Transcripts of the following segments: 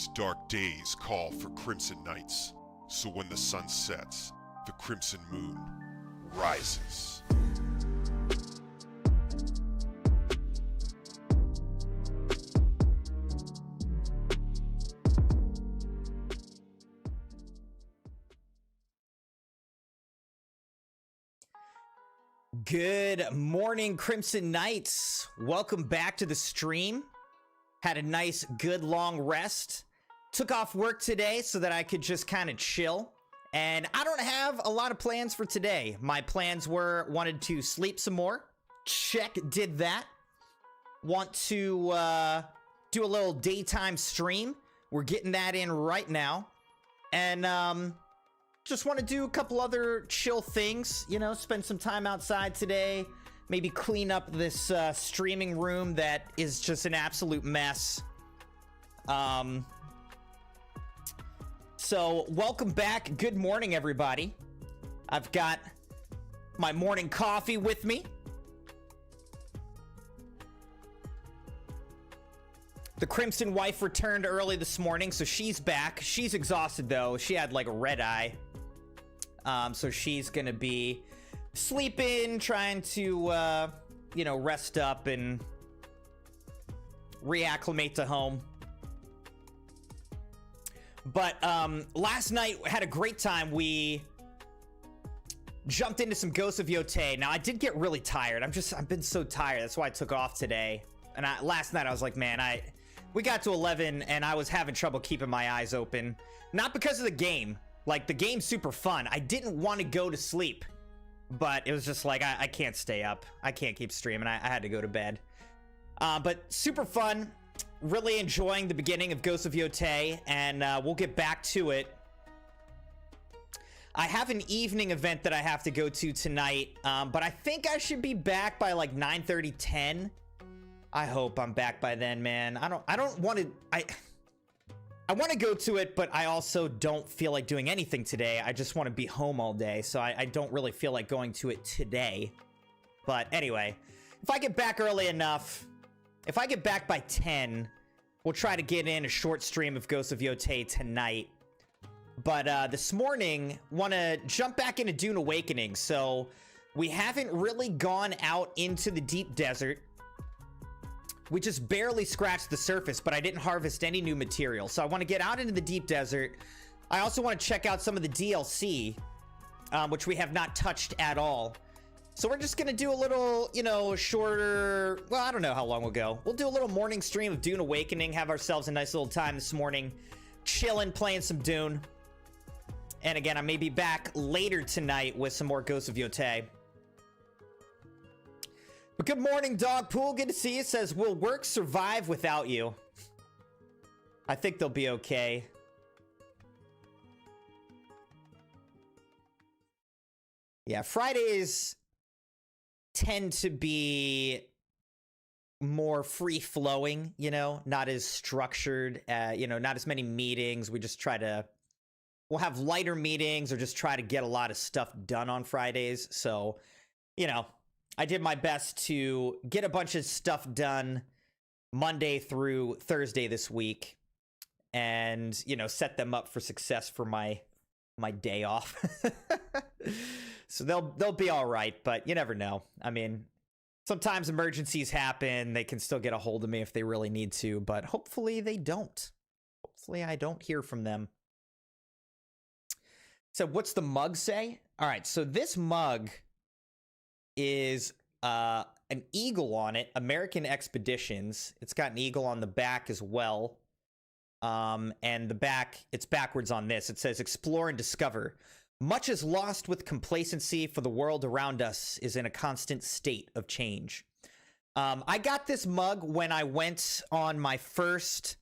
These dark days call for crimson nights, so when the sun sets, the crimson moon rises. Good morning, Crimson Knights. Welcome back to the stream. Had a nice, good, long rest. Took off work today so that I could just kind of chill. And I don't have a lot of plans for today. My plans wanted to sleep some more. Check, did that. Want to do a little daytime stream. We're getting that in right now. And just want to do a couple other chill things, you know, spend some time outside today, maybe clean up this streaming room that is just an absolute mess. So welcome back. Good morning, everybody. I've got my morning coffee with me. The Crimson wife returned early this morning, so she's back. She's exhausted, though. She had like a red eye. So she's gonna be sleeping, trying to, you know, rest up and reacclimate to home. But last night had a great time. We jumped into some Ghosts of Yotei. Now I did get really tired. I've been so tired. That's why I took off today. And last night I was like, man, we got to 11 and I was having trouble keeping my eyes open. Not because of the game. Like, the game's super fun. I didn't want to go to sleep, but it was just like, I can't stay up. I can't keep streaming. I had to go to bed. But super fun. Really enjoying the beginning of Ghosts of Yotei, and we'll get back to it. I have an evening event that I have to go to tonight, but I think I should be back by like 9:30, 10. I hope I'm back by then, man. I don't want to... I want to go to it, but I also don't feel like doing anything today. I just want to be home all day, so I don't really feel like going to it today. But anyway, if I get back early enough, if I get back by 10, we'll try to get in a short stream of Ghosts of Yotei tonight. But this morning, want to jump back into Dune Awakening. So we haven't really gone out into the deep desert. We just barely scratched the surface, but I didn't harvest any new material. So I want to get out into the deep desert. I also want to check out some of the DLC, which we have not touched at all. So we're just going to do a little, you know, shorter... Well, I don't know how long we'll go. We'll do a little morning stream of Dune Awakening, have ourselves a nice little time this morning, chilling, playing some Dune. And again, I may be back later tonight with some more Ghosts of Yotei. But good morning, Dog Pool. Good to see you. It says, will work survive without you? I think they'll be okay. Yeah, Fridays tend to be more free-flowing, you know, not as structured, you know, not as many meetings. We just try to... We'll have lighter meetings or just try to get a lot of stuff done on Fridays. So, you know... I did my best to get a bunch of stuff done Monday through Thursday this week and, you know, set them up for success for my day off. So they'll be all right, but you never know. I mean, sometimes emergencies happen. They can still get a hold of me if they really need to, but hopefully they don't. Hopefully I don't hear from them. So what's the mug say? All right, so this mug is an eagle on it, American Expeditions. It's got an eagle on the back as well. And the back, it's backwards on this. It says, explore and discover. Much is lost with complacency, for the world around us is in a constant state of change. I got this mug when I went on my first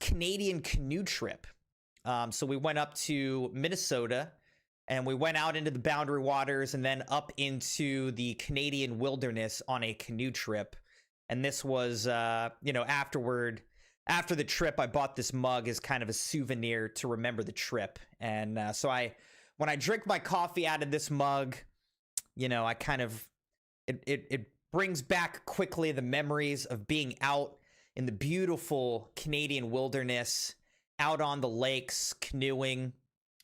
Canadian canoe trip. So we went up to Minnesota, and we went out into the Boundary Waters and then up into the Canadian wilderness on a canoe trip. And this was, you know, after the trip, I bought this mug as kind of a souvenir to remember the trip. And so when I drink my coffee out of this mug, you know, I kind of, it brings back quickly the memories of being out in the beautiful Canadian wilderness, out on the lakes, canoeing,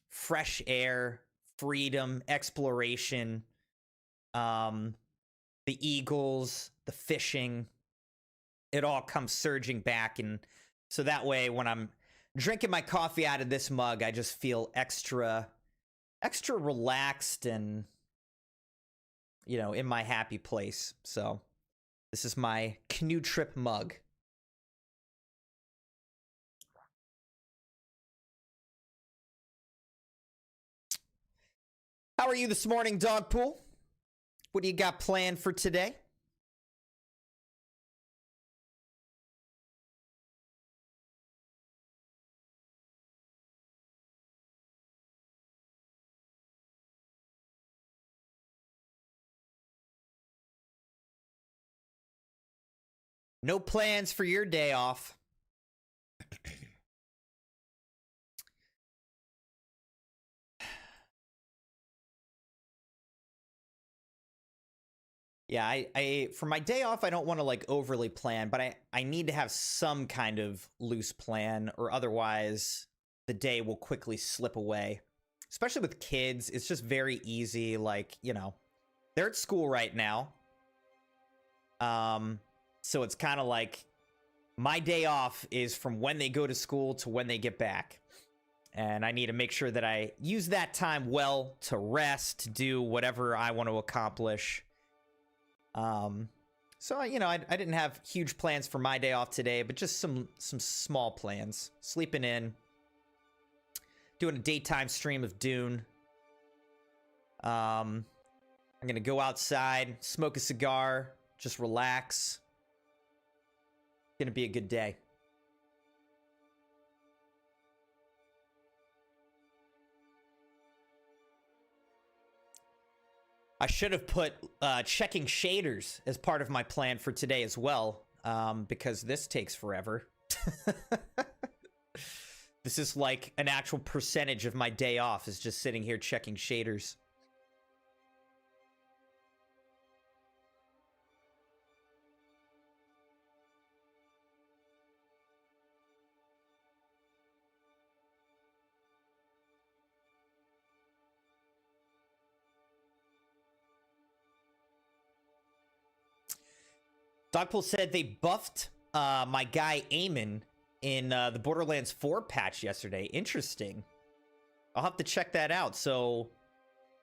fresh air, freedom, exploration, the eagles, the fishing. It all comes surging back. And so that way, when I'm drinking my coffee out of this mug, I just feel extra relaxed and, you know, in my happy place. So this is my canoe trip mug. How are you this morning, Dogpool? What do you got planned for today? No plans for your day off. Yeah, I for my day off, I don't want to like overly plan, but I need to have some kind of loose plan, or otherwise the day will quickly slip away. Especially with kids, it's just very easy. Like, you know, they're at school right now. So it's kind of like my day off is from when they go to school to when they get back. And I need to make sure that I use that time well to rest, to do whatever I want to accomplish. So, you know, I didn't have huge plans for my day off today, but just some small plans. Sleeping in, doing a daytime stream of Dune. I'm gonna go outside, smoke a cigar, just relax. Gonna be a good day. I should have put checking shaders as part of my plan for today as well, because this takes forever. This is like an actual percentage of my day off is just sitting here checking shaders. Dogpool said they buffed my guy Eamon in the Borderlands 4 patch yesterday. Interesting. I'll have to check that out. So,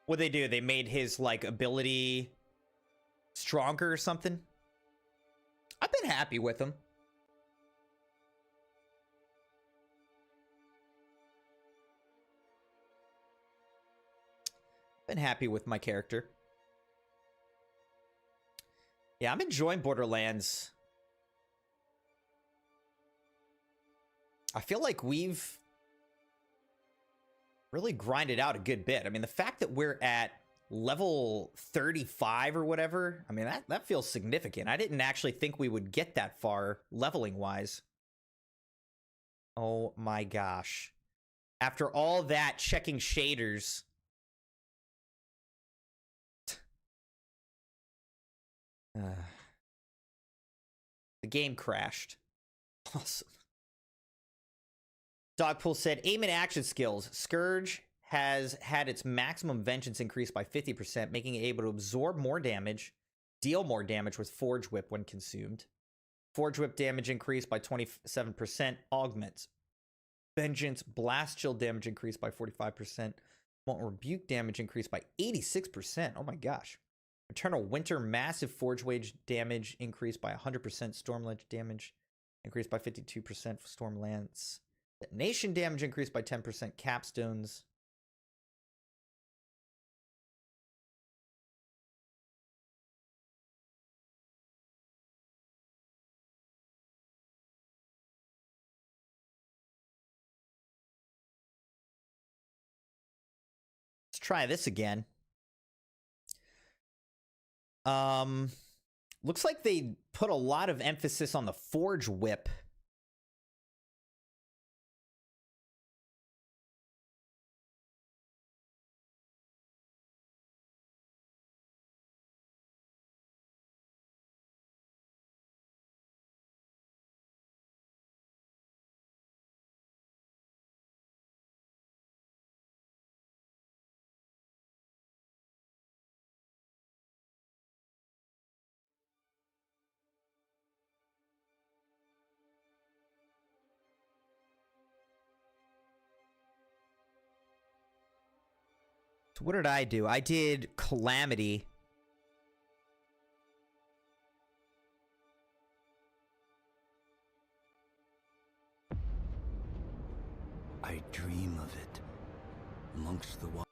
what'd they do? They made his, like, ability stronger or something? I've been happy with him. Been happy with my character. Yeah, I'm enjoying Borderlands. I feel like we've really grinded out a good bit. I mean, the fact that we're at level 35 or whatever, I mean, that feels significant. I didn't actually think we would get that far leveling-wise. Oh my gosh. After all that checking shaders... the game crashed. Awesome. Dogpool said, aim and action skills. Scourge has had its maximum vengeance increased by 50%, making it able to absorb more damage, deal more damage with Forge Whip when consumed. Forge Whip damage increased by 27%, augments. Vengeance, Blast Chill damage increased by 45%. Molten Rebuke damage increased by 86%. Oh my gosh. Eternal Winter, massive Forge Wage damage increased by 100%. Stormledge damage increased by 52% for Stormlance. Detonation damage increased by 10%. Capstones. Let's try this again. Looks like they put a lot of emphasis on the Forge Whip. So what did I do? I did Calamity. I dream of it amongst the wild.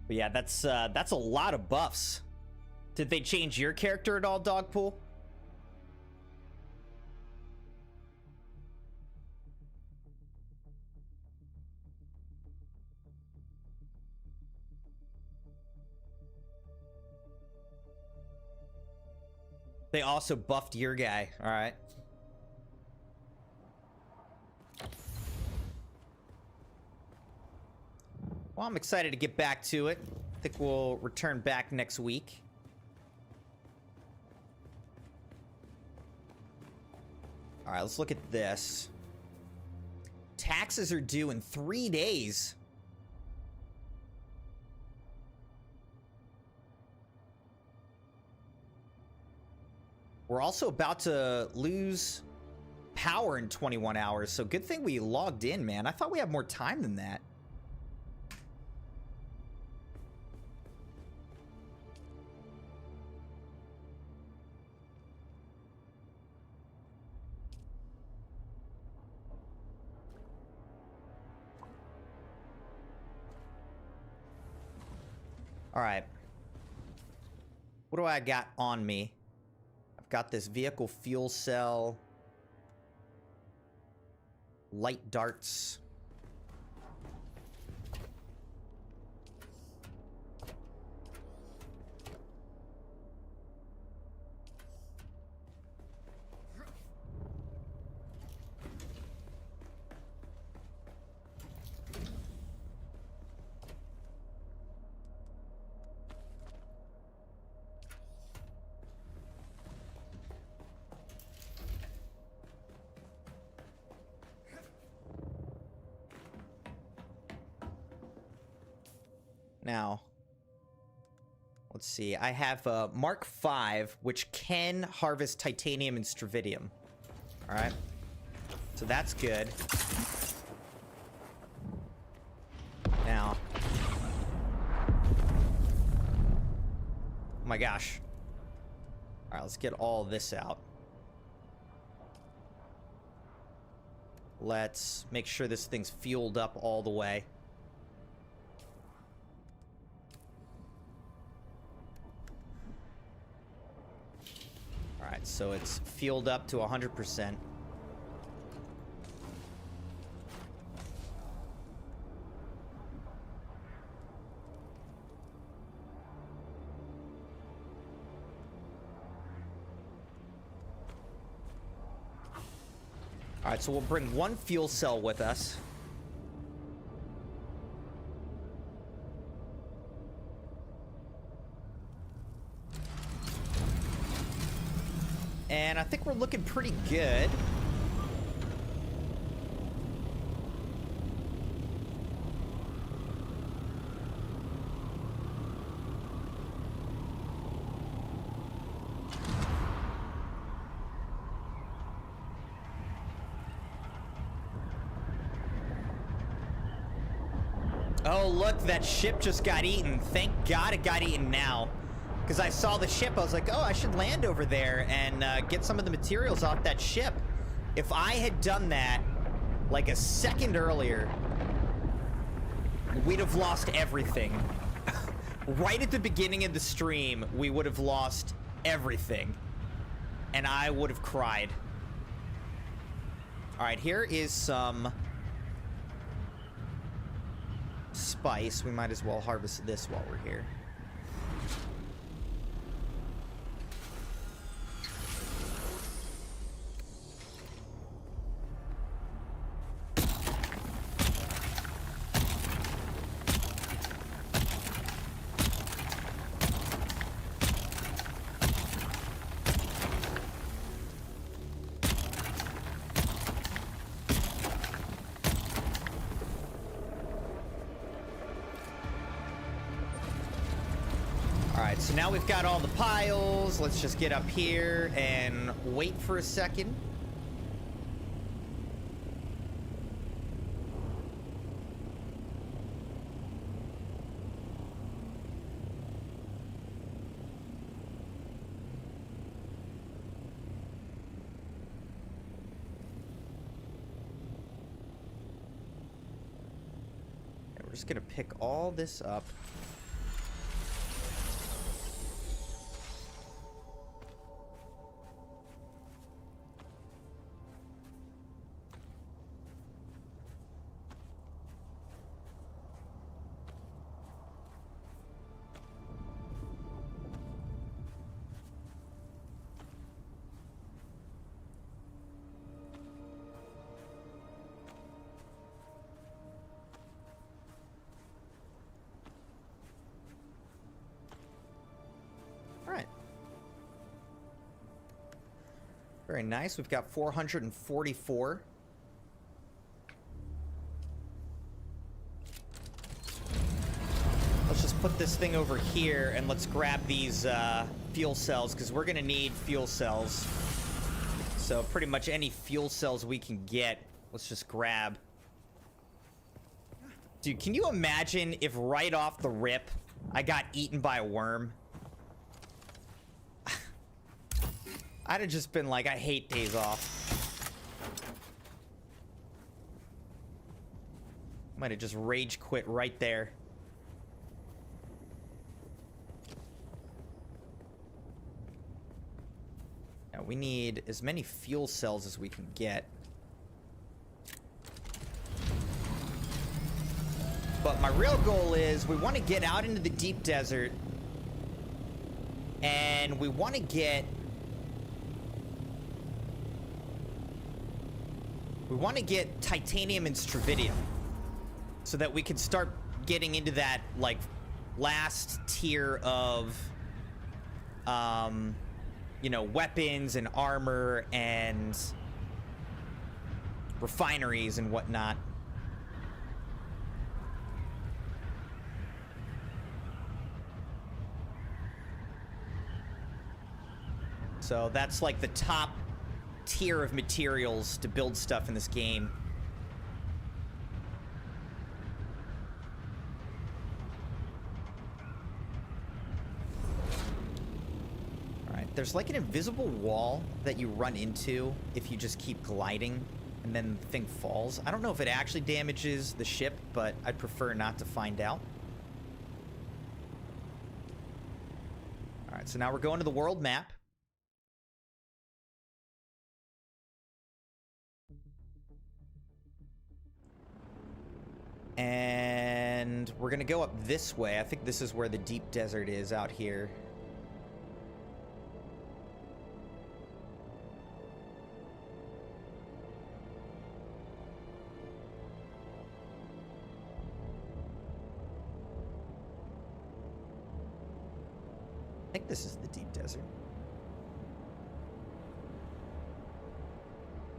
But yeah, that's a lot of buffs. Did they change your character at all, Dogpool? They also buffed your guy. All right. Well, I'm excited to get back to it. I think we'll return back next week. All right, let's look at this. Taxes are due in 3 days. We're also about to lose power in 21 hours, so good thing we logged in, man. I thought we had more time than that. All right. What do I got on me? I've got this vehicle fuel cell, light darts. Now, let's see. I have Mark V, which can harvest titanium and stravidium. All right. So that's good. Now. Oh my gosh. All right, let's get all this out. Let's make sure this thing's fueled up all the way. Alright, so it's fueled up to 100%. Alright, so we'll bring one fuel cell with us. And I think we're looking pretty good. Oh, look, that ship just got eaten. Thank God it got eaten now. Because I saw the ship, I was like, oh, I should land over there and get some of the materials off that ship. If I had done that like a second earlier, we'd have lost everything. Right at the beginning of the stream, we would have lost everything. And I would have cried. All right, here is some spice. We might as well harvest this while we're here. so now we've got all the piles. Let's just get up here and wait for a second. And we're just gonna pick all this up. Very nice. We've got 444. Let's just put this thing over here and let's grab these fuel cells because we're going to need fuel cells. So pretty much any fuel cells we can get, let's just grab. Dude, can you imagine if right off the rip I got eaten by a worm? I'd have just been like, I hate days off. Might have just rage quit right there. Now we need as many fuel cells as we can get. But my real goal is we want to get out into the deep desert. And we want to get... We want to get titanium and stravidium so that we can start getting into that, like, last tier of, you know, weapons and armor and refineries and whatnot. So that's like the top tier of materials to build stuff in this game. Alright, there's like an invisible wall that you run into if you just keep gliding and then the thing falls. I don't know if it actually damages the ship, but I'd prefer not to find out. Alright, so now we're going to the world map. And we're gonna go up this way. I think this is where the deep desert is out here. I think this is the deep desert.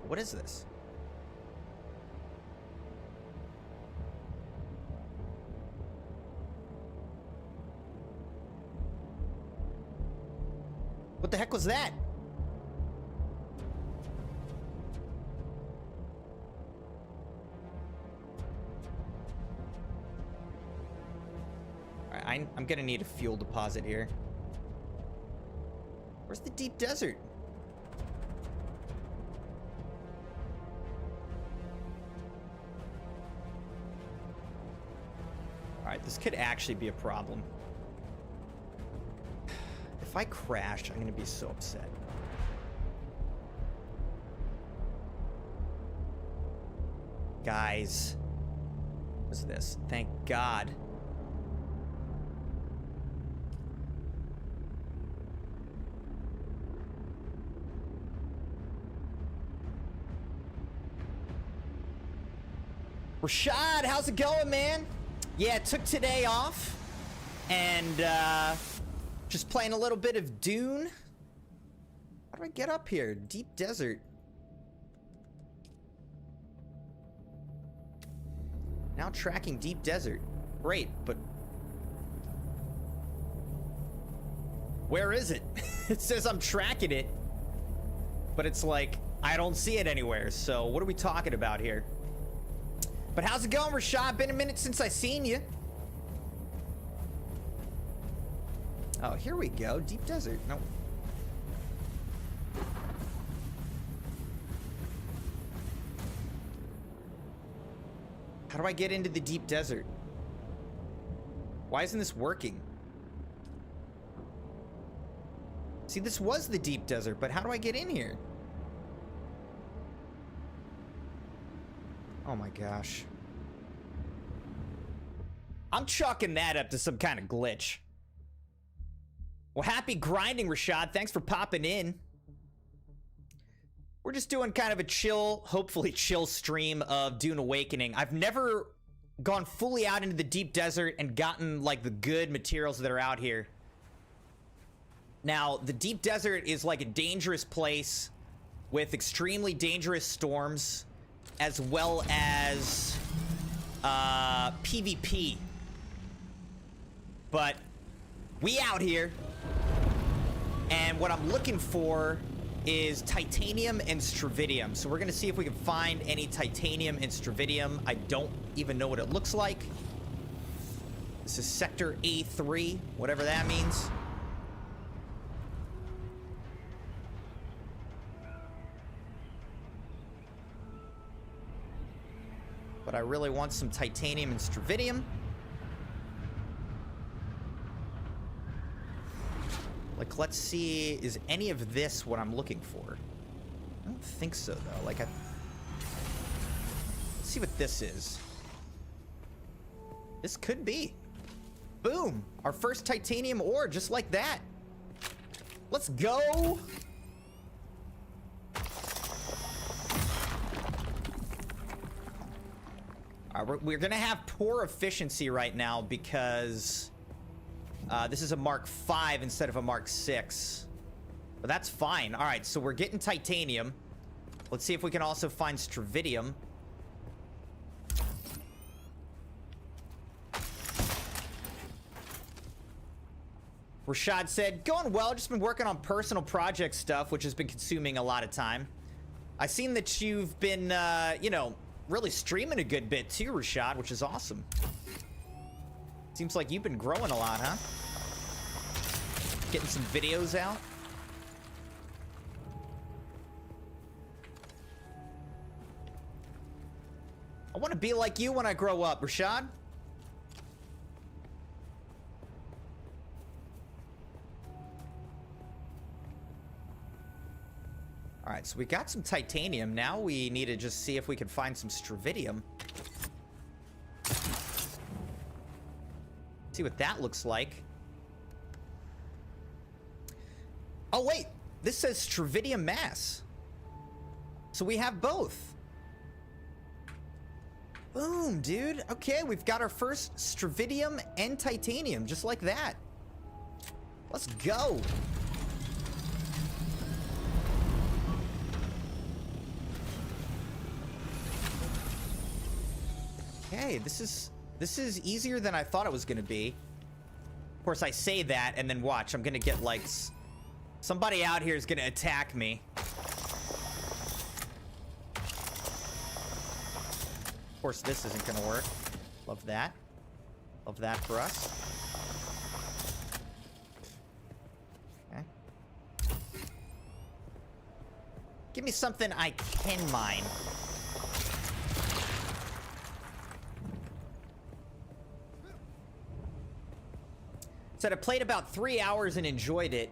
What is this? What the heck was that? Alright, I'm gonna need a fuel deposit here. Where's the deep desert? Alright, this could actually be a problem. If I crash, I'm gonna be so upset. Guys. What's this? Thank God. Rashad, how's it going, man? Yeah, took today off. And, just playing a little bit of Dune. How do I get up here? Deep desert. Now tracking deep desert. Great, but... Where is it? It says I'm tracking it, but it's like, I don't see it anywhere. So what are we talking about here? But how's it going, Rashad? Been a minute since I seen you. Oh, here we go. Deep desert. No. How do I get into the deep desert? Why isn't this working? See, this was the deep desert, but how do I get in here? Oh my gosh. I'm chalking that up to some kind of glitch. Well, happy grinding, Rashad. Thanks for popping in. We're just doing kind of a chill, hopefully chill stream of Dune Awakening. I've never gone fully out into the deep desert and gotten like the good materials that are out here. Now, the deep desert is like a dangerous place with extremely dangerous storms, as well as PvP. But we out here, and what I'm looking for is titanium and stravidium. So we're gonna see if we can find any titanium and stravidium. I don't even know what it looks like. This is sector A3, whatever that means. But I really want some titanium and stravidium. Like, let's see, is any of this what I'm looking for? I don't think so, though. Like, let's see what this is. This could be. Boom! Our first titanium ore, just like that. Let's go! All right, we're gonna have poor efficiency right now because this is a Mark 5 instead of a Mark 6. But that's fine. All right, so we're getting titanium. Let's see if we can also find stravidium. Rashad said, going well, just been working on personal project stuff, which has been consuming a lot of time. I've seen that you've been, you know, really streaming a good bit too, Rashad, which is awesome. Seems like you've been growing a lot, huh? Getting some videos out. I want to be like you when I grow up, Rashad. All right, so we got some titanium. Now we need to just see if we can find some stravidium. See what that looks like. Oh, wait. This says stravidium mass. So we have both. Boom, dude. Okay, we've got our first stravidium and titanium, just like that. Let's go. Okay, this is easier than I thought it was gonna be. Of course, I say that, and then watch. I'm gonna get, like, somebody out here is gonna attack me. Of course, this isn't gonna work. Love that. Love that for us. Okay. Give me something I can mine. Said I played about 3 hours and enjoyed it.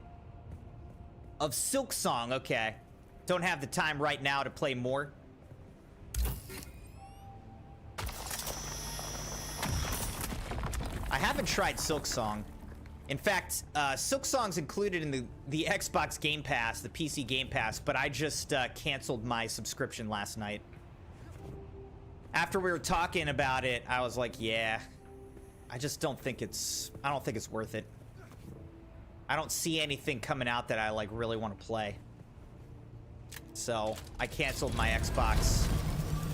Of Silk Song, okay. Don't have the time right now to play more. I haven't tried Silk Song. In fact, Silk Song's included in the Xbox Game Pass, the PC Game Pass, but I just canceled my subscription last night. After we were talking about it, I was like, yeah. I just don't think it's worth it. I don't see anything coming out that I like really want to play. So I canceled my Xbox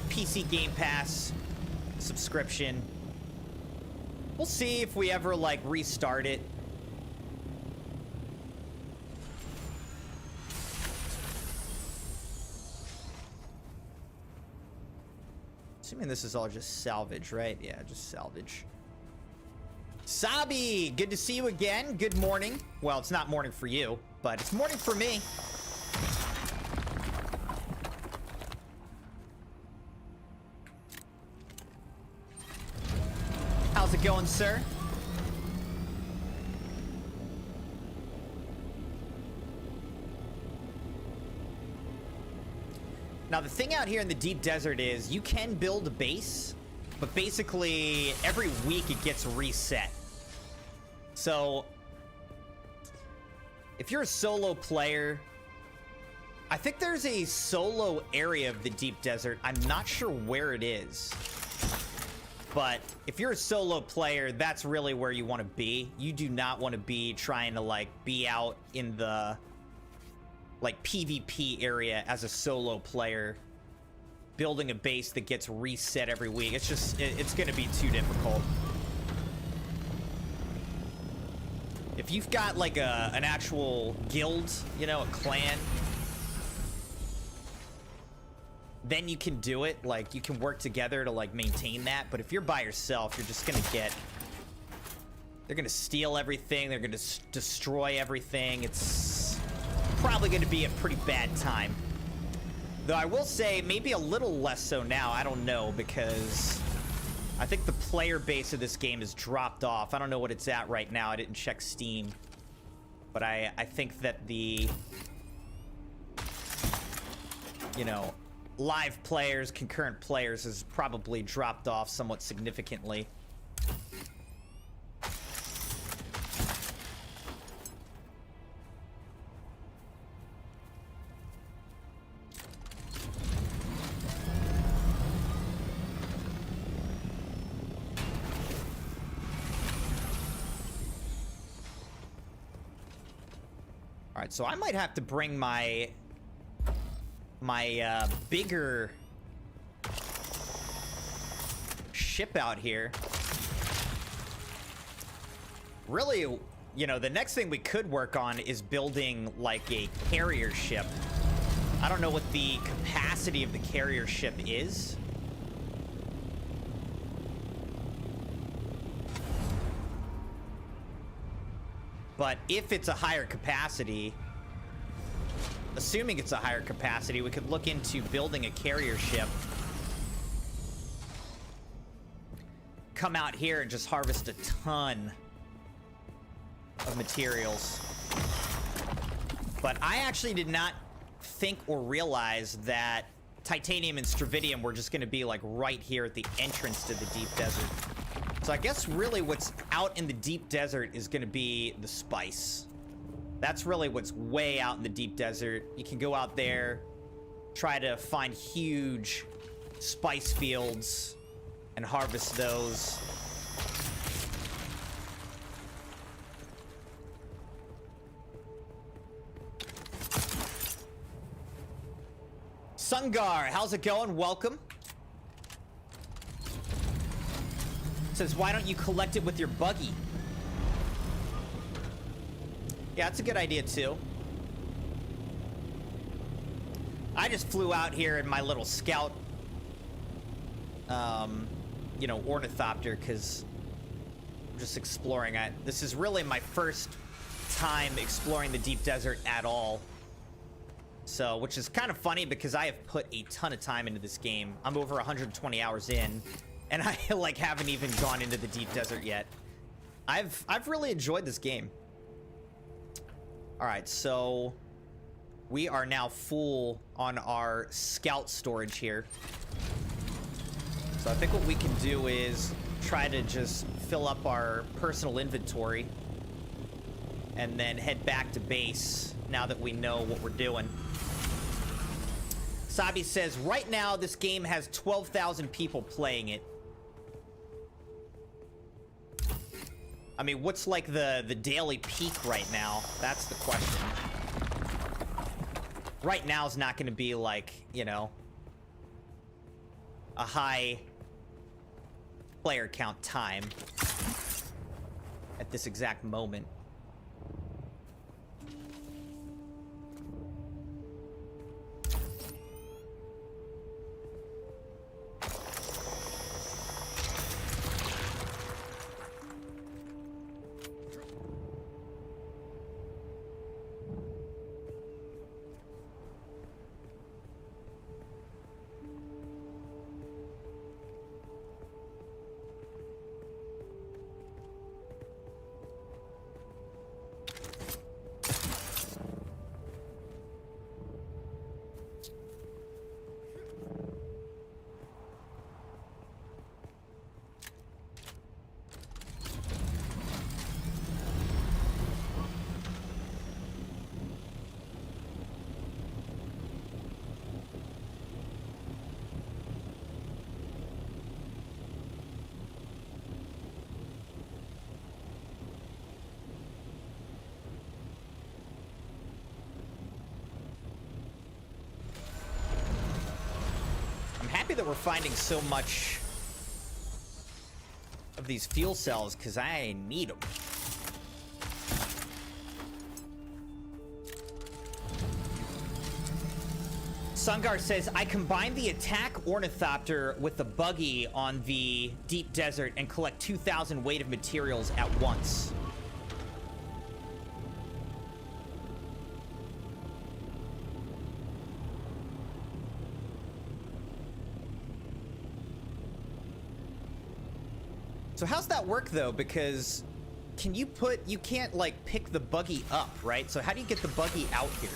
PC Game Pass subscription. We'll see if we ever like restart it. Assuming this is all just salvage, right? Yeah, just salvage. Sabi, good to see you again. Good morning. Well, it's not morning for you, but it's morning for me. How's it going, sir? Now, the thing out here in the deep desert is you can build a base, but basically every week it gets reset. So if you're a solo player, I think there's a solo area of the deep desert. I'm not sure where it is, but if you're a solo player, that's really where you want to be. You do not want to be trying to like be out in the like PvP area as a solo player, building a base that gets reset every week. It's just, it's going to be too difficult. If you've got like an actual guild, you know, a clan, then you can do it. Like, you can work together to like maintain that. But if you're by yourself, you're just going to get, they're going to steal everything. They're going to destroy everything. It's probably going to be a pretty bad time. Though I will say maybe a little less so now. I don't know, because I think the player base of this game has dropped off. I don't know what it's at right now. I didn't check Steam. But I think that the, you know, live players, concurrent players has probably dropped off somewhat significantly. All right, so I might have to bring my bigger ship out here. Really, you know, the next thing we could work on is building like a carrier ship. I don't know what the capacity of the carrier ship is. But if it's a higher capacity, assuming it's a higher capacity, we could look into building a carrier ship. Come out here and just harvest a ton of materials. But I actually did not think or realize that titanium and stravidium were just going to be like right here at the entrance to the deep desert. So I guess really what's out in the deep desert is going to be the spice. That's really what's way out in the deep desert. You can go out there, try to find huge spice fields and harvest those. Sungar, how's it going? Welcome. Says, why don't you collect it with your buggy? Yeah, that's a good idea too. I just flew out here in my little scout, you know, ornithopter, because I'm just exploring it. This is really my first time exploring the deep desert at all. So, which is kind of funny because I have put a ton of time into this game. I'm over 120 hours in, and I like haven't even gone into the deep desert yet. I've really enjoyed this game. All right, so we are now full on our scout storage here. So I think what we can do is try to just fill up our personal inventory and then head back to base now that we know what we're doing. Sabi says, right now this game has 12,000 people playing it. I mean, what's like the daily peak right now? That's the question. Right now is not going to be like, you know, a high player count time at this exact moment. happy that we're finding so much of these fuel cells, because I need them. Sungar says, I combined the attack ornithopter with the buggy on the deep desert and collect 2,000 weight of materials at once. So how's that work though? Because you can't like pick the buggy up, right? So how do you get the buggy out here?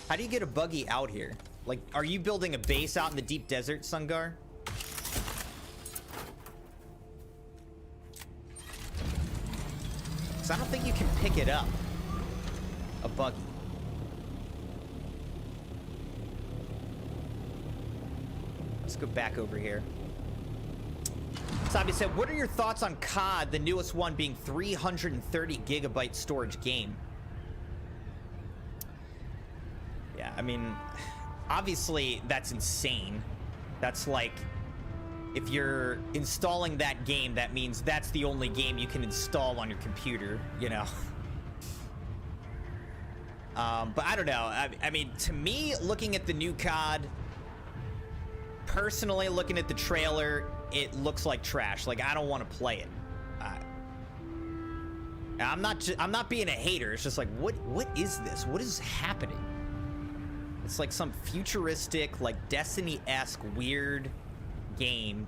How do you get a buggy out here? Like, are you building a base out in the deep desert, Sungar? Because I don't think you can pick it up. A buggy. Let's go back over here. Sabi said, what are your thoughts on COD, the newest one being 330 gigabyte storage game? Yeah, I mean, obviously that's insane. That's like, if you're installing that game, that means that's the only game you can install on your computer, you know? But I don't know. I mean, to me, looking at the new COD, personally looking at the trailer, it looks like trash. Like, I don't want to play it. I'm not being a hater. It's just like, what is this? What is happening? It's like some futuristic, like Destiny-esque weird game.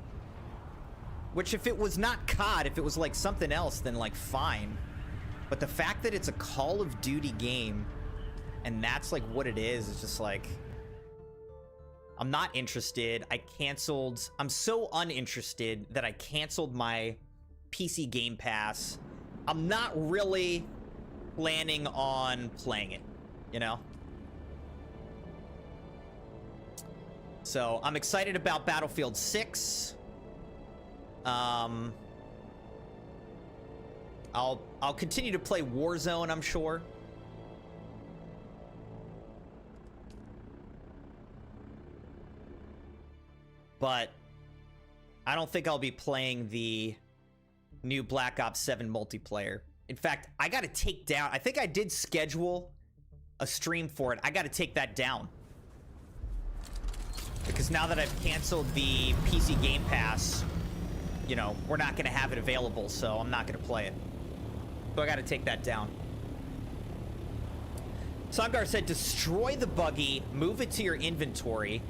Which if it was not COD, if it was like something else, then like fine. But the fact that it's a Call of Duty game and that's like what it is just like, I'm not interested. I'm so uninterested that I canceled my PC Game Pass. I'm not really planning on playing it, you know? So I'm excited about Battlefield 6. I'll continue to play Warzone, I'm sure. But I don't think I'll be playing the new Black Ops 7 multiplayer. In fact, I gotta take down, I think I did schedule a stream for it. I gotta take that down. Because now that I've canceled the PC Game Pass, you know, we're not going to have it available, so I'm not going to play it. So I got to take that down. Sangar said, destroy the buggy, move it to your inventory,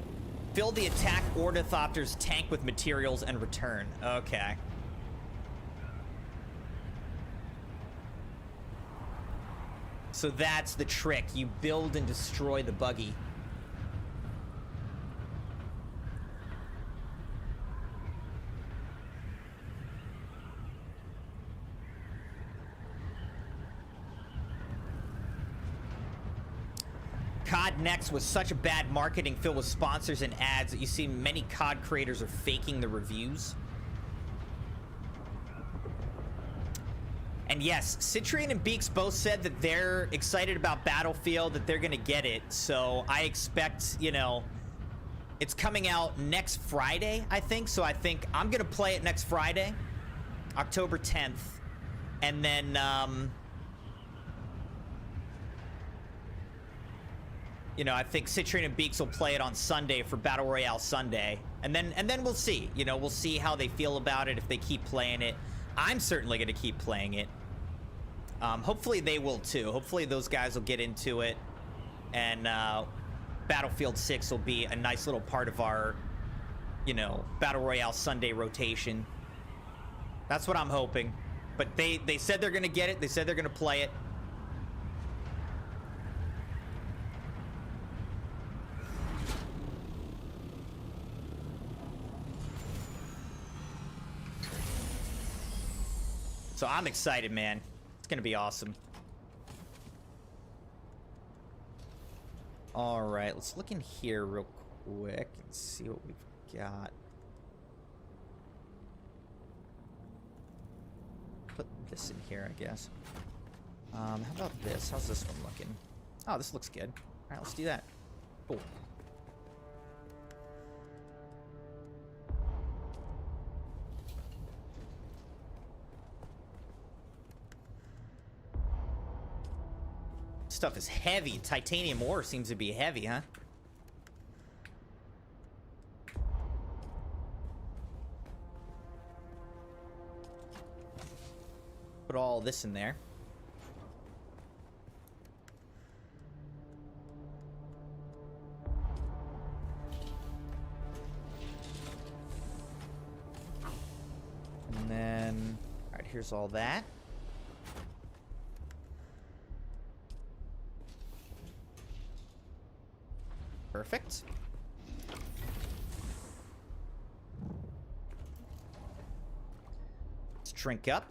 fill the attack ornithopter's tank with materials, and return. Okay. So that's the trick. You build and destroy the buggy. COD Next was such a bad marketing filled with sponsors and ads that you see many COD creators are faking the reviews. And yes, Citrian and Beaks both said that they're excited about Battlefield, that they're gonna get it. So I expect, you know, it's coming out next Friday, I think. So I think I'm gonna play it next Friday, October 10th. And then, you know, I think Citrian and Beaks will play it on Sunday for Battle Royale Sunday. And then we'll see. You know, we'll see how they feel about it, if they keep playing it. I'm certainly going to keep playing it. Hopefully they will too. Hopefully those guys will get into it. And Battlefield 6 will be a nice little part of our, you know, Battle Royale Sunday rotation. That's what I'm hoping. But they said they're going to get it. They said they're going to play it. So I'm excited, man. It's gonna be awesome. All right, let's look in here real quick and see what we've got. Put this in here, I guess. How about this? How's this one looking? Oh, this looks good. All right, let's do that. Cool. stuff is heavy. Titanium ore seems to be heavy, huh? Put all this in there. And then, all right, here's all that. Perfect. Let's drink up.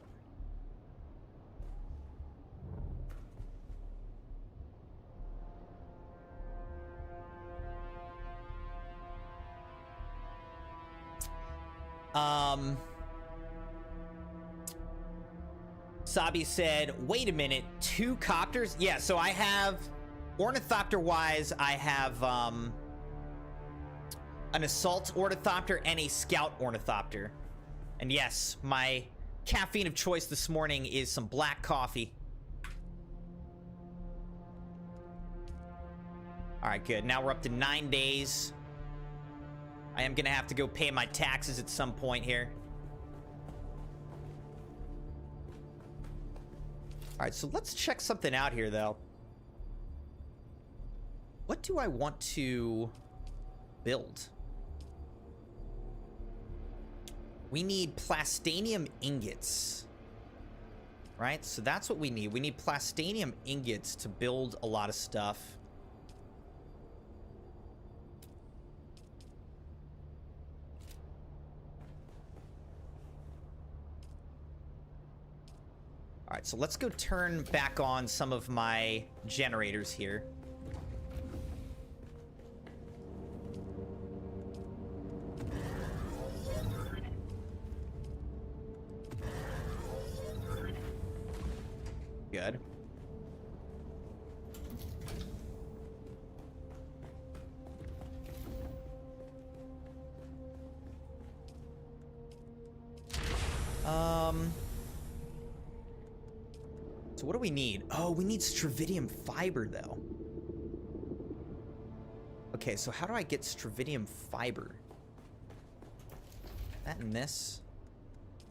Sabi said, wait a minute, 2 copters? Yeah, so I have, ornithopter-wise, I have, an assault ornithopter and a scout ornithopter. And yes, my caffeine of choice this morning is some black coffee. All right, good. Now we're up to 9 days. I am gonna have to go pay my taxes at some point here. All right, so let's check something out here, though. What do I want to build? We need plastanium ingots, right? So that's what we need. We need plastanium ingots to build a lot of stuff. All right, so let's go turn back on some of my generators here. Good. So what do we need? Oh, we need stravidium fiber, though. Okay, so how do I get stravidium fiber? That and this.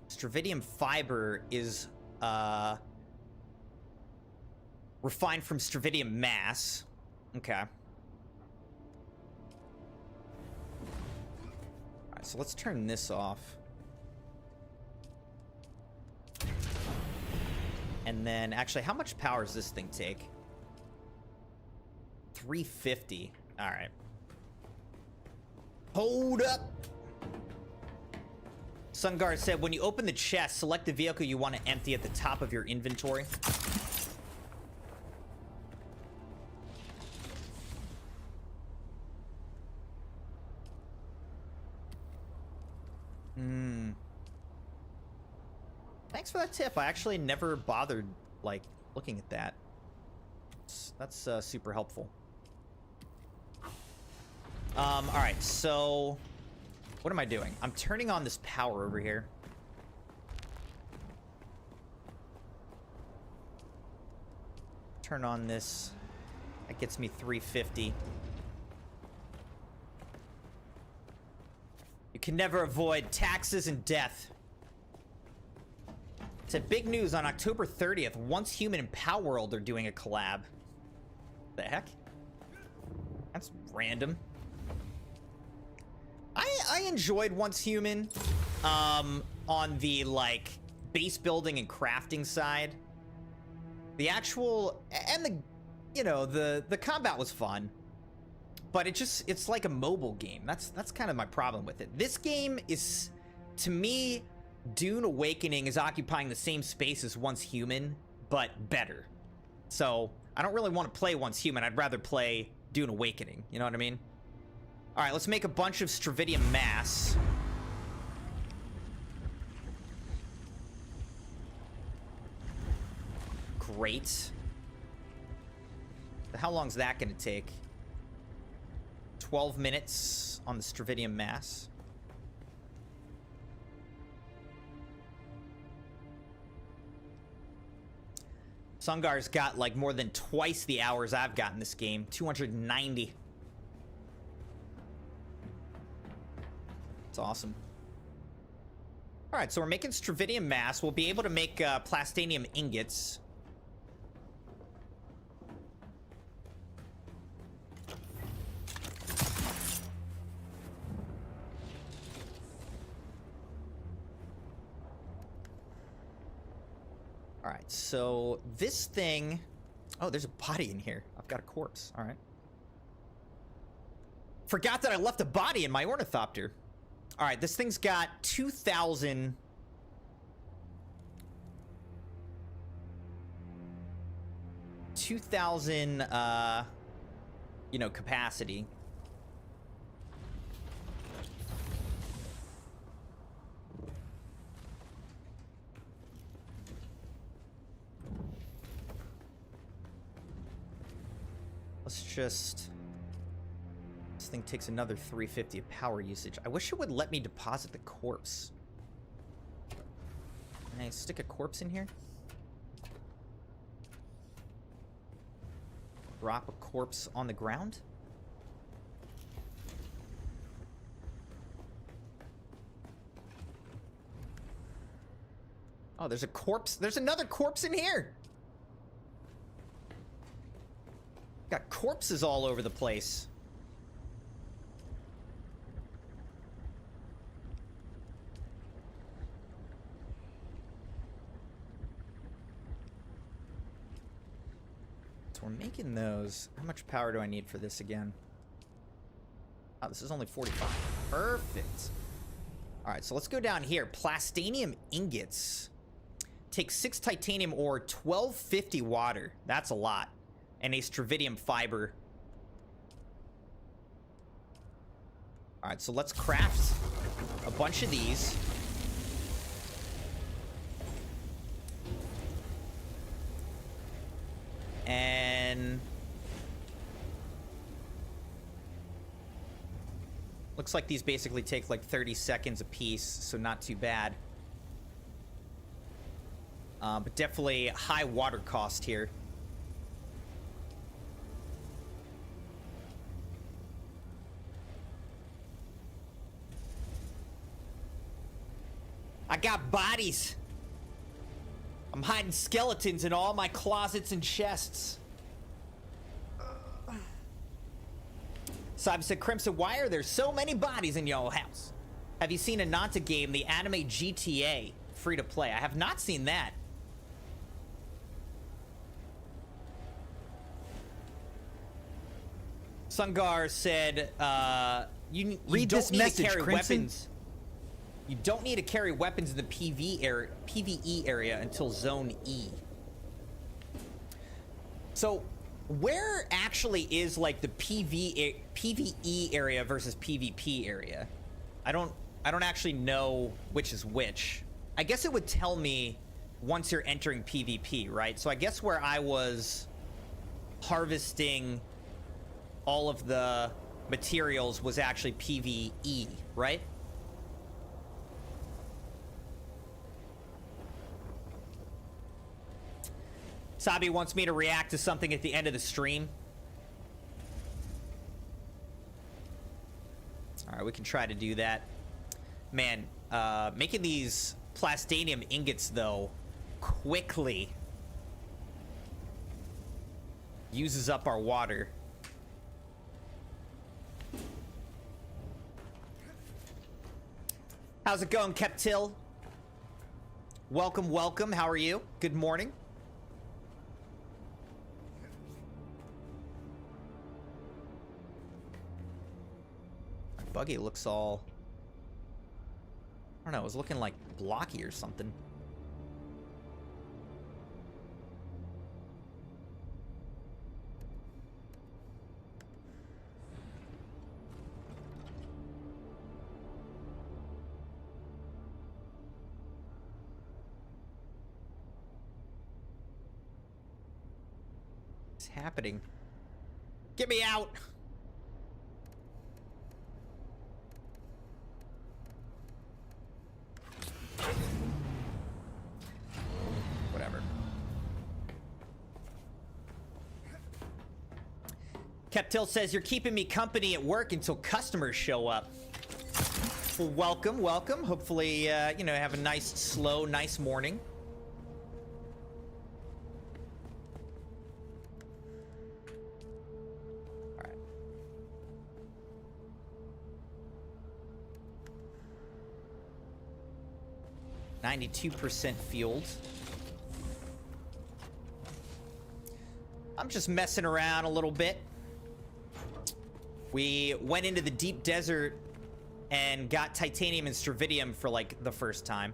Stravidium fiber is, refined from stravidium mass. Okay. Alright, so let's turn this off. And then, actually, how much power does this thing take? 350. Alright. Hold up! Sunguard said, when you open the chest, select the vehicle you want to empty at the top of your inventory. Thanks for that tip. I actually never bothered, like, looking at that. That's super helpful. Alright, so what am I doing? I'm turning on this power over here. Turn on this. That gets me 350. You can never avoid taxes and death. It said big news on October 30th. Once Human and Palworld are doing a collab. The heck? That's random. I enjoyed Once Human on the like base building and crafting side. The actual and the you know the combat was fun. But it's like a mobile game. That's kind of my problem with it. This game is, to me, Dune Awakening is occupying the same space as Once Human, but better. So I don't really want to play Once Human. I'd rather play Dune Awakening. You know what I mean? All right, let's make a bunch of stravidium mass. Great. How long's that going to take? 12 minutes on the stravidium mass. Sungar's got like more than twice the hours I've got in this game. 290. It's awesome. All right, so we're making stravidium mass. We'll be able to make plastanium ingots. All right, so this thing... Oh, there's a body in here. I've got a corpse. All right. Forgot that I left a body in my ornithopter. All right, this thing's got 2,000... 2,000, you know, capacity. Let's just... This thing takes another 350 of power usage. I wish it would let me deposit the corpse. Can I stick a corpse in here? Drop a corpse on the ground? Oh, there's a corpse. There's another corpse in here. Got corpses all over the place. So we're making those. How much power do I need for this again? Oh, this is only 45. Perfect. All right, so let's go down here. Plastanium ingots. Take 6 titanium ore, 1250 water. That's a lot. And a stravidium fiber. All right, so let's craft a bunch of these. And looks like these basically take like 30 seconds a piece, so not too bad. But definitely high water cost here. I got bodies. I'm hiding skeletons in all my closets and chests. Saib said, Crimson, why are there so many bodies in your house? Have you seen a Nanta game, the anime GTA, free to play? I have not seen that. Sungar said, you Read don't this need message, to carry Crimson. weapons. You don't need to carry weapons in the PvE area until Zone E. So, where actually is like the PvE area versus PvP area? I don't actually know which is which. I guess it would tell me once you're entering PvP, right? So I guess where I was harvesting all of the materials was actually PvE, right? Sabi wants me to react to something at the end of the stream. All right, we can try to do that. Man, making these plastanium ingots, though, quickly uses up our water. How's it going, Keptil? Welcome, welcome. How are you? Good morning. Buggy looks all... I don't know, it was looking like blocky or something. What's happening? Get me out! Whatever. Keptil says, you're keeping me company at work until customers show up. Well, welcome, welcome. Hopefully, you know, have a nice, slow, nice morning. All right. 92% fueled. I'm just messing around a little bit. We went into the deep desert and got titanium and stravidium for like the first time.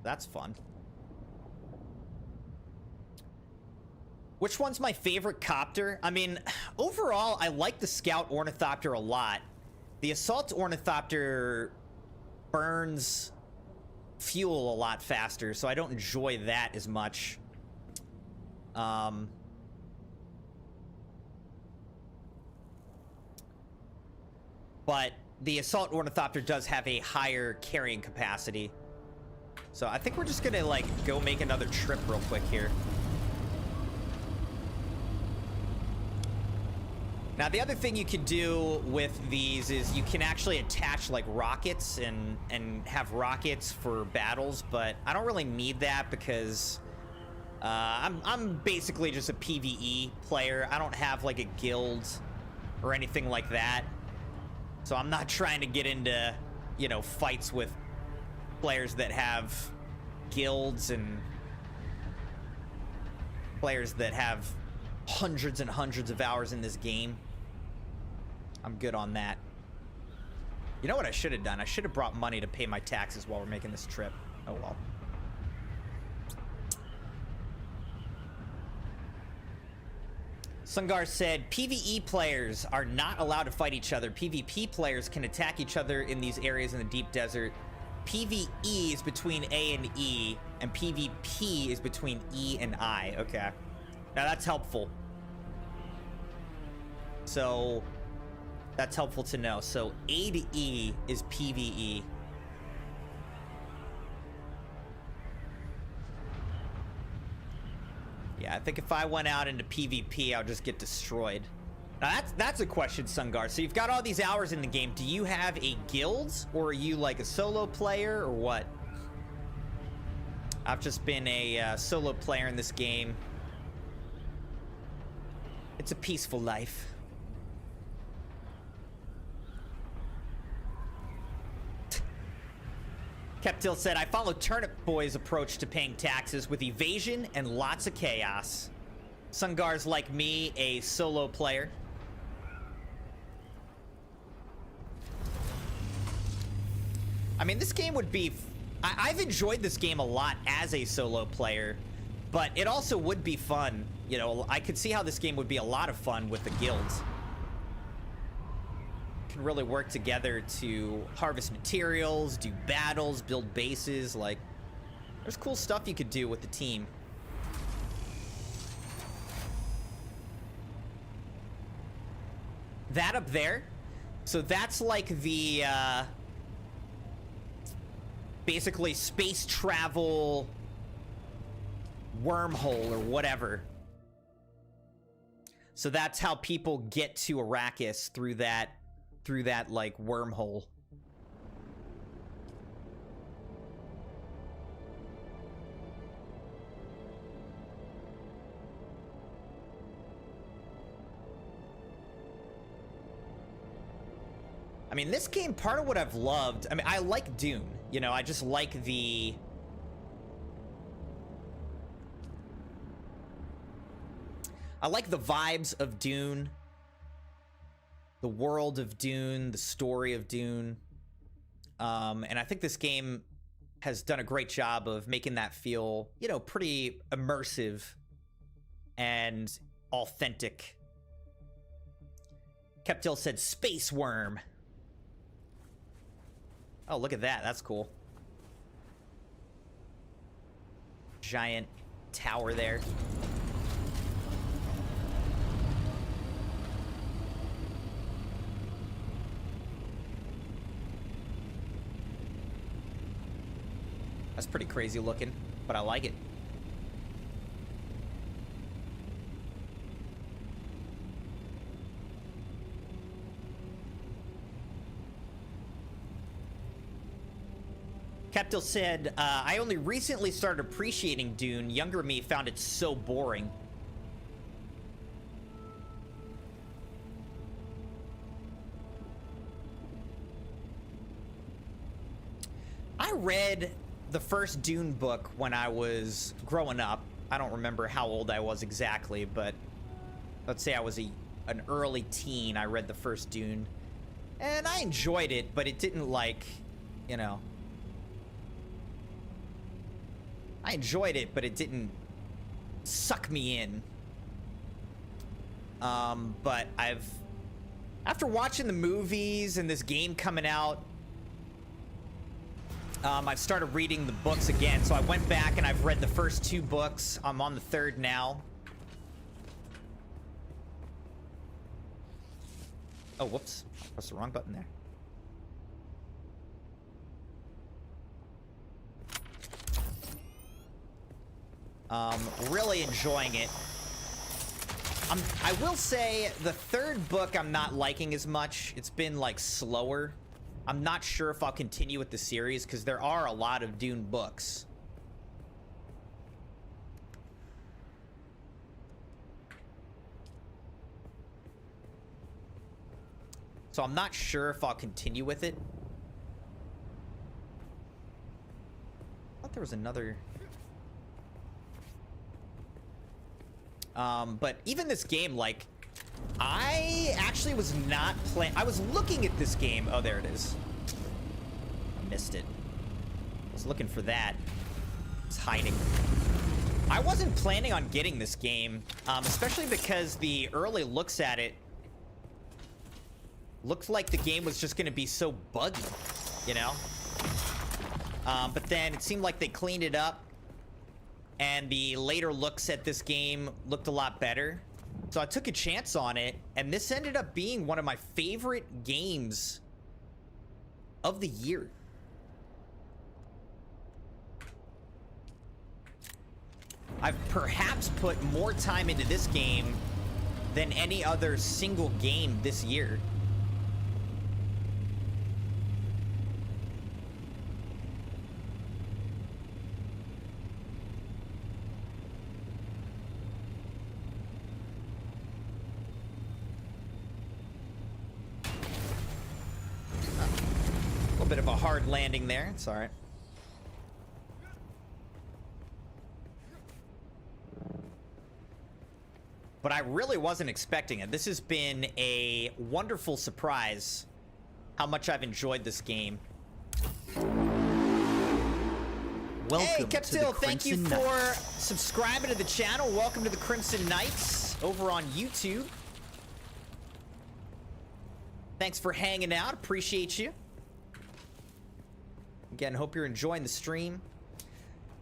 That's fun. Which one's my favorite copter? I mean, overall, I like the Scout Ornithopter a lot. The Assault Ornithopter burns fuel a lot faster, so I don't enjoy that as much. But the Assault Ornithopter does have a higher carrying capacity. So I think we're just gonna, like, go make another trip real quick here. Now, the other thing you can do with these is you can actually attach, like, rockets and have rockets for battles, but I don't really need that because I'm basically just a PvE player. I don't have, like, a guild or anything like that. So I'm not trying to get into, you know, fights with players that have guilds and players that have hundreds and hundreds of hours in this game. I'm good on that. You know what I should have done? I should have brought money to pay my taxes while we're making this trip. Oh well. Sungar said, PvE players are not allowed to fight each other. PvP players can attack each other in these areas in the deep desert. PvE is between A and E, and PvP is between E and I. Okay. Now that's helpful. So, that's helpful to know. So, A to E is PvE. Yeah, I think if I went out into PvP, I'll just get destroyed. Now, that's a question, Sungar. So, you've got all these hours in the game. Do you have a guild, or are you like a solo player, or what? I've just been a solo player in this game. It's a peaceful life. Keptil said, I follow Turnip Boy's approach to paying taxes with evasion and lots of chaos. Sungar's like me, a solo player. I mean, this game would be... I've enjoyed this game a lot as a solo player, but it also would be fun. You know, I could see how this game would be a lot of fun with the guilds. Can really work together to harvest materials, do battles, build bases. Like, there's cool stuff you could do with the team. That up there, so that's like the basically space travel wormhole or whatever. So that's how people get to Arrakis, through that like wormhole. I mean, this game, part of what I've loved, I mean, I like Dune, you know, I just like I like the vibes of Dune, the world of Dune, the story of Dune. And I think this game has done a great job of making that feel, you know, pretty immersive and authentic. Keptil said, Space Worm. Oh, look at that. That's cool. Giant tower there. pretty crazy looking, but I like it. Captil said, I only recently started appreciating Dune. Younger me found it so boring. I read the first Dune book when I was growing up. I don't remember how old I was exactly, but let's say I was an early teen. I read the first Dune, and I enjoyed it, but it didn't, like, you know... I enjoyed it, but it didn't suck me in. But after watching the movies and this game coming out, I've started reading the books again. So I went back and I've read the first 2 books. I'm on the 3rd now. Oh, whoops. I pressed the wrong button there. Really enjoying it. I will say the 3rd book I'm not liking as much. It's been like slower. I'm not sure if I'll continue with the series because there are a lot of Dune books. So I'm not sure if I'll continue with it. I thought there was another... but even this game, like, I actually was not playing. I was looking at this game. Oh, there it is. I missed it. I was looking for that. It's hiding. I wasn't planning on getting this game, especially because the early looks at it looked like the game was just going to be so buggy, you know? But then it seemed like they cleaned it up. And the later looks at this game looked a lot better. So I took a chance on it. And this ended up being one of my favorite games of the year. I've perhaps put more time into this game than any other single game this year. Bit of a hard landing there. It's all right. But I really wasn't expecting it. This has been a wonderful surprise how much I've enjoyed this game. Welcome hey, to the Captil, thank you Crimson for Knights. subscribing to the channel. Welcome to the Crimson Knights over on YouTube. Thanks for hanging out. Appreciate you. Again, hope you're enjoying the stream.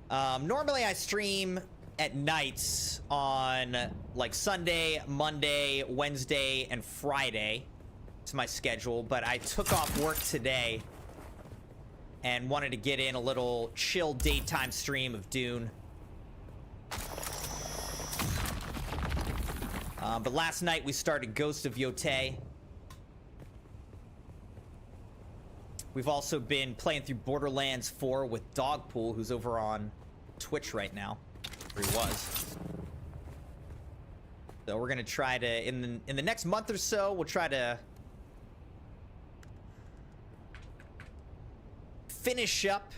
Normally I stream at nights on like Sunday, Monday, Wednesday, and Friday. It's my schedule, but I took off work today and wanted to get in a little chill daytime stream of Dune. But last night we started Ghost of Yotei. We've also been playing through Borderlands 4 with Dogpool, who's over on Twitch right now. Or he was. So we're gonna try to, in the next month or so, we'll try to finish up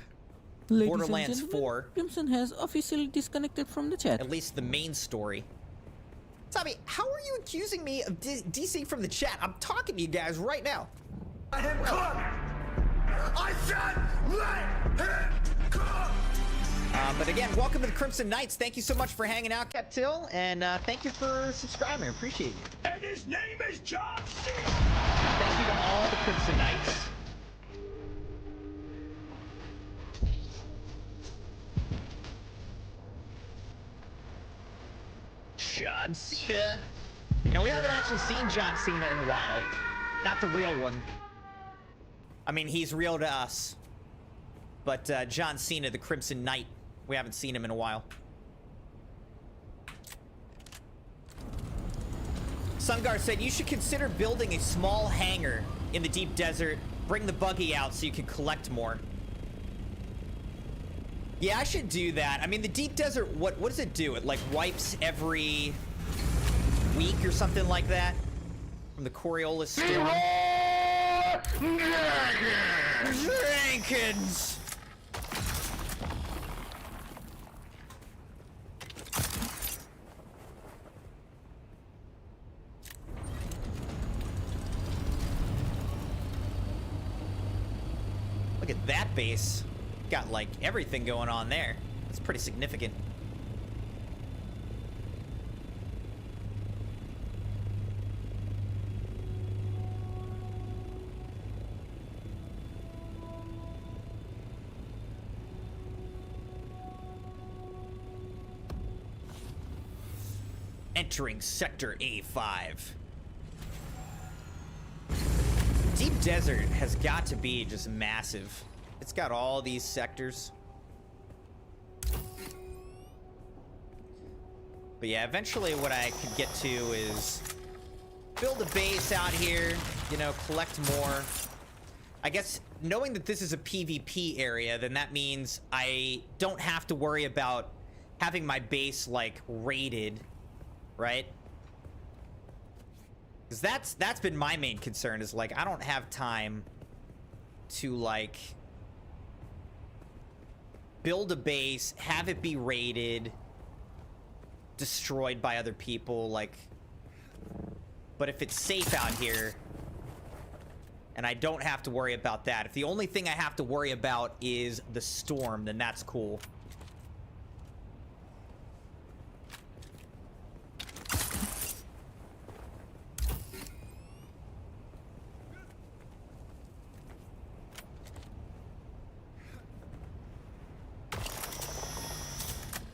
Borderlands 4. Crimson has officially disconnected from the chat. At least the main story. Tommy, how are you accusing me of DC from the chat? I'm talking to you guys right now. Let him come! I said let him come! But again, welcome to the Crimson Knights. Thank you so much for hanging out, Captil, and thank you for subscribing. I appreciate you. And his name is John C. Thank you to all the Crimson Knights. John Cena. You know, we haven't actually seen John Cena in a while. Not the real one. I mean, he's real to us. But John Cena, the Crimson Knight, we haven't seen him in a while. Sungar said, you should consider building a small hangar in the deep desert. Bring the buggy out so you can collect more. Yeah, I should do that. I mean, the deep desert, what does it do? It, like, wipes every week or something like that? From the Coriolis storm? Jenkins! Look at that base. Got, like, everything going on there. That's pretty significant. Entering Sector A5. Deep Desert has got to be just massive. It's got all these sectors. But yeah, eventually what I could get to is build a base out here, you know, collect more. I guess knowing that this is a PvP area, then that means I don't have to worry about having my base, like, raided, right? Because that's been my main concern, is, like, I don't have time to, like, build a base, have it be raided, destroyed by other people, like. But if it's safe out here and I don't have to worry about that, if the only thing I have to worry about is the storm, then that's cool.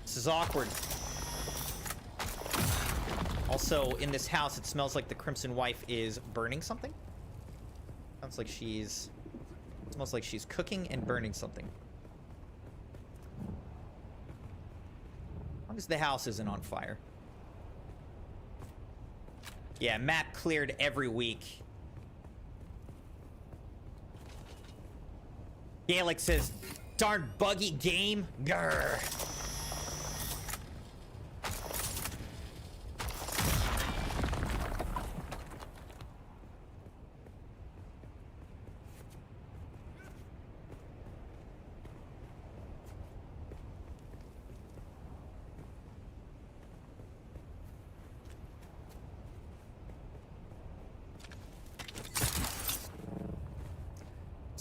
This is awkward. Also, in this house, it smells like the Crimson Wife is burning something. Sounds like she's... It smells like she's cooking and burning something. As long as the house isn't on fire. Yeah, map cleared every week. Gaelic says, darn buggy game. Grr.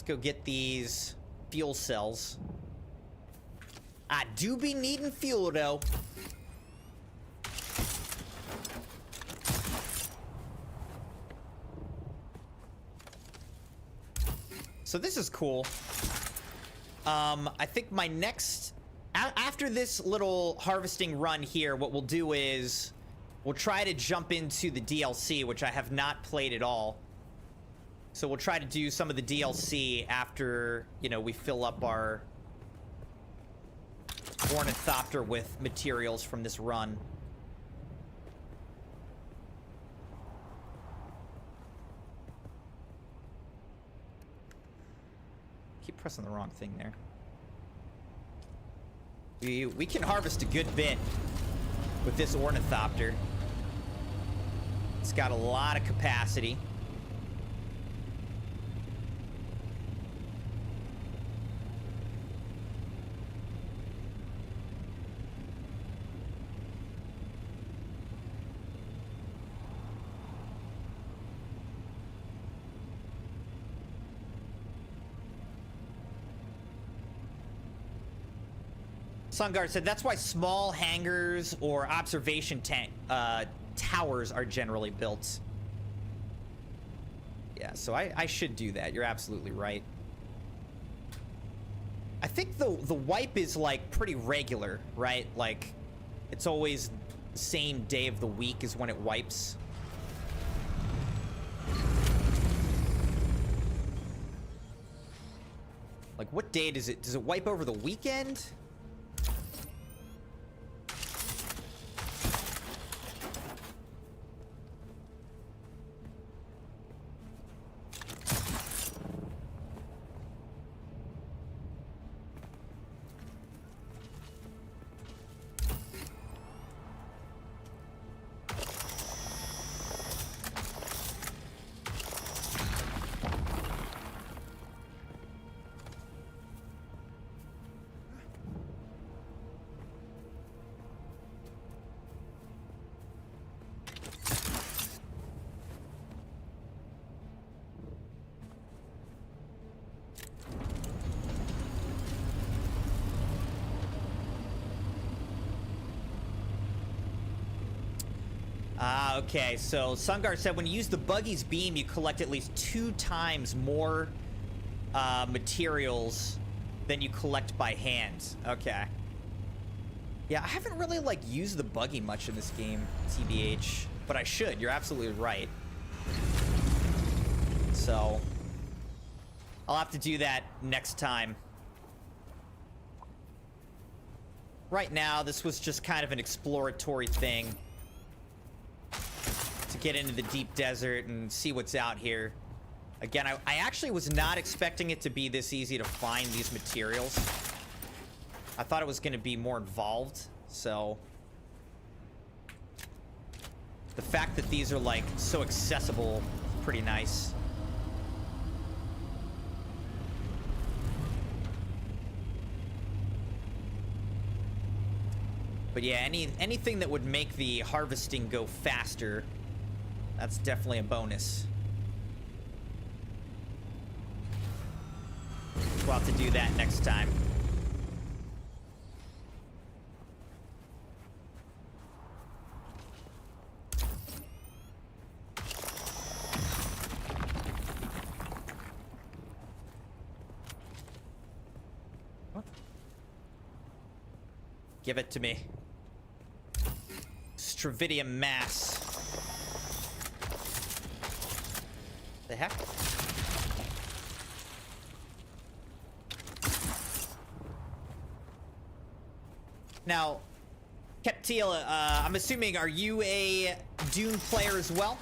Go get these fuel cells. I do be needing fuel though. So this is cool. I think my next after this little harvesting run here, what we'll do is we'll try to jump into the DLC, which I have not played at all. So we'll try to do some of the DLC after, you know, we fill up our ornithopter with materials from this run. Keep pressing the wrong thing there. We can harvest a good bit with this ornithopter. It's got a lot of capacity. Sunguard said that's why small hangars or observation towers are generally built. Yeah, so I should do that. You're absolutely right. I think the wipe is like pretty regular, right? Like it's always the same day of the week is when it wipes. Like, what day does it wipe over the weekend? Okay, so Sungar said when you use the buggy's beam, you collect at least 2 times more materials than you collect by hand. Okay. Yeah, I haven't really, like, used the buggy much in this game, TBH. But I should. You're absolutely right. So, I'll have to do that next time. Right now, this was just kind of an exploratory thing. To get into the deep desert and see what's out here. Again, I actually was not expecting it to be this easy to find these materials. I thought it was going to be more involved, so... The fact that these are, like, so accessible is pretty nice. But yeah, anything that would make the harvesting go faster... That's definitely a bonus. We'll have to do that next time. What? Give it to me. Stravidium mass. The heck? Now, Keptil, I'm assuming, are you a Dune player as well?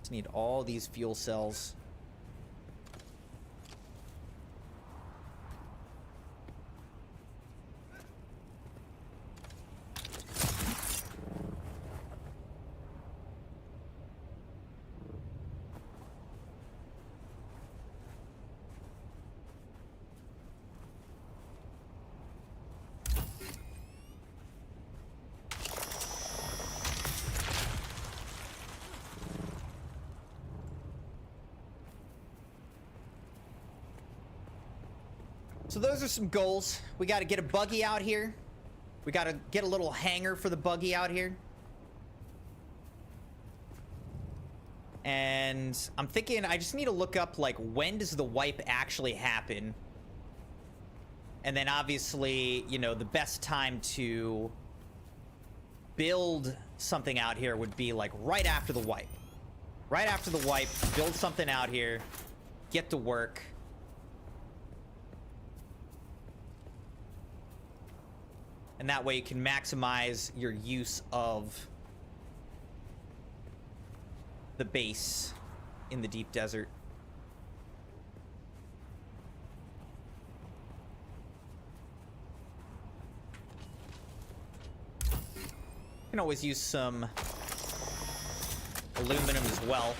Just need all these fuel cells. So those are some goals. We got to get a buggy out here. We got to get a little hangar for the buggy out here. And I'm thinking I just need to look up, like, when does the wipe actually happen? And then obviously, you know, the best time to build something out here would be, like, right after the wipe. Right after the wipe, build something out here, get to work. And that way you can maximize your use of the base in the deep desert. You can always use some aluminum as well.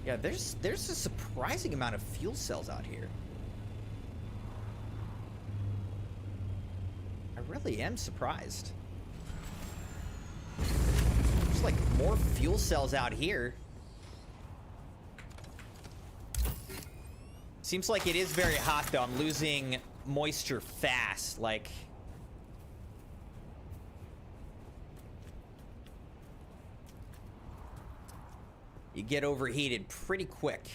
Yeah, there's a surprising amount of fuel cells out here. I really am surprised. There's like more fuel cells out here. Seems like it is very hot though. I'm losing moisture fast. Like, you get overheated pretty quick.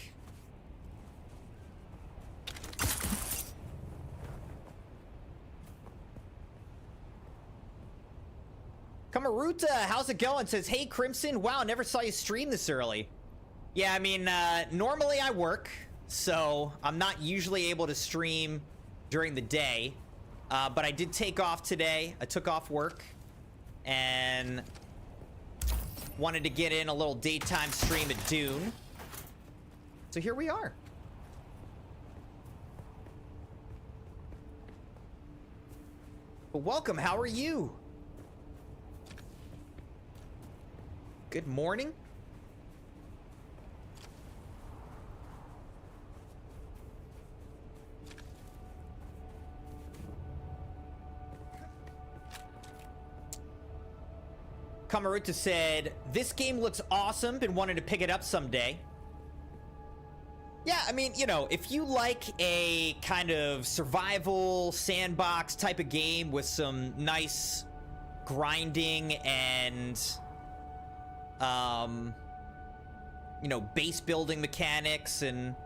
Kamaruta, how's it going? Says, hey, Crimson. Wow, never saw you stream this early. Yeah, I mean, normally I work, so I'm not usually able to stream during the day. But I did take off today. I took off work and wanted to get in a little daytime stream at Dune. So here we are. But welcome, how are you? Good morning. Kamaruta said, this game looks awesome. Been wanting to pick it up someday. Yeah, I mean, you know, if you like a kind of survival sandbox type of game with some nice grinding and you know, base building mechanics and,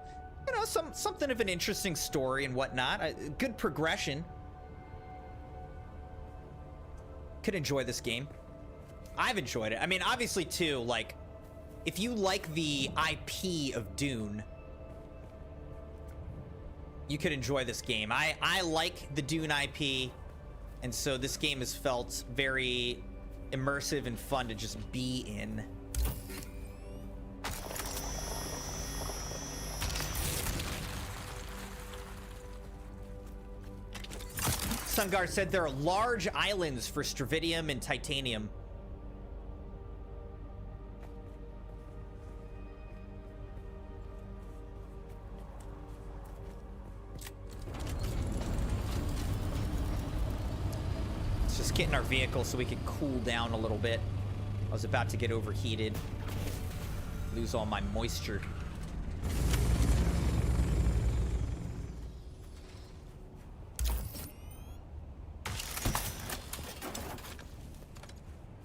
you know, something of an interesting story and whatnot, good progression, could enjoy this game. I've enjoyed it. I mean, obviously too, like, if you like the IP of Dune, you could enjoy this game. I like the Dune IP, and so this game has felt very immersive and fun to just be in. Sungar said there are large islands for Stravidium and Titanium. Get in our vehicle so we can cool down a little bit. I was about to get overheated, lose all my moisture.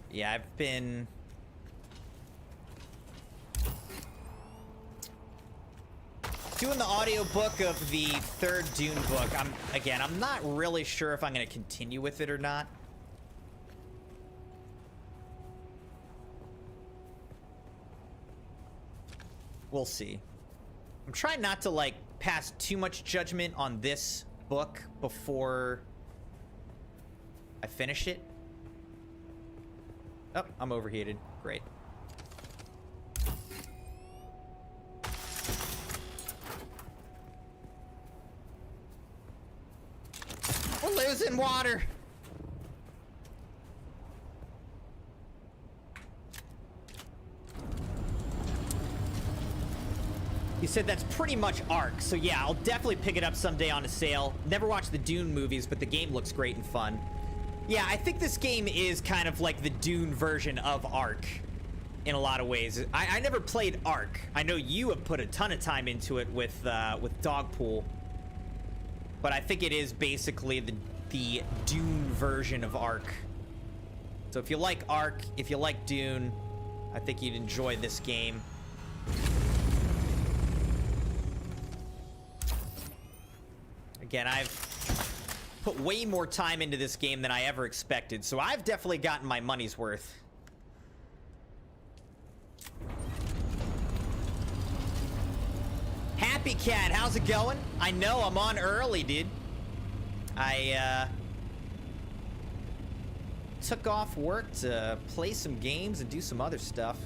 Yeah, I've been doing the audiobook of the third Dune book. I'm not really sure if I'm going to continue with it or not. We'll see. I'm trying not to, like, pass too much judgment on this book before I finish it. Oh, I'm overheated. Great. We're losing water. He said that's pretty much Ark, so yeah, I'll definitely pick it up someday on a sale. Never watched the Dune movies, but the game looks great and fun. Yeah, I think this game is kind of like the Dune version of Ark in a lot of ways. I never played Ark. I know you have put a ton of time into it with Dogpool, but I think it is basically the Dune version of Ark. So if you like Ark, if you like Dune, I think you'd enjoy this game. Again, I've put way more time into this game than I ever expected, so I've definitely gotten my money's worth. Happy Cat, how's it going? I know I'm on early, dude. I took off work to play some games and do some other stuff.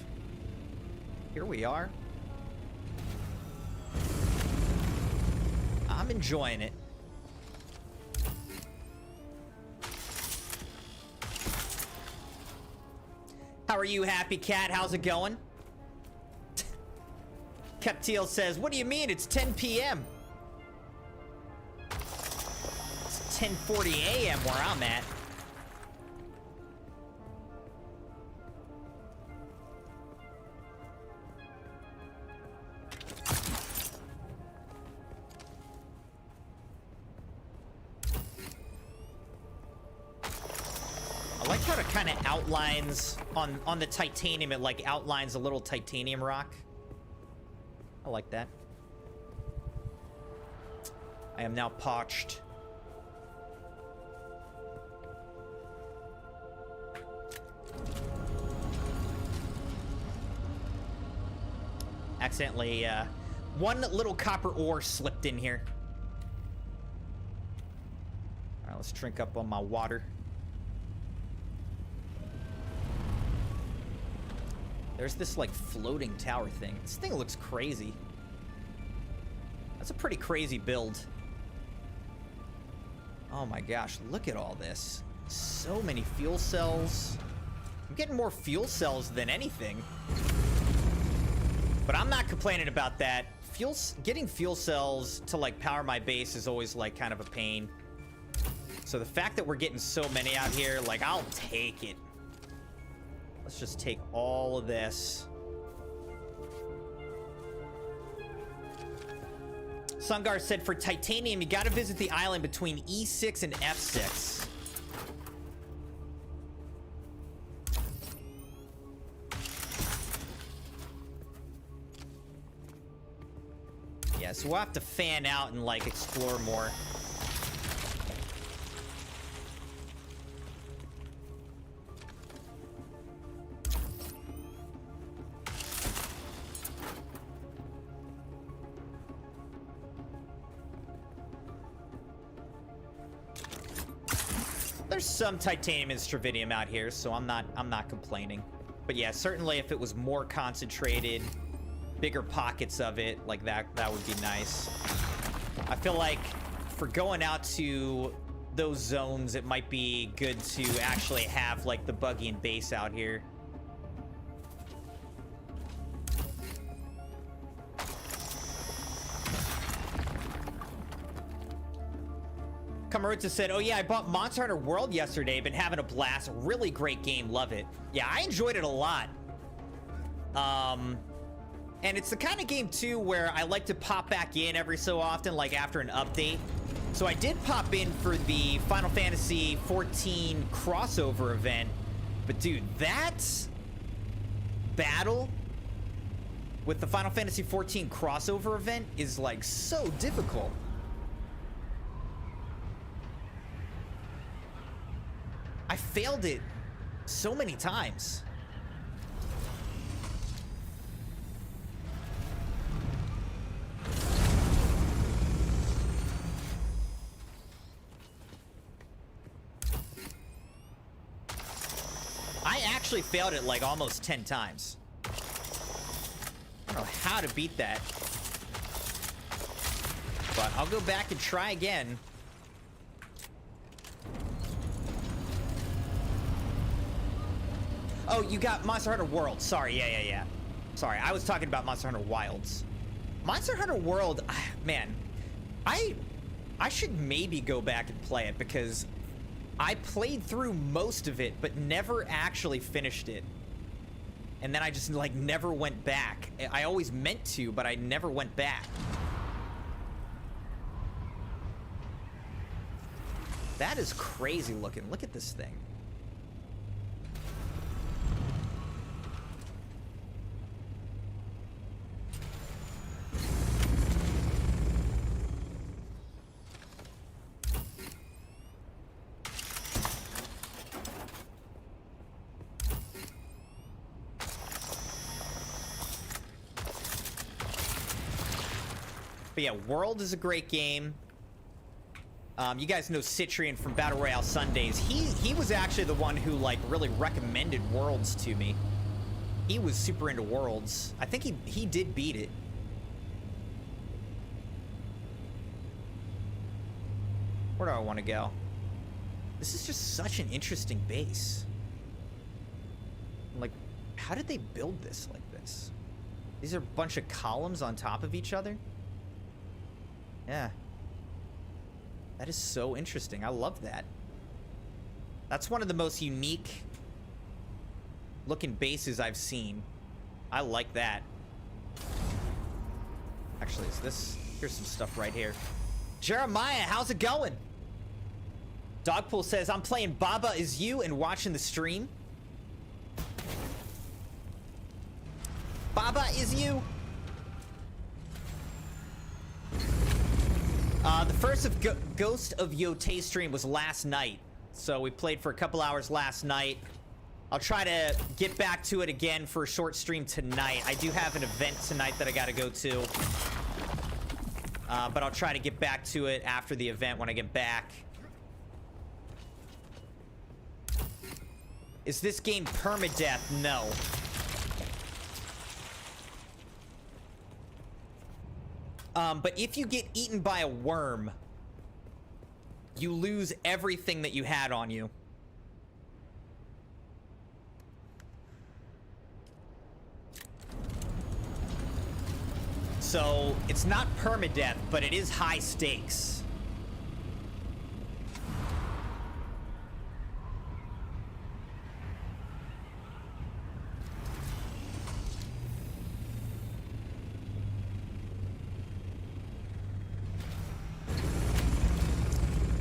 Here we are. I'm enjoying it. How are you, Happy Cat? How's it going? Keptiel says, what do you mean? It's 10 p.m. It's 10:40 a.m. where I'm at. kind of outlines on the titanium. It like outlines a little titanium rock. I like that. I am now parched. Accidentally, one little copper ore slipped in here. All right, let's drink up on my water. There's this, like, floating tower thing. This thing looks crazy. That's a pretty crazy build. Oh my gosh, look at all this. So many fuel cells. I'm getting more fuel cells than anything. But I'm not complaining about that. Getting fuel cells to, like, power my base is always, like, kind of a pain. So the fact that we're getting so many out here, like, I'll take it. Let's just take all of this. Sungar said for titanium, you gotta visit the island between E6 and F6. Yeah, so we'll have to fan out and, like, explore more. There's some titanium and strontium out here, so I'm not complaining. But yeah, certainly if it was more concentrated, bigger pockets of it, like that would be nice. I feel like for going out to those zones, it might be good to actually have, like, the buggy and base out here. Kamaruta said, oh yeah, I bought Monster Hunter World yesterday. Been having a blast. Really great game. Love it. Yeah, I enjoyed it a lot. And it's the kind of game, too, where I like to pop back in every so often, like after an update. So I did pop in for the Final Fantasy 14 crossover event. But, dude, that battle with the Final Fantasy 14 crossover event is, like, so difficult. I failed it so many times. I actually failed it like almost 10 times. I don't know how to beat that. But I'll go back and try again. Oh, you got Monster Hunter World. Sorry, yeah. Sorry, I was talking about Monster Hunter Wilds. Monster Hunter World, man, I should maybe go back and play it because I played through most of it, but never actually finished it. And then I just, like, never went back. I always meant to, but I never went back. That is crazy looking. Look at this thing. But yeah, World is a great game. You guys know Citrian from Battle Royale Sundays. He was actually the one who, like, really recommended Worlds to me. He was super into Worlds. I think he did beat it. Where do I want to go? This is just such an interesting base. Like, how did they build this like this? These are a bunch of columns on top of each other? Yeah. That is so interesting. I love that. That's one of the most unique looking bases I've seen. I like that. Actually, is this... Here's some stuff right here. Jeremiah, how's it going? Dogpool says, I'm playing Baba Is You and watching the stream. Baba Is You. The first of Ghost of Yotei stream was last night. So we played for a couple hours last night. I'll try to get back to it again for a short stream tonight. I do have an event tonight that I gotta go to. But I'll try to get back to it after the event when I get back. Is this game permadeath? No. But if you get eaten by a worm, you lose everything that you had on you. So, it's not permadeath, but it is high stakes.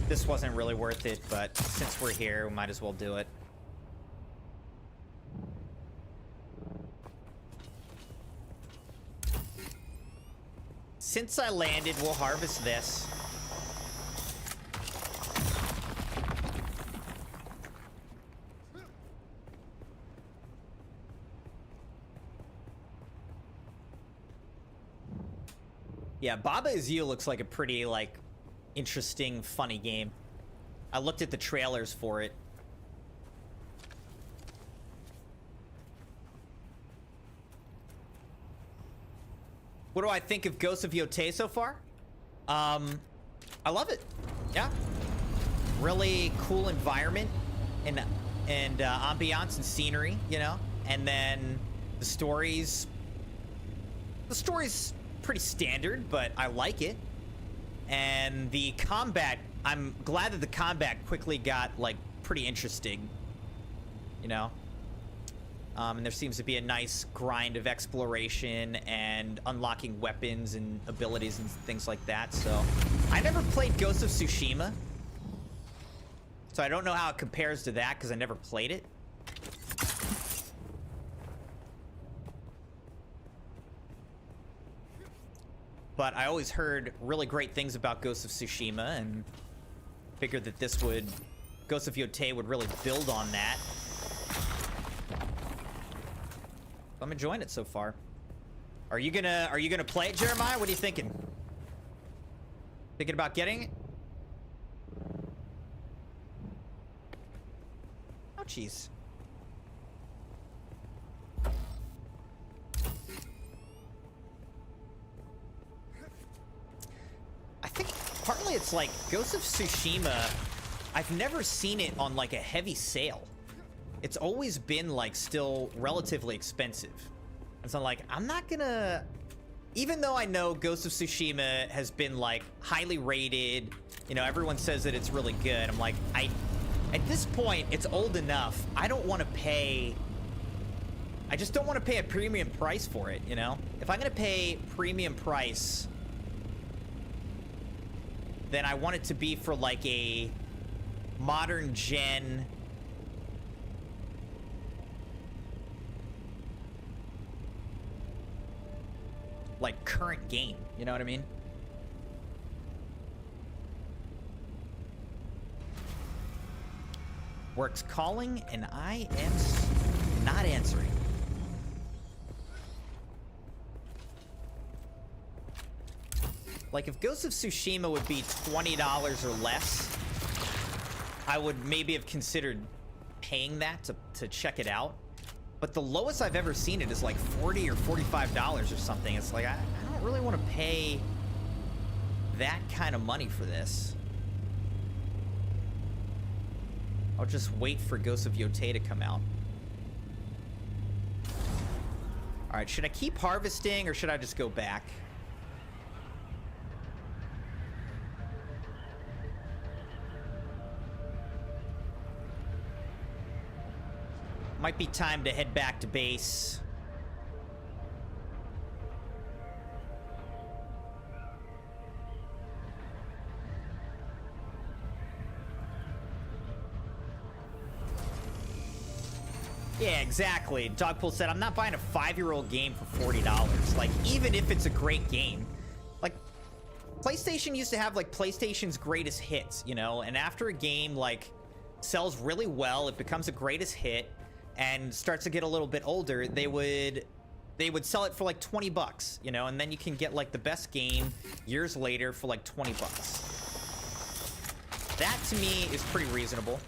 This wasn't really worth it, but since we're here, we might as well do it. Since I landed, we'll harvest this. Yeah, Baba Is You looks like a pretty, like, interesting, funny game. I looked at the trailers for it. What do I think of Ghost of Yotei so far? I love it. Yeah. Really cool environment and ambiance and scenery, you know? And then the story's pretty standard, but I like it. And the combat, I'm glad that the combat quickly got, like, pretty interesting, you know? And there seems to be a nice grind of exploration and unlocking weapons and abilities and things like that. So, I never played Ghost of Tsushima. So I don't know how it compares to that because I never played it. But I always heard really great things about Ghost of Tsushima and figured that this would, Ghost of Yotei would really build on that. I'm enjoying it so far. Are you gonna play it, Jeremiah? What are you thinking? Thinking about getting it? Oh, jeez. I think partly it's like Ghost of Tsushima, I've never seen it on like a heavy sale. It's always been like still relatively expensive. And so like, I'm not gonna, even though I know Ghost of Tsushima has been like highly rated, you know, everyone says that it's really good. I'm like, at this point, it's old enough. I don't want to pay, I just don't want to pay a premium price for it, you know? If I'm gonna pay premium price, then I want it to be for like a modern gen, like current game, you know what I mean? Work's calling and I am not answering. Like if Ghost of Tsushima would be $20 or less, I would maybe have considered paying that to check it out. But the lowest I've ever seen it is like $40 or $45 or something. It's like, I don't really want to pay that kind of money for this. I'll just wait for Ghost of Yotei to come out. All right, should I keep harvesting or should I just go back? Might be time to head back to base. Yeah, exactly. Dogpool said, I'm not buying a 5-year-old game for $40. Like, even if it's a great game. Like, PlayStation used to have, like, PlayStation's greatest hits, you know? And after a game, like, sells really well, it becomes a greatest hit, and starts to get a little bit older, they would sell it for, like, 20 bucks, you know? And then you can get, like, the best game years later for, like, 20 bucks. That, to me, is pretty reasonable.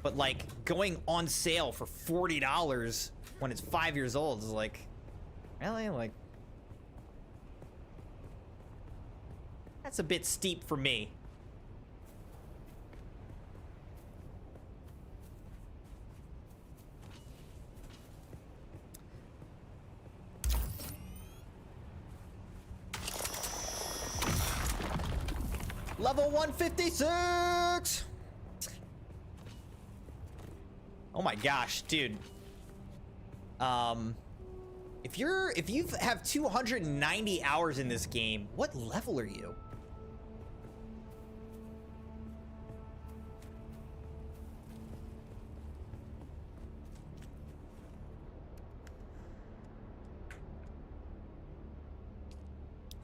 But, like, going on sale for $40 when it's 5 years old is, like, really? Like, that's a bit steep for me. Level 156! Oh my gosh, dude. If you have 290 hours in this game, what level are you?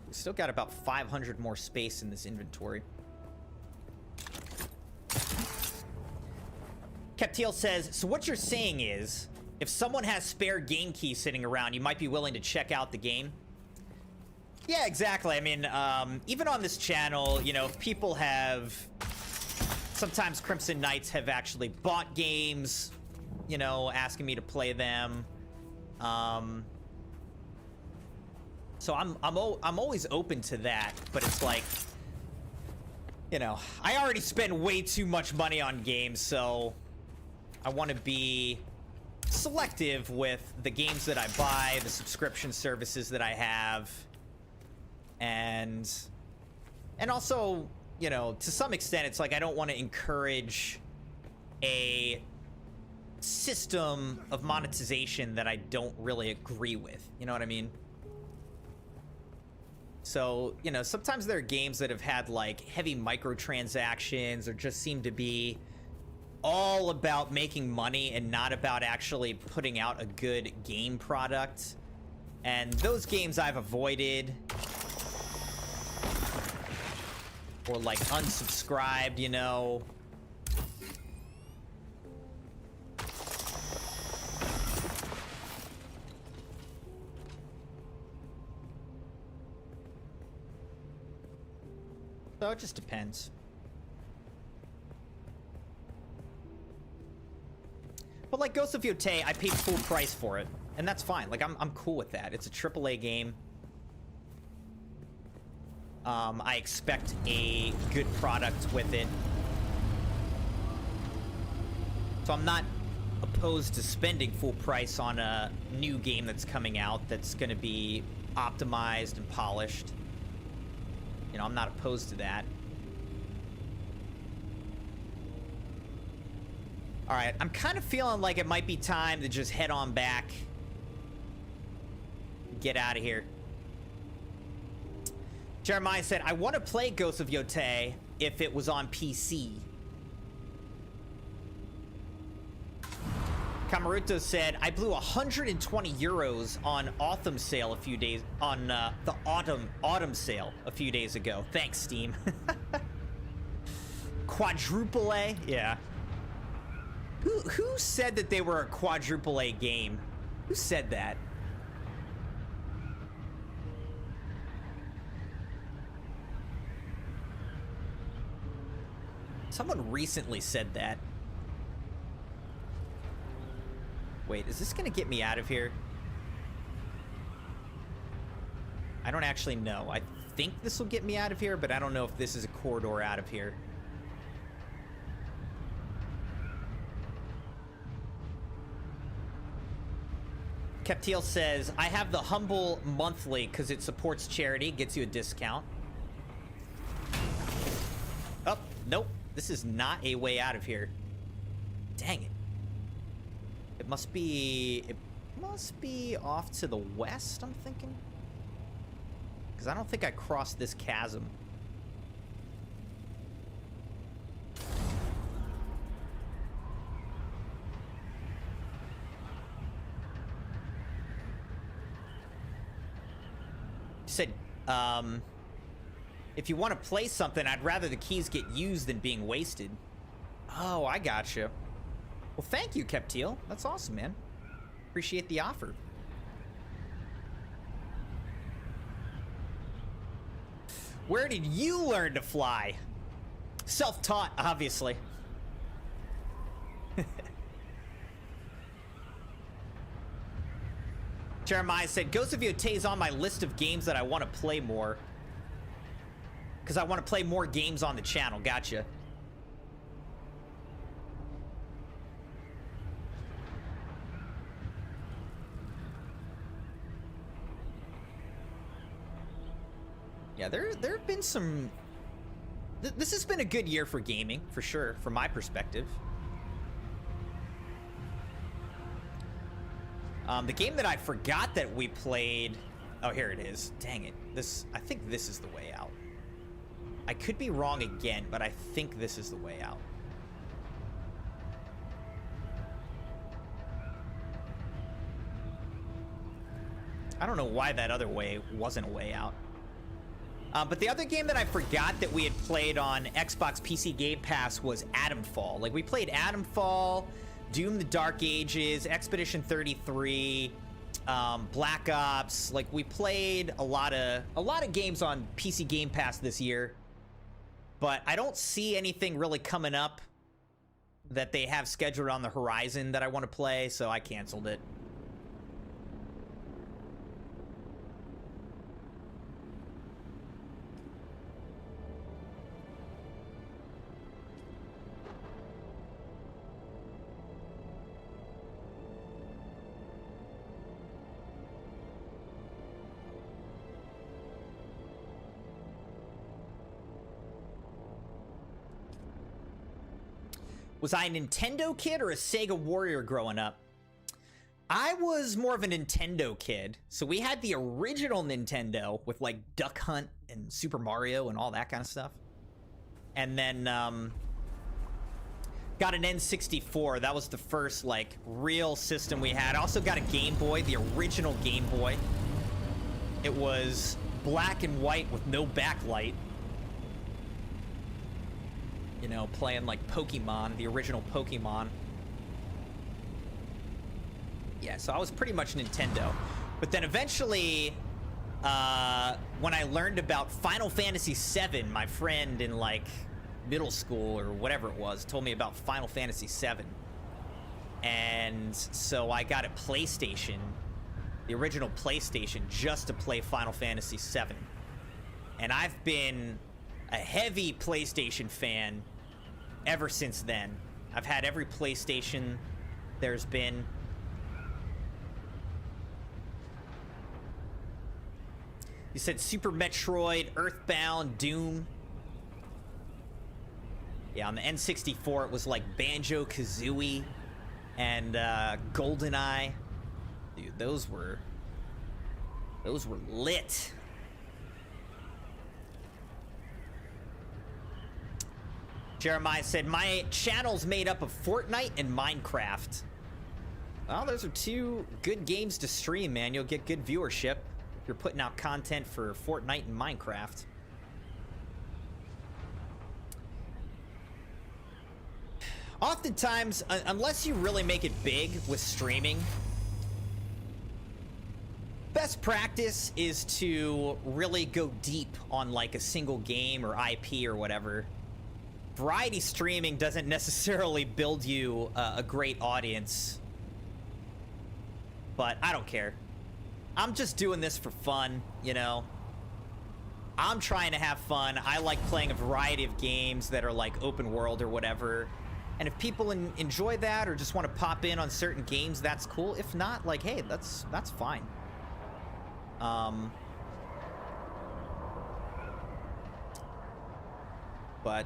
We still got about 500 more space in this inventory. Captiel says, so what you're saying is, if someone has spare game keys sitting around, you might be willing to check out the game? Yeah, exactly. I mean, even on this channel, you know, if people have... Sometimes Crimson Knights have actually bought games, you know, asking me to play them. So I'm always open to that, but it's like, you know, I already spend way too much money on games, so I want to be selective with the games that I buy, the subscription services that I have, and also, you know, to some extent, it's like I don't want to encourage a system of monetization that I don't really agree with. You know what I mean? So, you know, sometimes there are games that have had, like, heavy microtransactions or just seem to be all about making money and not about actually putting out a good game product. And those games I've avoided. Or, like, unsubscribed, you know. So it just depends. But like Ghost of Yotei, I paid full price for it, and that's fine. Like I'm cool with that. It's a AAA game. I expect a good product with it. So I'm not opposed to spending full price on a new game that's coming out that's going to be optimized and polished. You know, I'm not opposed to that. All right, I'm kind of feeling like it might be time to just head on back. Get out of here. Jeremiah said, I want to play Ghost of Yotei if it was on PC. Kamaruto said, I blew 120 euros on Autumn sale a few days on the autumn sale a few days ago. Thanks, Steam. Quadruple A? Yeah. Who said that they were a quadruple A game? Who said that? Someone recently said that. Wait, is this gonna get me out of here? I don't actually know. I think this will get me out of here, but I don't know if this is a corridor out of here. Captiel says, I have the Humble Monthly because it supports charity, gets you a discount. Oh, nope. This is not a way out of here. Dang it. It must be off to the west, I'm thinking. Because I don't think I crossed this chasm. said, if you want to play something, I'd rather the keys get used than being wasted. Oh, I gotcha. Well, thank you, Keptil. That's awesome, man. Appreciate the offer. Where did you learn to fly? Self-taught, obviously. Jeremiah said, Ghost of Yotei is on my list of games that I want to play more. Because I want to play more games on the channel. Gotcha. Yeah, there have been some... This has been a good year for gaming, for sure, from my perspective. The game that I forgot that we played... Oh, here it is. Dang it. I think this is the way out. I could be wrong again, but I think this is the way out. I don't know why that other way wasn't a way out. But the other game that I forgot that we had played on Xbox PC Game Pass was Atomfall. Like, we played Atomfall, Doom the Dark Ages, Expedition 33, Black Ops. Like, we played a lot of games on PC Game Pass this year. But I don't see anything really coming up that they have scheduled on the horizon that I want to play, so I canceled it. Was I a Nintendo kid or a Sega warrior growing up? I was more of a Nintendo kid. So we had the original Nintendo with like Duck Hunt and Super Mario and all that kind of stuff. And then got an N64. That was the first like real system we had. I also got a Game Boy, the original Game Boy. It was black and white with no backlight. You know, playing like Pokemon, the original Pokemon. Yeah, so I was pretty much Nintendo. But then eventually, when I learned about Final Fantasy VII, my friend in like middle school or whatever it was told me about Final Fantasy VII. And so I got a PlayStation, the original PlayStation, just to play Final Fantasy VII. And I've been a heavy PlayStation fan ever since then. I've had every PlayStation there's been. You said Super Metroid, Earthbound, Doom. Yeah, on the N64 it was like Banjo-Kazooie and GoldenEye. Dude, those were lit. Jeremiah said, my channel's made up of Fortnite and Minecraft. Well, those are two good games to stream, man. You'll get good viewership if you're putting out content for Fortnite and Minecraft. Oftentimes, unless you really make it big with streaming, best practice is to really go deep on like a single game or IP or whatever. Variety streaming doesn't necessarily build you a great audience, but I don't care. I'm just doing this for fun, you know. I'm trying to have fun. I like playing a variety of games that are like open world or whatever. And if people enjoy that or just want to pop in on certain games, that's cool. If not, like, hey, that's fine. But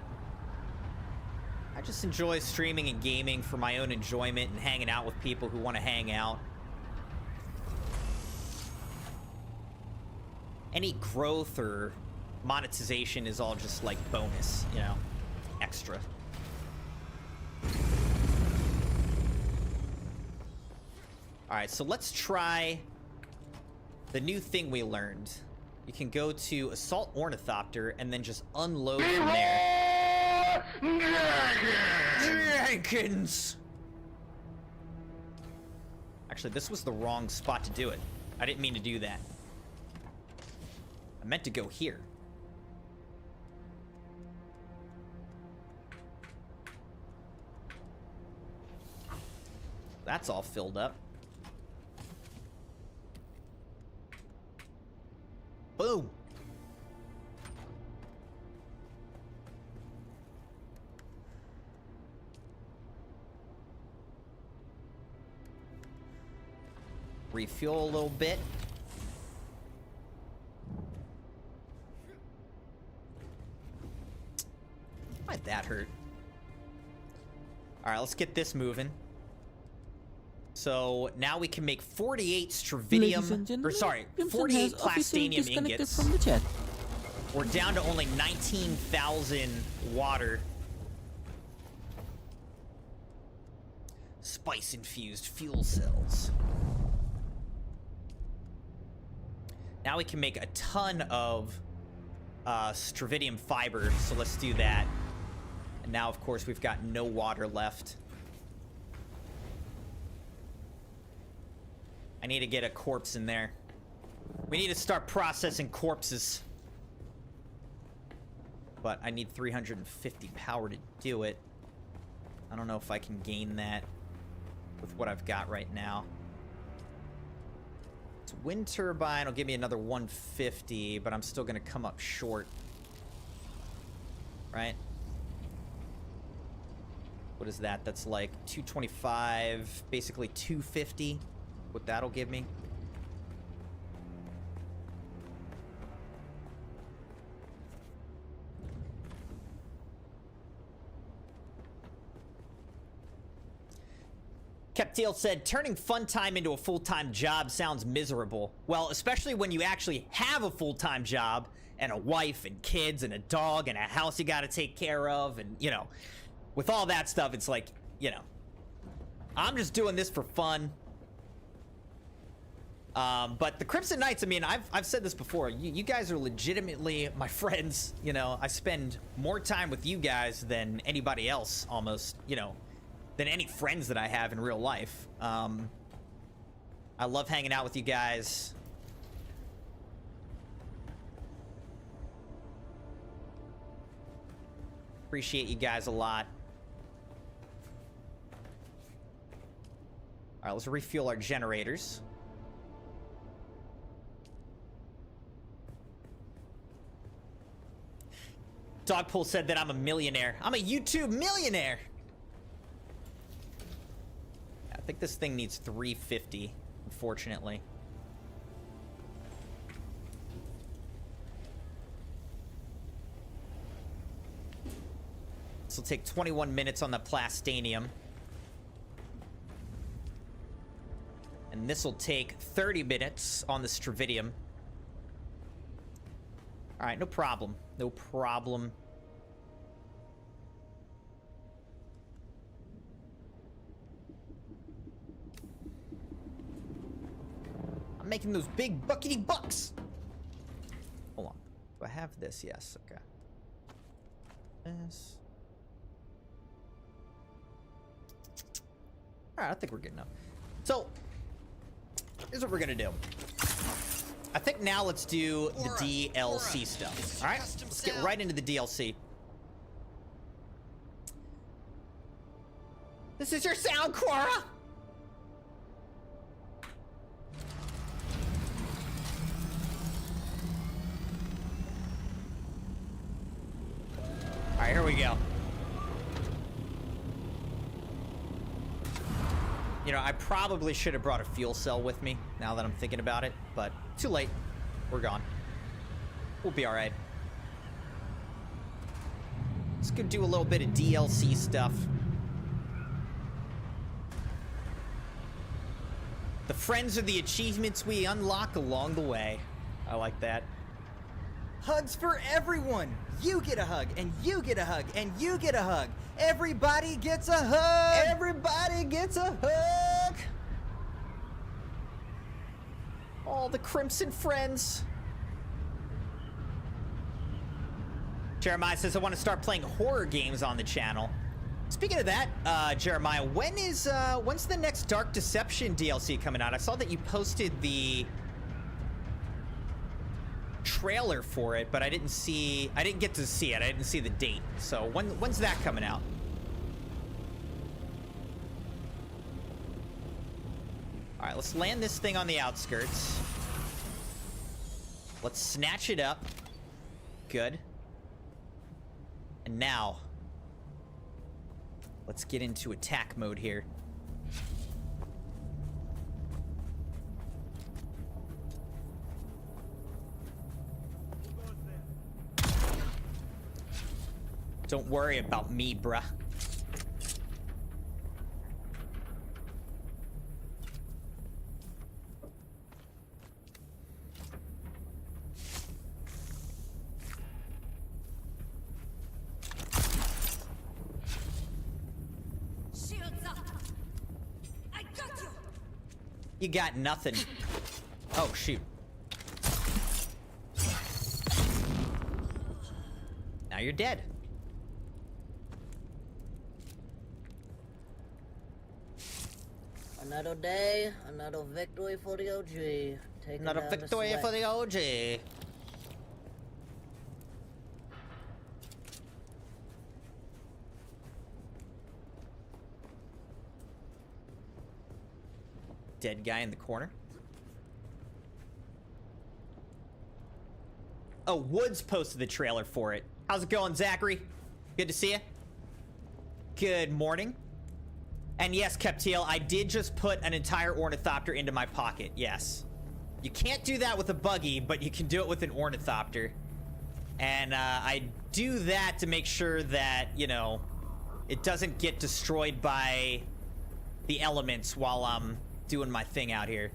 I just enjoy streaming and gaming for my own enjoyment and hanging out with people who want to hang out. Any growth or monetization is all just like bonus, you know, extra. All right, so let's try the new thing we learned. You can go to Assault Ornithopter and then just unload from there. Jenkins! Actually, this was the wrong spot to do it. I didn't mean to do that. I meant to go here. That's all filled up. Boom. Refuel a little bit. Why'd that hurt? All right, let's get this moving. So now we can make 48 Stravidium, or sorry, 48 Plastanium ingots. From the chat. We're down to only 19,000 water. Spice-infused fuel cells. Now we can make a ton of Stravidium fiber, so let's do that. And now, of course, we've got no water left. I need to get a corpse in there. We need to start processing corpses. But I need 350 power to do it. I don't know if I can gain that with what I've got right now. It's wind turbine will give me another 150, but I'm still gonna come up short. Right? What is that? That's like 225, basically 250. What that'll give me. Captil said, turning fun time into a full-time job sounds miserable. Well, especially when you actually have a full-time job and a wife and kids and a dog and a house you gotta take care of, and, you know, with all that stuff, it's like, you know, I'm just doing this for fun. But the Crimson Knights, I mean, I've said this before. You guys are legitimately my friends. You know, I spend more time with you guys than anybody else, almost, you know, than any friends that I have in real life. I love hanging out with you guys. Appreciate you guys a lot. All right, let's refuel our generators. Dogpool said that I'm a millionaire. I'm a YouTube millionaire. I think this thing needs 350, unfortunately. This will take 21 minutes on the Plastanium. And this will take 30 minutes on the Stravidium. All right, no problem. No problem. I'm making those big buckety bucks. Hold on. Do I have this? Yes. Okay. This. All right, I think we're good enough. So, here's what we're gonna do. I think now let's do the DLC stuff. All right, let's get right into the DLC. This is your sound, Quora. All right, here we go. You know, I probably should have brought a fuel cell with me, now that I'm thinking about it, but too late. We're gone. We'll be all right. Let's go do a little bit of DLC stuff. The friends are the achievements we unlock along the way. I like that. Hugs for everyone. You get a hug, and you get a hug, and you get a hug. Everybody gets a hug. Everybody gets a hug. All the Crimson friends. Jeremiah says, I want to start playing horror games on the channel. Speaking of that, Jeremiah, when's the next Dark Deception DLC coming out? I saw that you posted the trailer for it, but I didn't get to see it. I didn't see the date. So when's that coming out? All right, let's land this thing on the outskirts. Let's snatch it up. Good. And now, let's get into attack mode here. Don't worry about me, bruh. You got nothing. Oh, shoot. Now you're dead. Another day, another victory for the OG. Taking Another down the victory sweat. for the OG. Dead guy in the corner. Oh, Woods posted the trailer for it. How's it going, Zachary? Good to see you. Good morning. And yes, Keptiel, I did just put an entire ornithopter into my pocket. Yes. You can't do that with a buggy, but you can do it with an ornithopter. And I do that to make sure that, you know, it doesn't get destroyed by the elements while I'm doing my thing out here.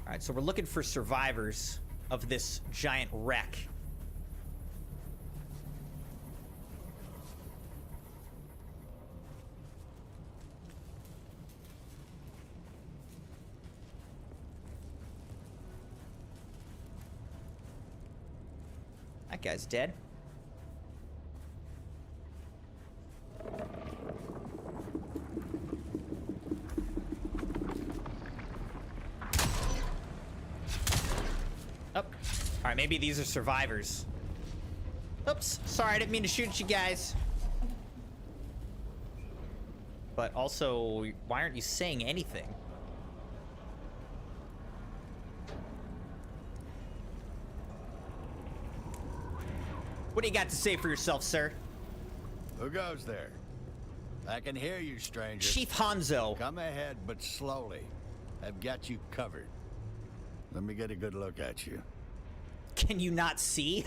All right, so we're looking for survivors of this giant wreck. That guy's dead. Oh. Alright, maybe these are survivors. Oops. Sorry, I didn't mean to shoot at you guys. But also, why aren't you saying anything? What do you got to say for yourself, sir? Who goes there? I can hear you, stranger. Chief Hanzo. Come ahead, but slowly. I've got you covered. Let me get a good look at you. Can you not see?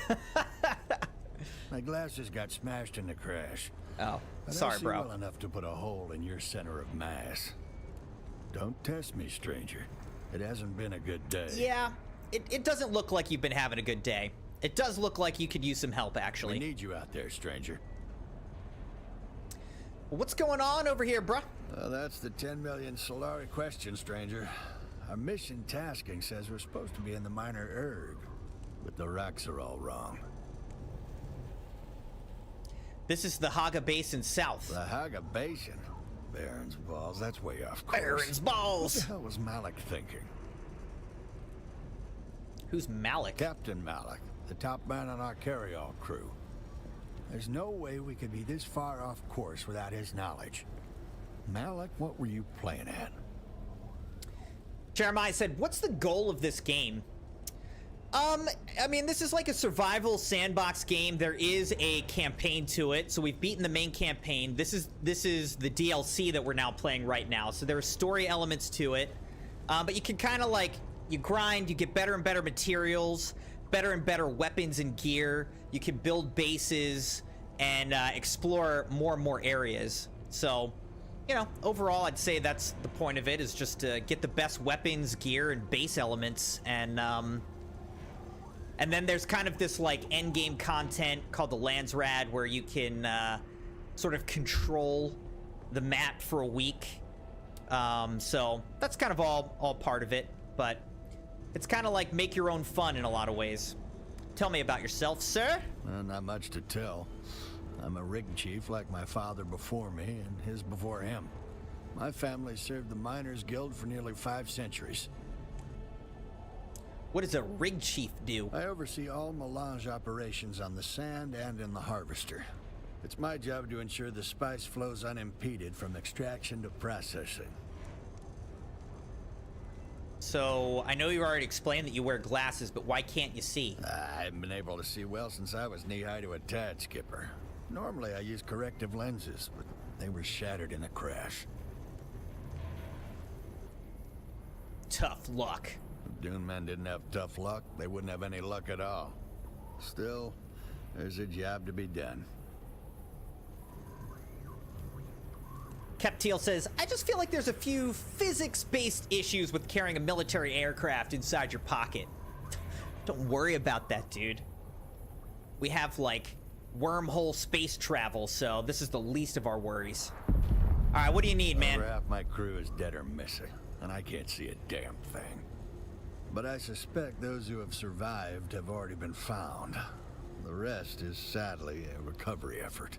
My glasses got smashed in the crash. Oh, But sorry, I see bro. well enough to put a hole in your center of mass. Don't test me, stranger. It hasn't been a good day. Yeah, it doesn't look like you've been having a good day. It does look like you could use some help, actually. We need you out there, stranger. What's going on over here, bruh? Well, that's the 10 million Solari question, stranger. Our mission tasking says we're supposed to be in the minor erg, but the rocks are all wrong. This is the Haga Basin South. The Haga Basin? Baron's balls, that's way off course. Baron's What balls! the hell was Malik thinking? Who's Malik? Captain Malik, the top man on our carry-all crew. There's no way we could be this far off course without his knowledge. Malik, what were you playing at? Jeremiah said, what's the goal of this game? I mean, this is like a survival sandbox game. There is a campaign to it, so we've beaten the main campaign. This is the DLC that we're now playing right now. So there are story elements to it, but you can kind of like, you grind, you get better and better materials, better and better weapons and gear. You can build bases and explore more and more areas. So, you know, overall, I'd say that's the point of it, is just to get the best weapons, gear, and base elements. And then there's kind of this like end game content called the Landsrad, where you can sort of control the map for a week. So that's kind of all part of it, but it's kind of like make your own fun in a lot of ways. Tell me about yourself, sir. Not much to tell. I'm a rig chief like my father before me and his before him. My family served the Miners Guild for nearly 5 centuries. What does a rig chief do? I oversee all melange operations on the Sand and in the Harvester. It's my job to ensure the spice flows unimpeded from extraction to processing. So, I know you already explained that you wear glasses, but why can't you see? I haven't been able to see well since I was knee-high to a tad, Skipper. Normally I use corrective lenses, but they were shattered in a crash. Tough luck. If Dune men didn't have tough luck, they wouldn't have any luck at all. Still, there's a job to be done. Keptiel says, I just feel like there's a few physics-based issues with carrying a military aircraft inside your pocket. Don't worry about that, dude. We have, like, wormhole space travel, so this is the least of our worries. All right, what do you need, man? Over half my crew is dead or missing, and I can't see a damn thing. But I suspect those who have survived have already been found. The rest is, sadly, a recovery effort.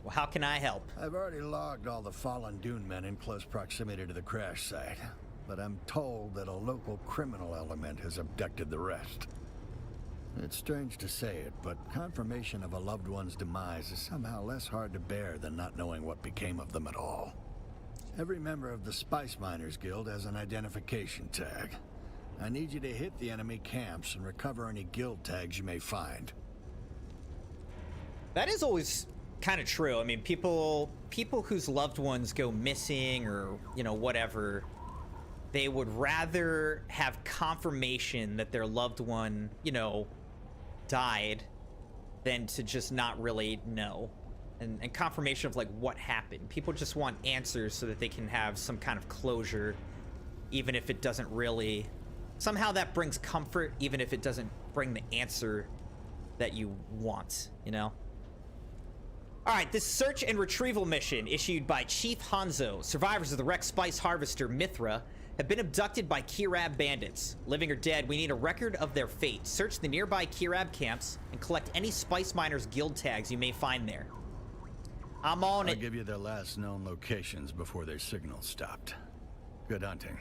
Well, how can I help? I've already logged all the fallen Dune men in close proximity to the crash site, but I'm told that a local criminal element has abducted the rest. It's strange to say it, but confirmation of a loved one's demise is somehow less hard to bear than not knowing what became of them at all. Every member of the Spice Miners Guild has an identification tag. I need you to hit the enemy camps and recover any guild tags you may find. That is always kind of true. I mean, people whose loved ones go missing or, you know, whatever, they would rather have confirmation that their loved one, you know, died than to just not really know. And confirmation of, like, what happened. People just want answers so that they can have some kind of closure, even if it doesn't really... Somehow that brings comfort, even if it doesn't bring the answer that you want, you know? All right, this search and retrieval mission issued by Chief Hanzo. Survivors of the wrecked spice harvester Mithra have been abducted by Kirab bandits. Living or dead, we need a record of their fate. Search the nearby Kirab camps and collect any Spice Miners Guild tags you may find there. I'm on it. I'll give you their last known locations before their signal stopped. Good hunting.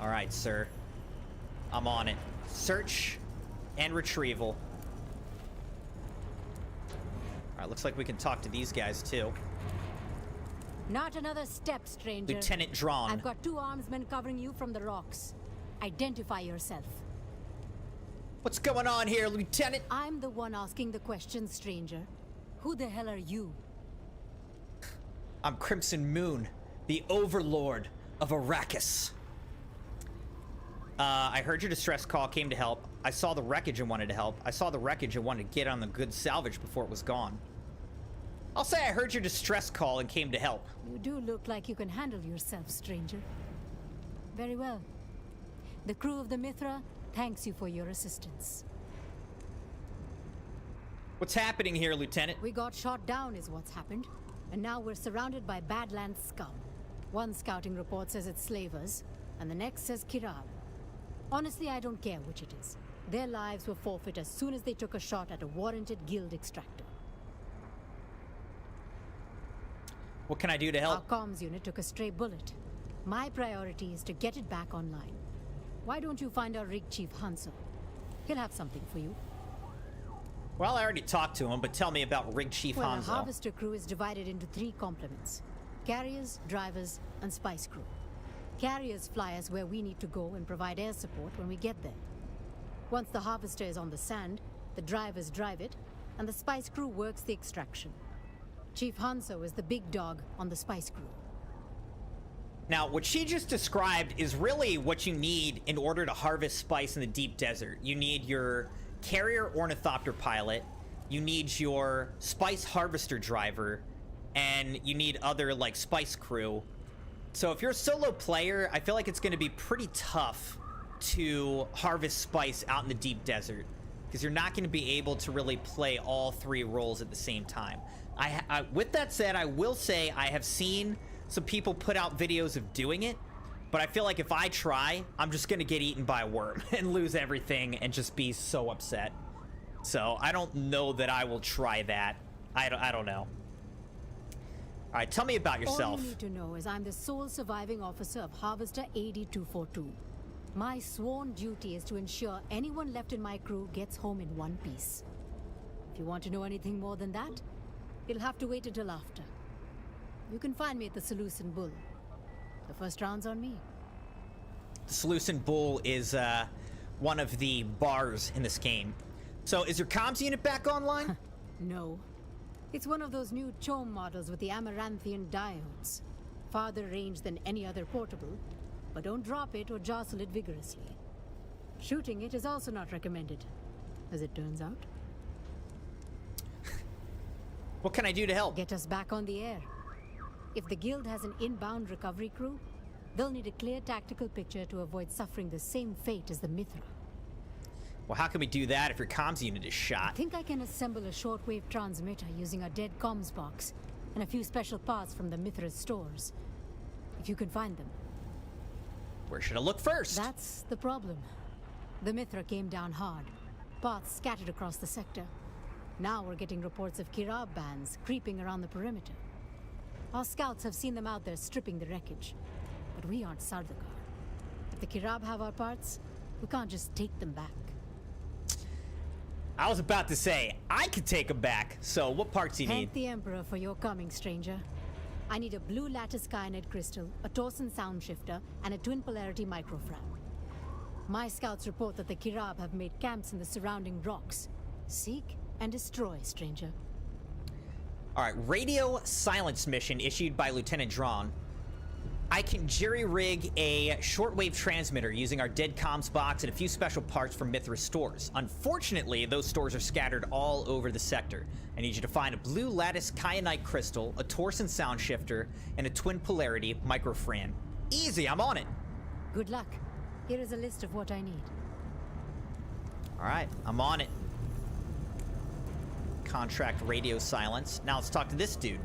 All right, sir. I'm on it. Search and retrieval. All right, looks like we can talk to these guys too. Not another step, stranger. Lieutenant Drawn. I've got 2 armsmen covering you from the rocks. Identify yourself. What's going on here, Lieutenant? I'm the one asking the question, stranger. Who the hell are you? I'm CrimsonMune, the overlord of Arrakis. I heard your distress call, came to help. I saw the wreckage and wanted to help. I saw the wreckage and wanted to get on the good salvage before it was gone. I'll say I heard your distress call and came to help. You do look like you can handle yourself, stranger. Very well. The crew of the Mithra thanks you for your assistance. What's happening here, Lieutenant? We got shot down is what's happened. And now we're surrounded by Badlands scum. One scouting report says it's slavers, and the next says Kirab. Honestly, I don't care which it is. Their lives were forfeit as soon as they took a shot at a warranted guild extractor. What can I do to help? Our comms unit took a stray bullet. My priority is to get it back online. Why don't you find our rig chief Hanzo? He'll have something for you. Well, I already talked to him, but tell me about Rig Chief Well, Hanzo. the harvester crew is divided into 3 complements. Carriers, drivers, and spice crew. Carriers fly us where we need to go and provide air support when we get there. Once the harvester is on the sand, the drivers drive it, and the spice crew works the extraction. Chief Hanzo is the big dog on the spice crew. Now, what she just described is really what you need in order to harvest spice in the deep desert. You need your carrier ornithopter pilot, you need your spice harvester driver, and you need other, like, spice crew. So if you're a solo player, I feel like it's going to be pretty tough to harvest spice out in the deep desert, because you're not going to be able to really play all 3 roles at the same time. With that said, I will say I have seen some people put out videos of doing it, But I feel like if I try, I'm just gonna get eaten by a worm and lose everything and just be so upset. So I don't know that I will try that. I don't know. All right, tell me about yourself. All you need to know is I'm the sole surviving officer of Harvester AD-242. My sworn duty is to ensure anyone left in my crew gets home in one piece. If you want to know anything more than that, you'll have to wait until after. You can find me at the Seleucid Bull. The first round's on me. The Seleucid Bull is one of the bars in this game. So is your comms unit back online? No. It's one of those new CHOAM models with the Amaranthian diodes. Farther range than any other portable, but don't drop it or jostle it vigorously. Shooting it is also not recommended, as it turns out. What can I do to help? Get us back on the air. If the guild has an inbound recovery crew, they'll need a clear tactical picture to avoid suffering the same fate as the Mithra. Well, how can we do that if your comms unit is I shot? think I can assemble a shortwave transmitter using a dead comms box and a few special parts from the Mithra's stores. If you can find them. Where should I look first? That's the problem. The Mithra came down hard. Parts scattered across the sector. Now we're getting reports of Kirab bands creeping around the perimeter. Our scouts have seen them out there stripping the wreckage. But we aren't Sardaukar. If the Kirab have our parts, we can't just take them back. I was about to say, I could take them back. So what parts do you need? Thank the Emperor for your coming, stranger. I need a blue lattice kyanite crystal, a Torsen sound shifter, and a twin polarity microfrag. My scouts report that the Kirab have made camps in the surrounding rocks. Seek and destroy, stranger. All right, radio silence mission issued by Lieutenant Drawn. I can jerry-rig a shortwave transmitter using our dead comms box and a few special parts from Mithra's stores. Unfortunately, those stores are scattered all over the sector. I need you to find a blue lattice kyanite crystal, a Torsen sound shifter, and a twin polarity microfran. Easy, I'm on it. Good luck. Here is a list of what I need. All right, I'm on it. Contract radio silence. Now let's talk to this dude.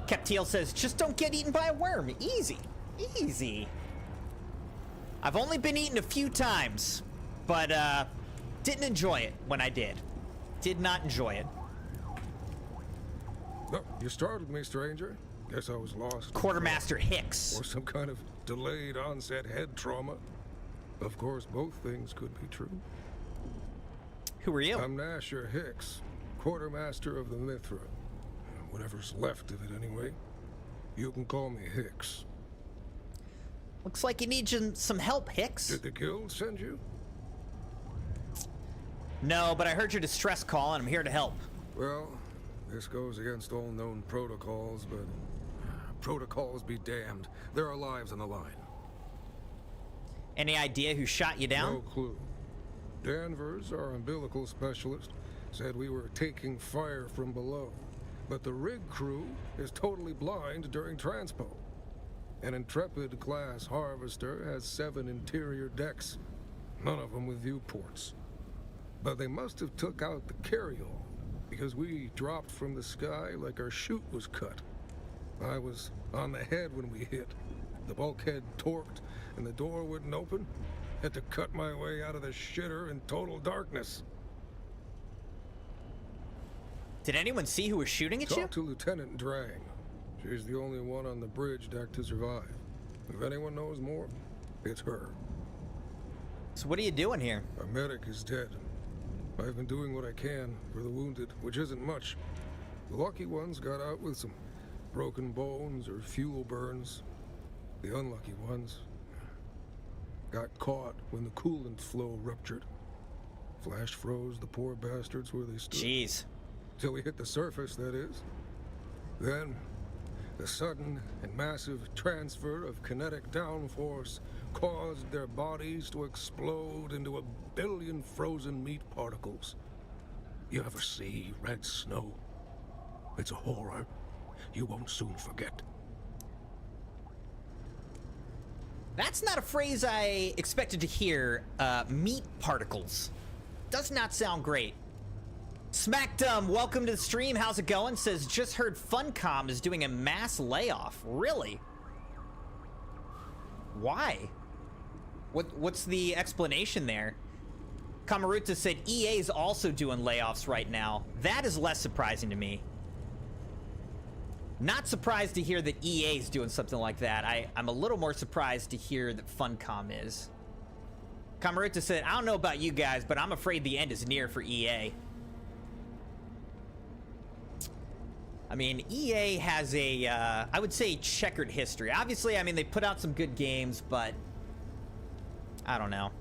Keptiel says, just don't get eaten by a worm. Easy. Easy. I've only been eaten a few times, but didn't enjoy it when I did. Did not enjoy it. No, you startled me, stranger. Guess I was lost. Quartermaster Hicks. Or some kind of delayed onset head trauma. Of course, both things could be true. Who are you? I'm Nasher Hicks, quartermaster of the Mithra. Whatever's left of it, anyway. You can call me Hicks. Looks like you need some help, Hicks. Did the guild send you? No, but I heard your distress call, and I'm here to help. Well, this goes against all known protocols, but protocols be damned. There are lives on the line. Any idea who shot you down? No clue. Danvers, our umbilical specialist, said we were taking fire from below. But the rig crew is totally blind during transpo. An Intrepid-class harvester has 7 interior decks, none of them with viewports. But they must have took out the carryall, because we dropped from the sky like our chute was cut. I was on the head when we hit. The bulkhead torqued, and the door wouldn't open. Had to cut my way out of the shitter in total darkness. Did anyone see who was shooting at you? Talk to Lieutenant Drang. She's the only one on the bridge deck to survive. If anyone knows more, it's her. So what are you doing here? Our medic is dead. I've been doing what I can for the wounded, which isn't much. The lucky ones got out with some broken bones or fuel burns. The unlucky ones got caught when the coolant flow ruptured. Flash froze the poor bastards where they stood. Jeez. Till we hit the surface, that is. Then, the sudden and massive transfer of kinetic downforce caused their bodies to explode into 1 billion frozen meat particles. You ever see red snow? It's a horror you won't soon forget. That's not a phrase I expected to hear. Meat particles. Does not sound great. Smackdum, welcome to the stream. How's it going? Says, just heard Funcom is doing a mass layoff. Really? Why? What's the explanation there? Kamaruta said EA is also doing layoffs right now. That is less surprising to me. Not surprised to hear that EA is doing something like that. I'm a little more surprised to hear that Funcom is. Kamaruta said, I don't know about you guys, but I'm afraid the end is near for EA. I mean, EA has a, I would say, checkered history. Obviously, I mean, they put out some good games, but I don't know.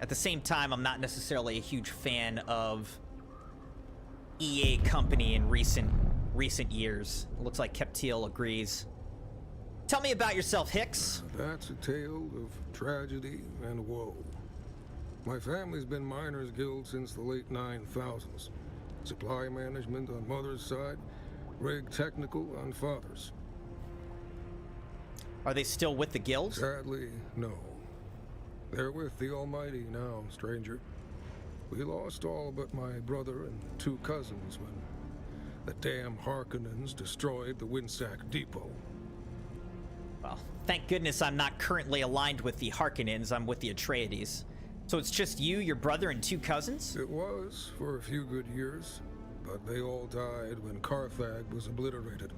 At the same time, I'm not necessarily a huge fan of EA company in recent years. It looks like Keptil agrees. Tell me about yourself, Hicks. That's a tale of tragedy and woe. My family's been miners' guild since the late 9000s. Supply management on mother's side, rig technical on father's. Are they still with the guild? Sadly, no. They're with the Almighty now, stranger. We lost all but my brother and 2 cousins when the damn Harkonnens destroyed the Windsack Depot. Well, thank goodness I'm not currently aligned with the Harkonnens. I'm with the Atreides. So it's just you, your brother, and 2 cousins? It was for a few good years, but they all died when Carthag was obliterated.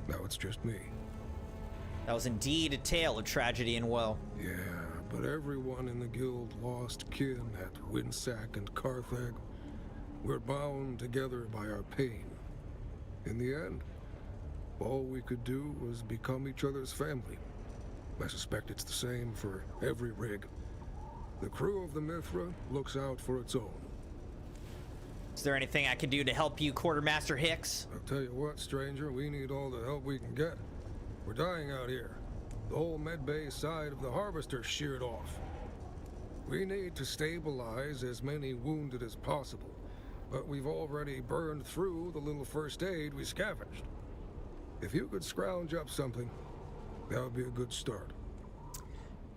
Now it's just me. That was indeed a tale of tragedy and woe. Yeah, but everyone in the guild lost kin at Windsack and Carthag. We're bound together by our pain. In the end, all we could do was become each other's family. I suspect it's the same for every rig. The crew of the Mithra looks out for its own. Is there anything I can do to help you, Quartermaster Hicks? I'll tell you what, stranger, we need all the help we can get. We're dying out here. The whole medbay side of the Harvester sheared off. We need to stabilize as many wounded as possible, but we've already burned through the little first aid we scavenged. If you could scrounge up something, that would be a good start.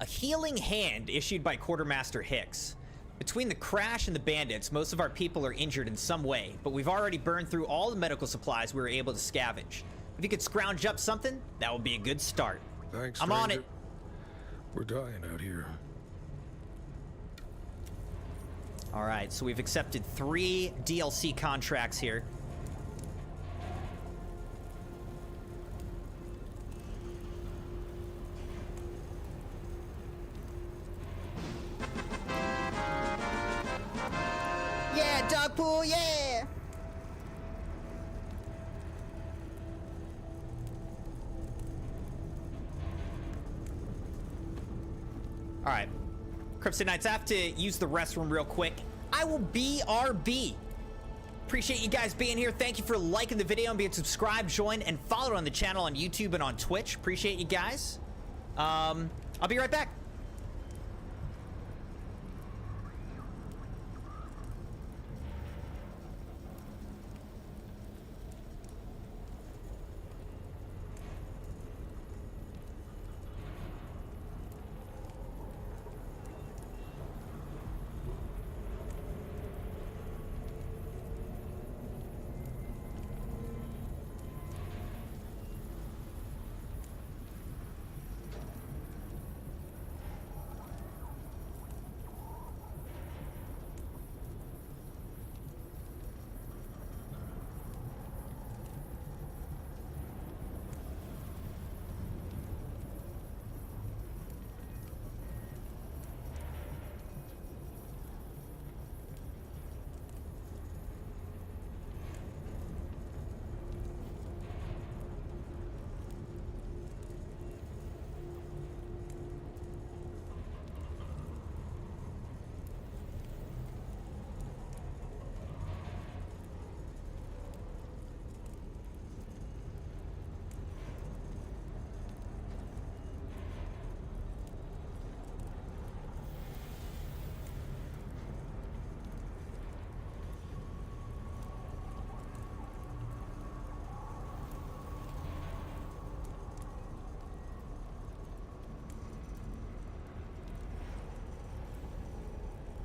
A healing hand issued by Quartermaster Hicks. Between the crash and the bandits, most of our people are injured in some way, but we've already burned through all the medical supplies we were able to scavenge. If you could scrounge up something, that would be a good start. Thanks, I'm on it. We're dying out here. All right, so we've accepted 3 DLC contracts here. Yeah, dog pool, yeah! All right, Crimson Knights, I have to use the restroom real quick. I will BRB. Appreciate you guys being here. Thank you for liking the video and being subscribed, join, and followed on the channel on YouTube and on Twitch. Appreciate you guys. I'll be right back.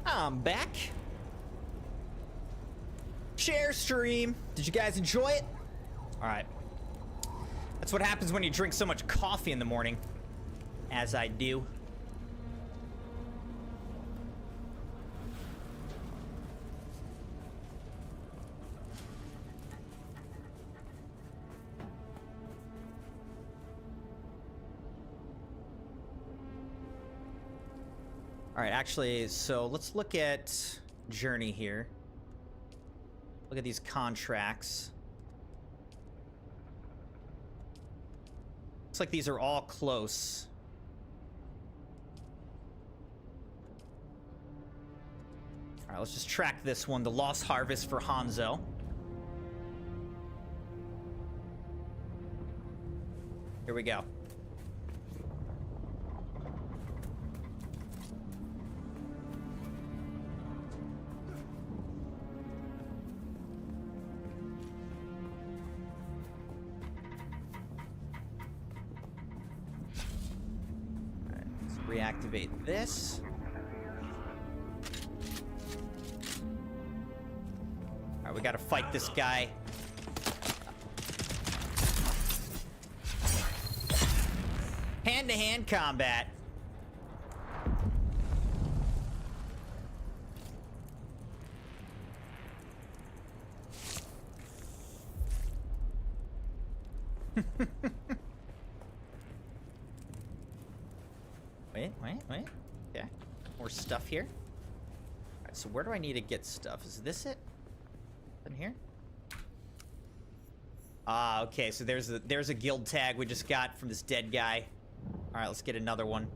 I'm back. Share stream. Did you guys enjoy it? All right. That's what happens when you drink so much coffee in the morning. as I do. All right, actually, so let's look at Journey here. Look at these contracts. Looks like these are all close. All right, let's just track this one, the Lost Harvest for Hanzo. Here we go. Reactivate this. Alright, we gotta fight this guy. Hand-to-hand combat. Wait. Okay. More stuff here. Alright, so where do I need to get stuff? Is this it? In here? Ah, okay, so there's a guild tag we just got from this dead guy. Alright, let's get another one.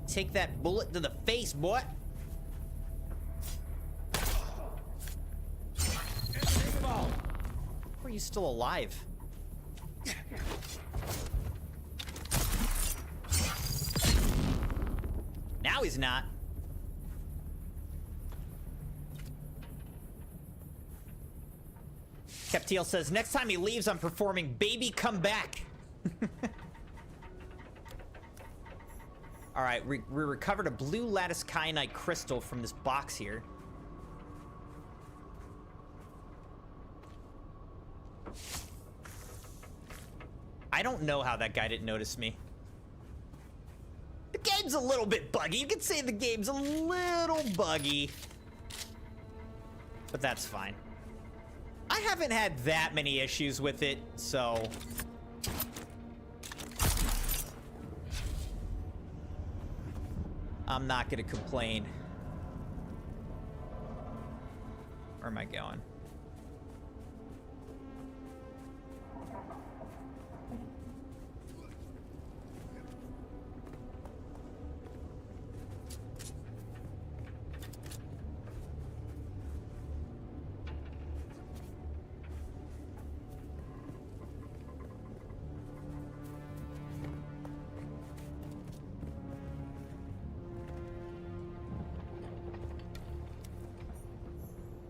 Take that bullet to the face, boy. How are you still alive? Now he's not. Keptiel says, next time he leaves, I'm performing Baby Come Back. Alright, we recovered a blue lattice kyanite crystal from this box here. I don't know how that guy didn't notice me. The game's a little bit buggy. You could say the game's a little buggy. But that's fine. I haven't had that many issues with it, so... I'm not gonna complain. Where am I going?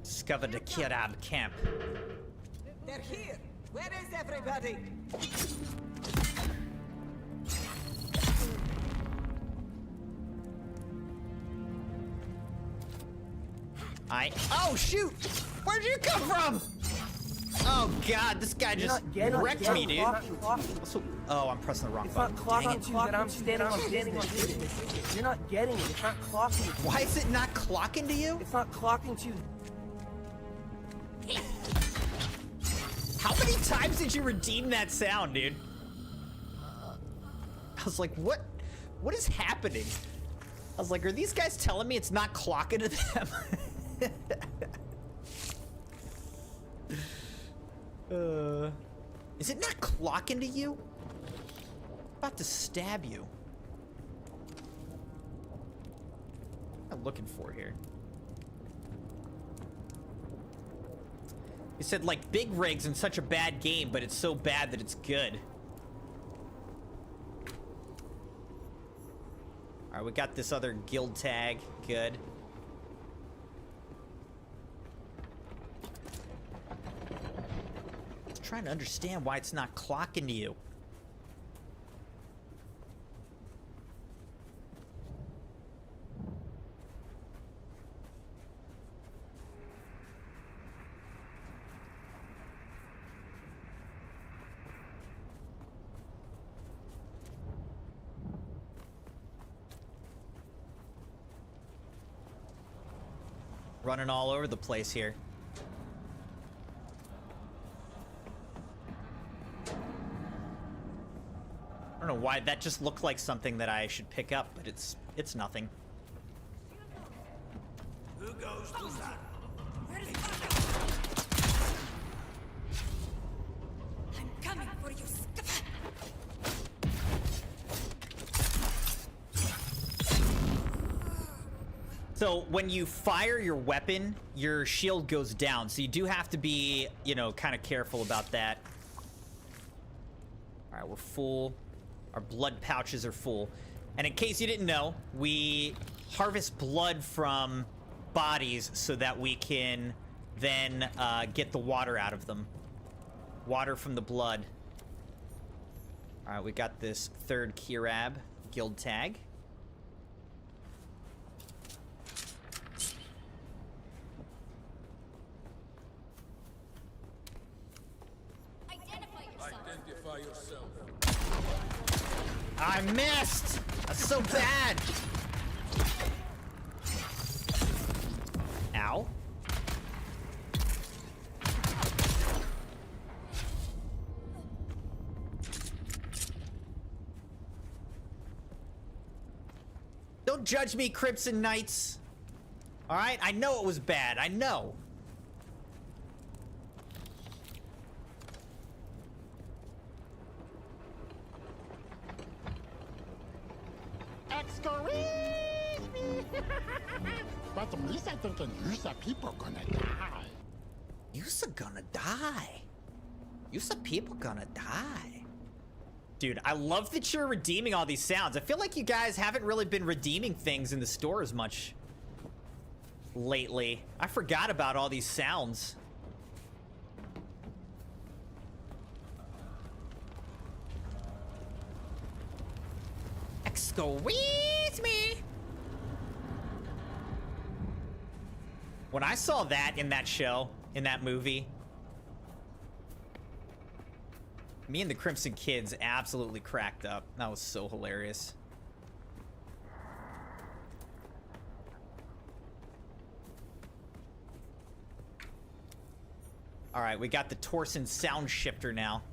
Discovered the Kirab camp. They're here! Where is everybody? Oh, shoot! Where'd you come from? Oh, God, this guy just wrecked me, dude. Oh, I'm pressing the wrong button. Dang it. I'm standing on You're not getting it. It's not clocking. Why is it not clocking to you? It's not clocking to you. How many times did you redeem that sound, dude? I was like, what is happening? I was like, are these guys telling me it's not clocking to them? Is it not clocking to you? I'm about to stab you. What am I looking for here? You said, like, Big Rig's in such a bad game, but it's so bad that it's good. Alright, we got this other guild tag. Good. I'm trying to understand why it's not clocking to you. Running all over the place here. I don't know why that just looked like something that I should pick up, but it's nothing. Who goes to that? I'm coming for you, So when you fire your weapon, your shield goes down. So you do have to be, you know, kind of careful about that. All right, we're full. Our blood pouches are full. And in case you didn't know, we harvest blood from bodies so that we can then get the water out of them. Water from the blood. All right, we got this third Kirab guild tag. Identify yourself. I missed! That's so bad! Ow. Don't judge me, Crimson Knights. Alright? I know it was bad. I know. But at least I think Yusa people gonna die. Yusa gonna die? Yusa people gonna die? Dude, I love that you're redeeming all these sounds. I feel like you guys haven't really been redeeming things in the store as much lately. I forgot about all these sounds. Excuse me. When I saw that in that show, in that movie, me and the Crimson Kids absolutely cracked up. That was so hilarious. All right, we got the Torsen sound shifter now.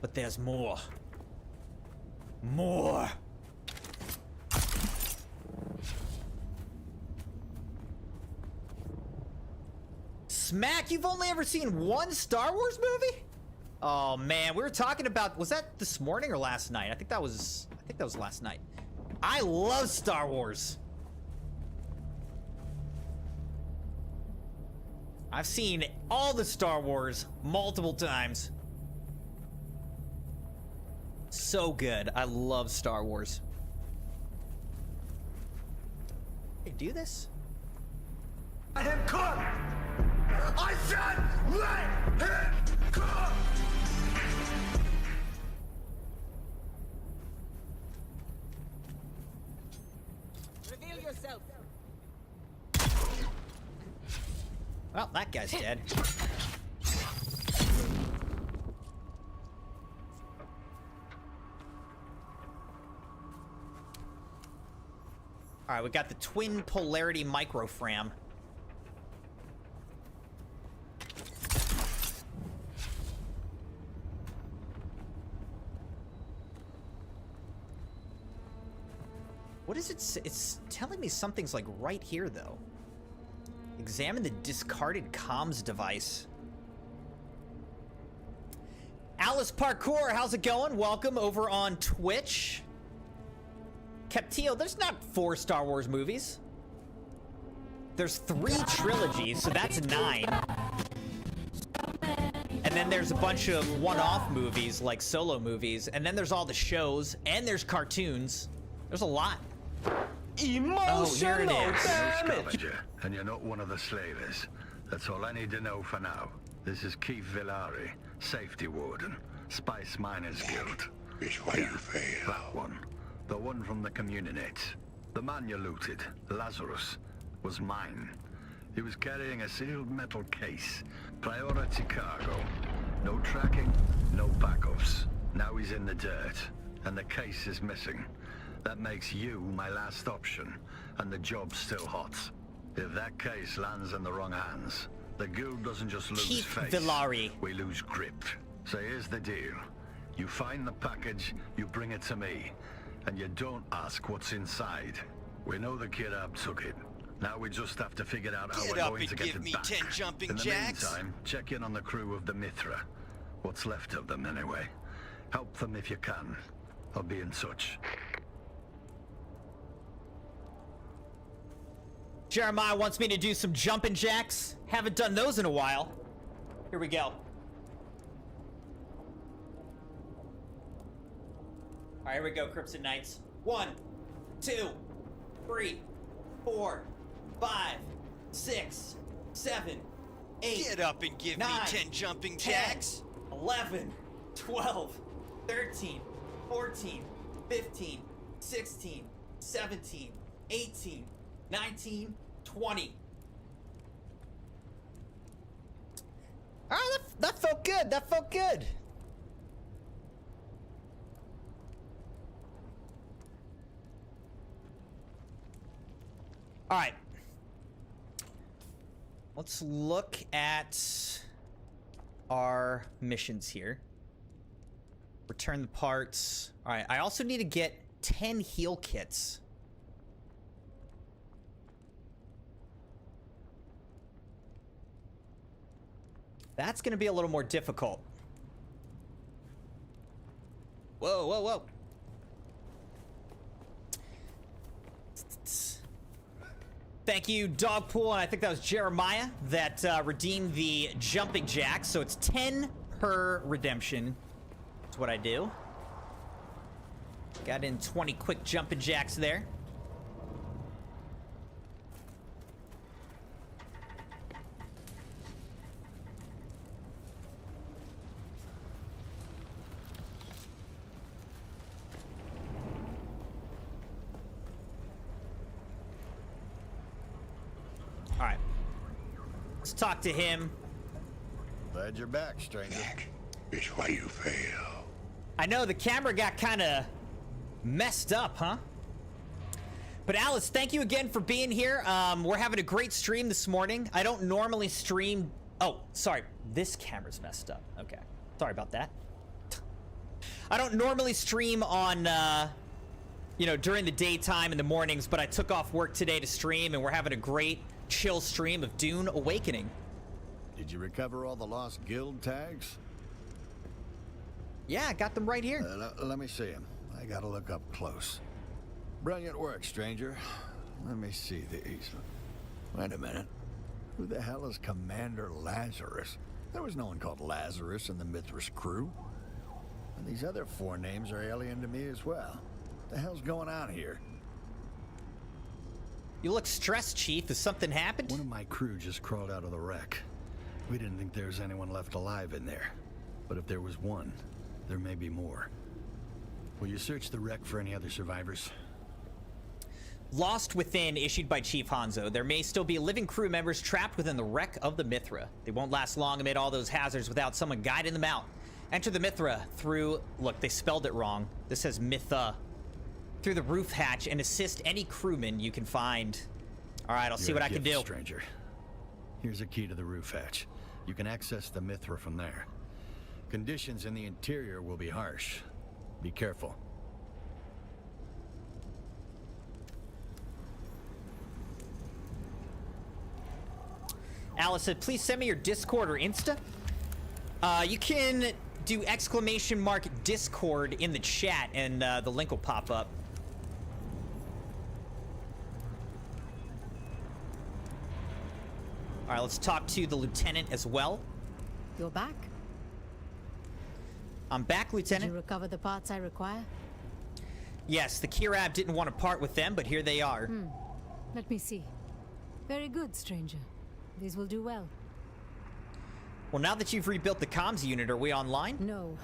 But there's more. More. Smack, you've only ever seen one Star Wars movie? Oh man, we were talking about, was that this morning or last night? I think that was last night. I love Star Wars. I've seen all the Star Wars multiple times. So good. I love Star Wars. Hey, do this? Let him cook! I said let him cook! Reveal yourself. Well, that guy's dead. All right, we got the twin polarity microfram. What is it? It's telling me something's like right here, though. Examine the discarded comms device. Alice Parkour, how's it going? Welcome over on Twitch. Captillo, there's not 4 Star Wars movies. There's 3 trilogies, so that's 9. And then there's a bunch of one-off movies, like solo movies. And then there's all the shows, and there's cartoons. There's a lot. Emotional damage! And you're not one of the slavers. That's all I need to know for now. This is Keith Villari, Safety Warden, Spice Miners Guild. That one. The one from the Communinates. The man you looted, Lazarus, was mine. He was carrying a sealed metal case. Priority cargo. No tracking, no backups. Now he's in the dirt, and the case is missing. That makes you my last option, and the job's still hot. If that case lands in the wrong hands, the guild doesn't just lose Chief face. Villari. We lose grip. So here's the deal. You find the package, you bring it to me, and you don't ask what's inside. We know the kid Ab took it. Now we just have to figure out how we're going to get it back. Give me 10 jumping in the jacks. meantime, check in on the crew of the Mithra. What's left of them, anyway. Help them if you can. I'll be in touch. Jeremiah wants me to do some jumping jacks. Haven't done those in a while. Here we go. All right, here we go, Crimson Knights. 1, 2, 3, 4, 5, 6, 7, 8. Get up and give 9, me 10 jumping 10, jacks. 11, 12, 13, 14, 15, 16, 17, 18, 19, 20. All right, that felt good. That felt good. All right. Let's look at our missions here. Return the parts. All right, I also need to get 10 heal kits. That's going to be a little more difficult. Whoa, whoa, whoa. Thank you, Dogpool, and I think that was Jeremiah that redeemed the jumping jack. So it's 10 per redemption. That's what I do. Got in 20 quick jumping jacks there. All right. Let's talk to him. Glad you're back, stranger. It's why you fail. I know the camera got kind of messed up, huh? But Alice, thank you again for being here. We're having a great stream this morning. I don't normally stream. Oh, sorry. This camera's messed up. Okay. Sorry about that. I don't normally stream on, you know, during the daytime in the mornings, but I took off work today to stream, and we're having a great chill stream of Dune Awakening. Did you recover all the lost guild tags? Yeah, I got them right here. Let me see them. I gotta look up close. Brilliant work, stranger. Let me see these. Wait a minute. Who the hell is Commander Lazarus? There was no one called Lazarus in the Mithras crew. And these other 4 names are alien to me as well. What the hell's going on here? You look stressed, Chief. Has something happened? One of my crew just crawled out of the wreck. We didn't think there was anyone left alive in there. But if there was one, there may be more. Will you search the wreck for any other survivors? Lost Within, issued by Chief Hanzo. There may still be living crew members trapped within the wreck of the Mithra. They won't last long amid all those hazards without someone guiding them out. Enter the Mithra through... Look, they spelled it wrong. This says Mytha. Through the roof hatch and assist any crewman you can find. All right, I'll see what I can do. Stranger. Here's a key to the roof hatch. You can access the Mithra from there. Conditions in the interior will be harsh. Be careful. Alice said, please send me your Discord or Insta. You can do !Discord in the chat and the link will pop up. All right, let's talk to the lieutenant as well. You're back? I'm back, Lieutenant. Did you recover the parts I require? Yes, the Kirab didn't want to part with them, but here they are. Let me see. Very good, stranger. These will do well. Well, now that you've rebuilt the comms unit, are we online? No.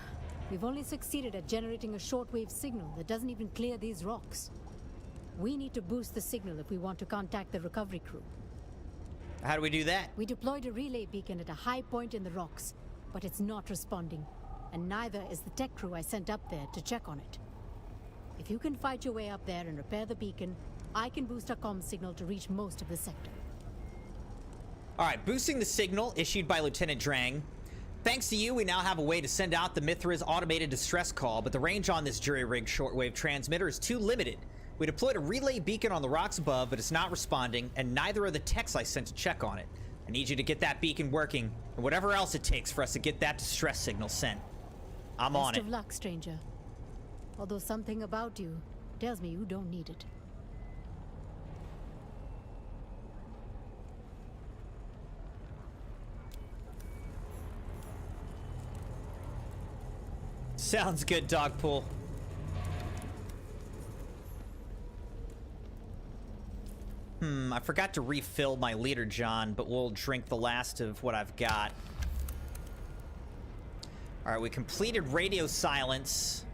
We've only succeeded at generating a shortwave signal that doesn't even clear these rocks. We need to boost the signal if we want to contact the recovery crew. How do we do that? We deployed a relay beacon at a high point in the rocks, but it's not responding. And neither is the tech crew I sent up there to check on it. If you can fight your way up there and repair the beacon, I can boost our comm signal to reach most of the sector. All right, boosting the signal issued by Lieutenant Drang. Thanks to you, we now have a way to send out the Mithra's automated distress call, but the range on this jury-rigged shortwave transmitter is too limited. We deployed a relay beacon on the rocks above, but it's not responding, and neither are the techs I sent to check on it. I need you to get that beacon working, and whatever else it takes for us to get that distress signal sent. I'm on it. Best of luck, stranger. Although something about you tells me you don't need it. Sounds good, Dogpool. I forgot to refill my leader, John, but we'll drink the last of what I've got. All right, we completed radio silence.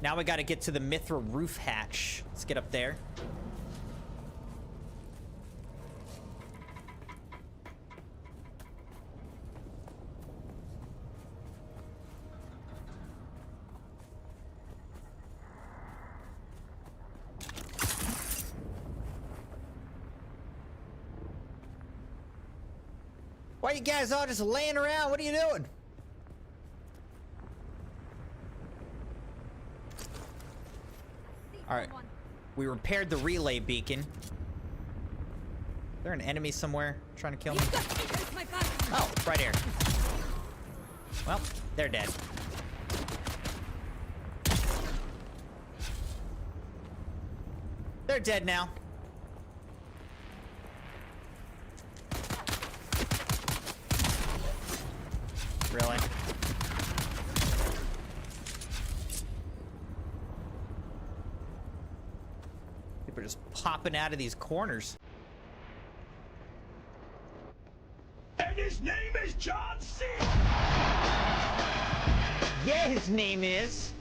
Now we got to get to the Mithra roof hatch. Let's get up there. Why are you guys all just laying around? What are you doing? All right, we repaired the relay beacon. Is there an enemy somewhere trying to kill me? Oh, it's right here. Well, they're dead. They're dead now. Really? People are just popping out of these corners. And his name is John C. Yeah, his name is.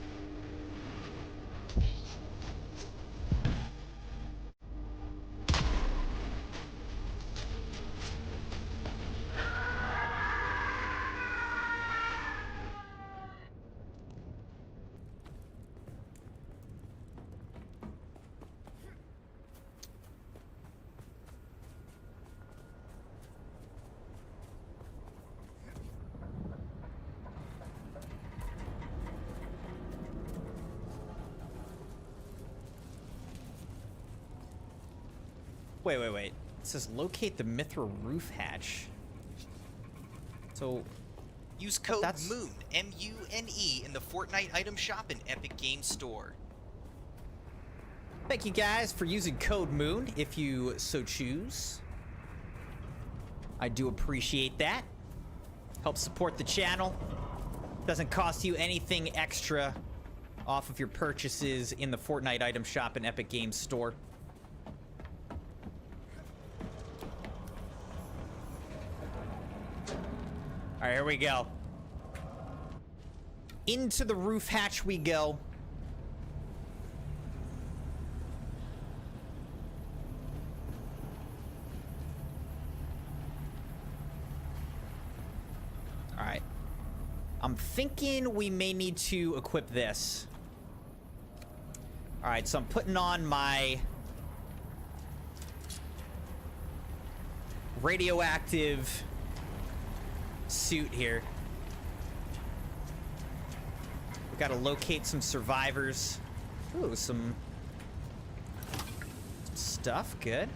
Wait. It says locate the Mithra roof hatch. So, use code MOONE, M-U-N-E, in the Fortnite item shop in Epic Games Store. Thank you guys for using code MOONE, if you so choose. I do appreciate that. Help support the channel. Doesn't cost you anything extra off of your purchases in the Fortnite item shop in Epic Games Store. All right, here we go. Into the roof hatch we go. All right. I'm thinking we may need to equip this. All right, so I'm putting on my radioactive suit here. We gotta locate some survivors. Ooh, some stuff. Good.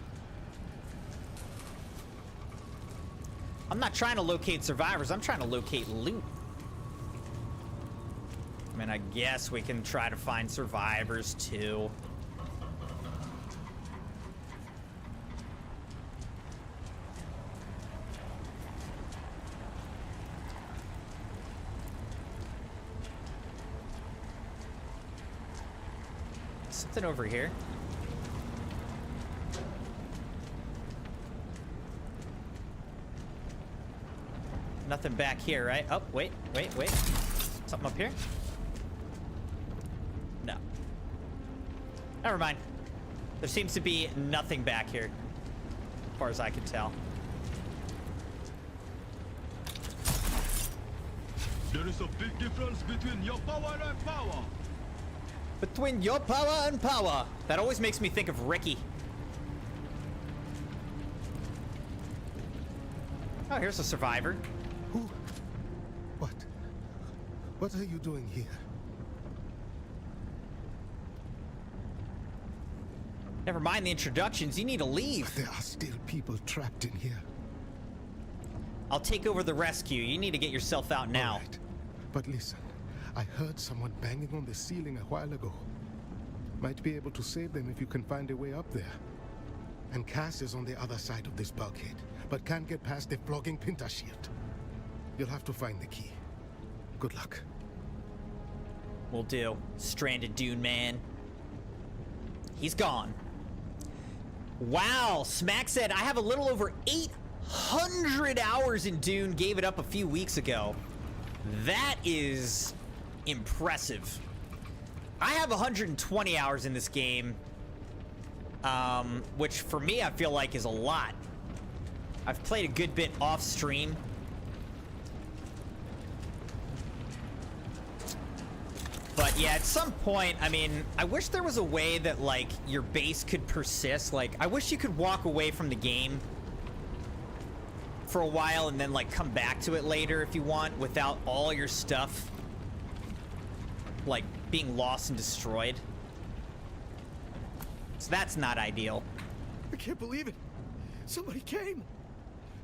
I'm not trying to locate survivors. I'm trying to locate loot. I mean, I guess we can try to find survivors too. Something over here. Nothing back here, right? Oh, wait. Something up here? No. Never mind. There seems to be nothing back here, as far as I can tell. There is a big difference between your power and power. Between your power and power. That always makes me think of Ricky. Oh, here's a survivor. Who? What? What are you doing here? Never mind the introductions. You need to leave. But there are still people trapped in here. I'll take over the rescue. You need to get yourself out now. All right. But listen, I heard someone banging on the ceiling a while ago. Might be able to save them if you can find a way up there. And Cass is on the other side of this bulkhead, but can't get past the flogging Pinta shield. You'll have to find the key. Good luck. Will do. Stranded Dune man. He's gone. Wow, Smack said, I have a little over 800 hours in Dune, gave it up a few weeks ago. That is impressive. I have 120 hours in this game, which for me, I feel like is a lot. I've played a good bit off stream. But yeah, at some point, I mean, I wish there was a way that, like, your base could persist. Like, I wish you could walk away from the game for a while and then, like, come back to it later if you want without all your stuff, like, being lost and destroyed. So that's not ideal. I can't believe it. Somebody came.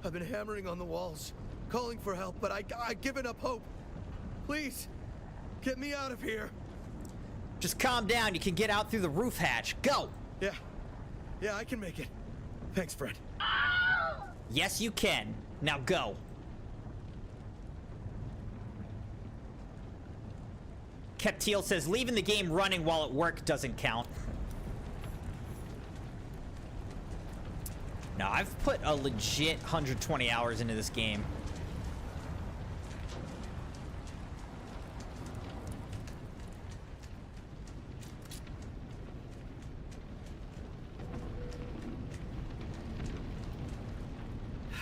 I've been hammering on the walls, calling for help, but I've given up hope. Please. Get me out of here. Just calm down. You can get out through the roof hatch. Go. Yeah, I can make it. Thanks, Fred. Yes, you can. Now go. Keptiel says, leaving the game running while at work doesn't count. No, I've put a legit 120 hours into this game.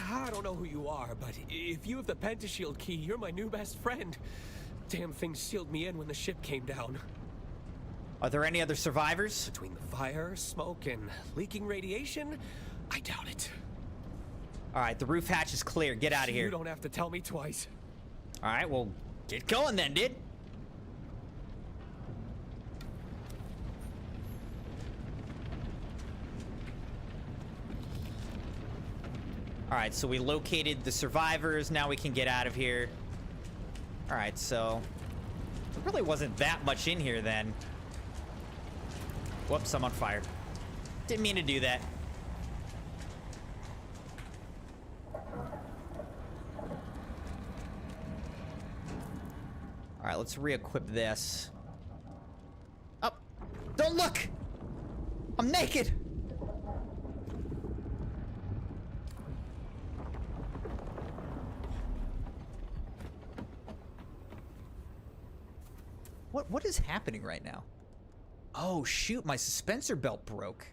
I don't know who you are, but if you have the Pentashield key, you're my new best friend. Damn thing sealed me in when the ship came down. Are there any other survivors? Between the fire, smoke, and leaking radiation, I doubt it. All right, the roof hatch is clear. Get out of here. You don't have to tell me twice. All right, well, get going then, dude. All right, so we located the survivors. Now we can get out of here. All right, so there really wasn't that much in here then. Whoops, I'm on fire. Didn't mean to do that. All right, let's re-equip this. Oh, don't look! I'm naked! What is happening right now? Oh, shoot, my suspensor belt broke.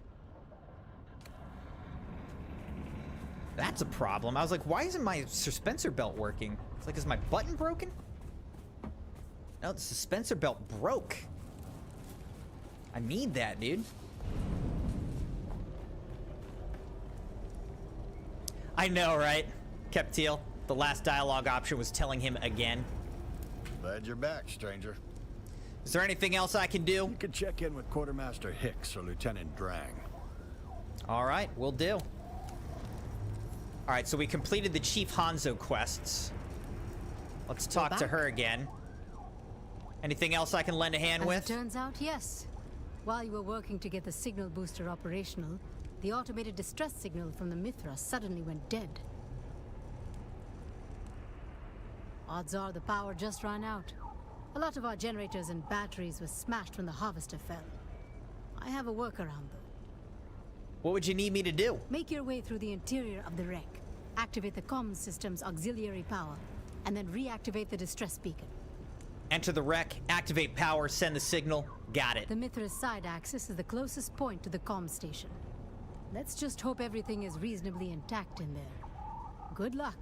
That's a problem. I was like, why isn't my suspensor belt working? It's like, is my button broken? No, the suspensor belt broke. I need that, dude. I know, right? Keptiel, the last dialogue option was telling him again. Glad you're back, stranger. Is there anything else I can do? You could check in with Quartermaster Hicks or Lieutenant Drang. All right, we'll do. All right, so we completed the Chief Hanzo quests. Let's talk to her again. Anything else I can lend a hand with? As it turns out, yes. While you were working to get the signal booster operational, the automated distress signal from the Mithra suddenly went dead. Odds are the power just ran out. A lot of our generators and batteries were smashed when the harvester fell. I have a workaround, though. What would you need me to do? Make your way through the interior of the wreck, activate the comms system's auxiliary power, and then reactivate the distress beacon. Enter the wreck, activate power, send the signal. Got it. The Mithra's side axis is the closest point to the comm station. Let's just hope everything is reasonably intact in there. Good luck.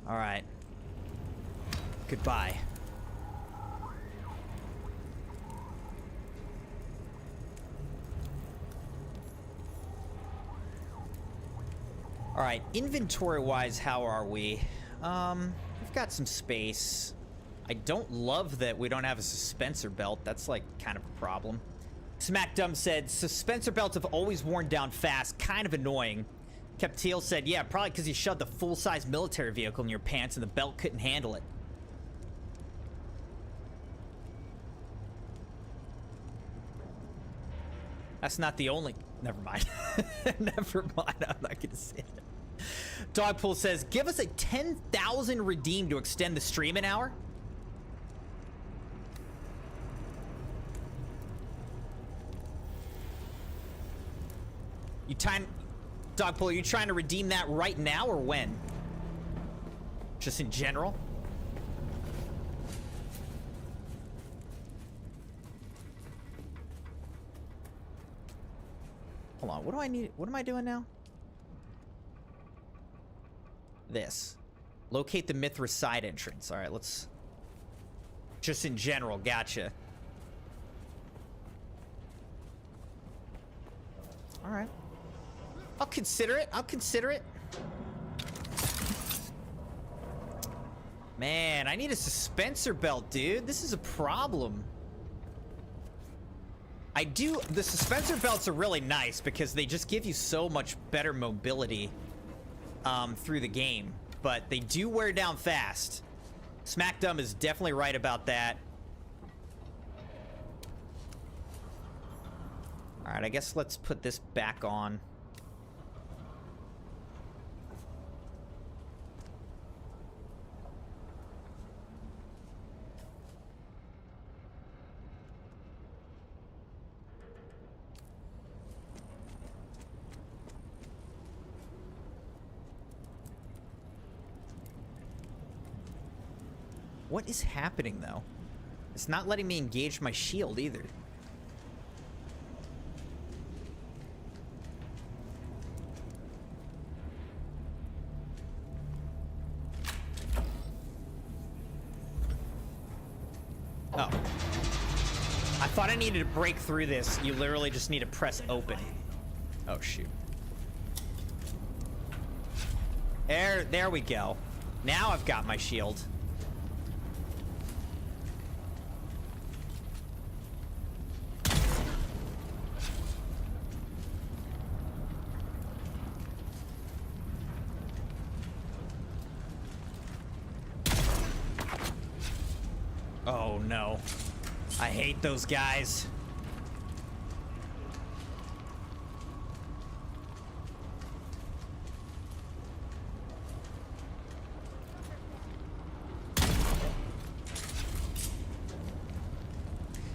All right. Goodbye. All right, inventory-wise, how are we? We've got some space. I don't love that we don't have a suspensor belt. That's like kind of a problem. Smackdum said, suspensor belts have always worn down fast, kind of annoying. Keptil said, yeah, probably because you shoved a full-size military vehicle in your pants and the belt couldn't handle it. That's not the only... Never mind. Never mind. I'm not going to say it. Dogpool says, give us a 10,000 redeem to extend the stream an hour. Dogpool, are you trying to redeem that right now or when? Just in general? Hold on, what do I need? What am I doing now? This. Locate the Mithras side entrance. All right, let's... Just in general, gotcha. All right. I'll consider it. I'll consider it. Man, I need a suspensor belt, dude. This is a problem. The suspensor belts are really nice because they just give you so much better mobility through the game. But they do wear down fast. Smackdum is definitely right about that. Alright, I guess let's put this back on. What is happening, though? It's not letting me engage my shield, either. Oh. I thought I needed to break through this. You literally just need to press open. Oh, shoot. There we go. Now I've got my shield. Oh no. I hate those guys.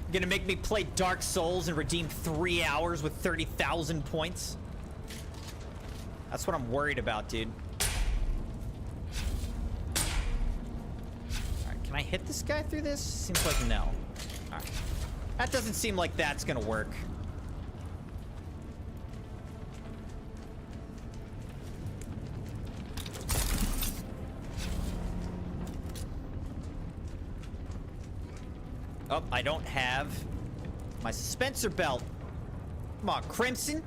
You're gonna make me play Dark Souls and redeem 3 hours with 30,000 points? That's what I'm worried about, dude. Can I hit this guy through this? Seems like no. Alright. That doesn't seem like that's gonna work. Oh, I don't have my suspensor belt. Come on, Crimson.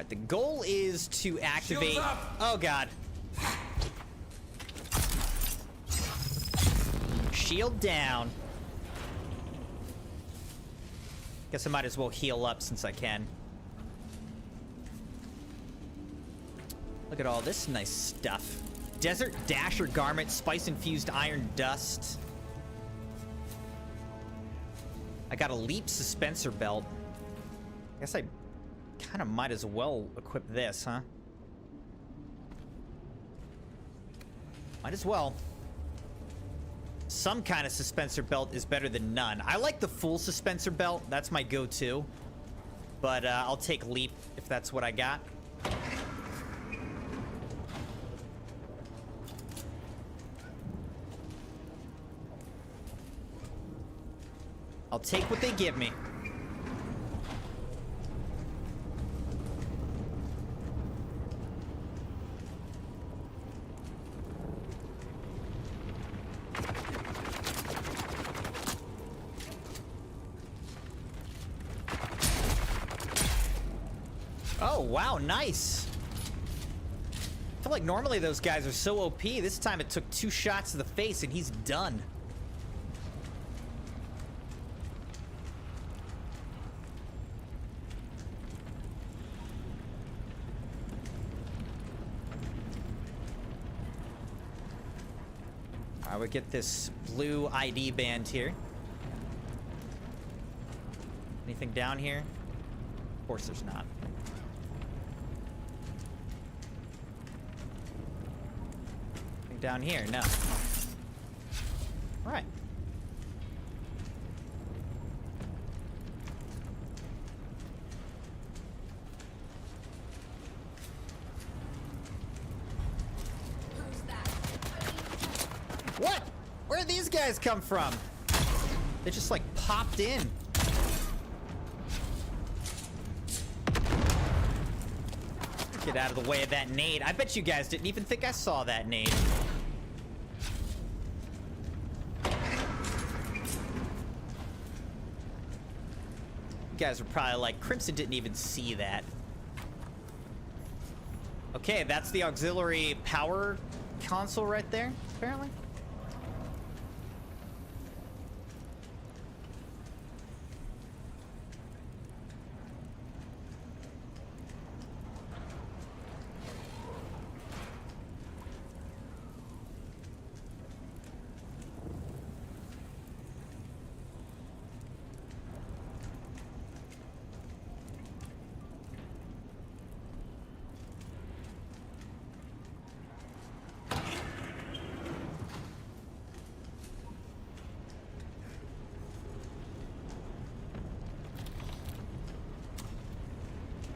The goal is to activate... Oh, God. Shield down. Guess I might as well heal up since I can. Look at all this nice stuff. Desert Dasher Garment, Spice-Infused Iron Dust. I got a Leap Suspensor Belt. I guess I... kind of might as well equip this, huh? Might as well. Some kind of suspensor belt is better than none. I like the full suspensor belt. That's my go-to. But I'll take Leap if that's what I got. I'll take what they give me. Oh, wow, nice. I feel like normally those guys are so OP. This time it took 2 shots to the face and he's done. I would get this blue ID band here. Anything down here? Of course there's not. Anything down here? No. All right. What? Where did these guys come from? They just like popped in. Get out of the way of that nade. I bet you guys didn't even think I saw that nade. You guys are probably like, Crimson didn't even see that. Okay, that's the auxiliary power console right there, apparently.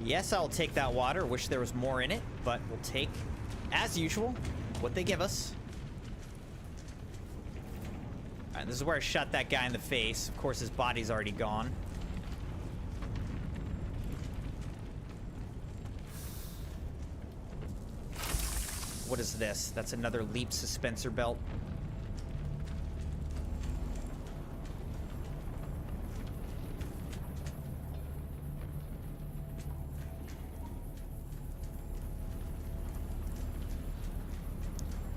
Yes, I'll take that water. Wish there was more in it, but we'll take, as usual, what they give us. All right, this is where I shot that guy in the face. Of course, his body's already gone. What is this? That's another leap suspensor belt.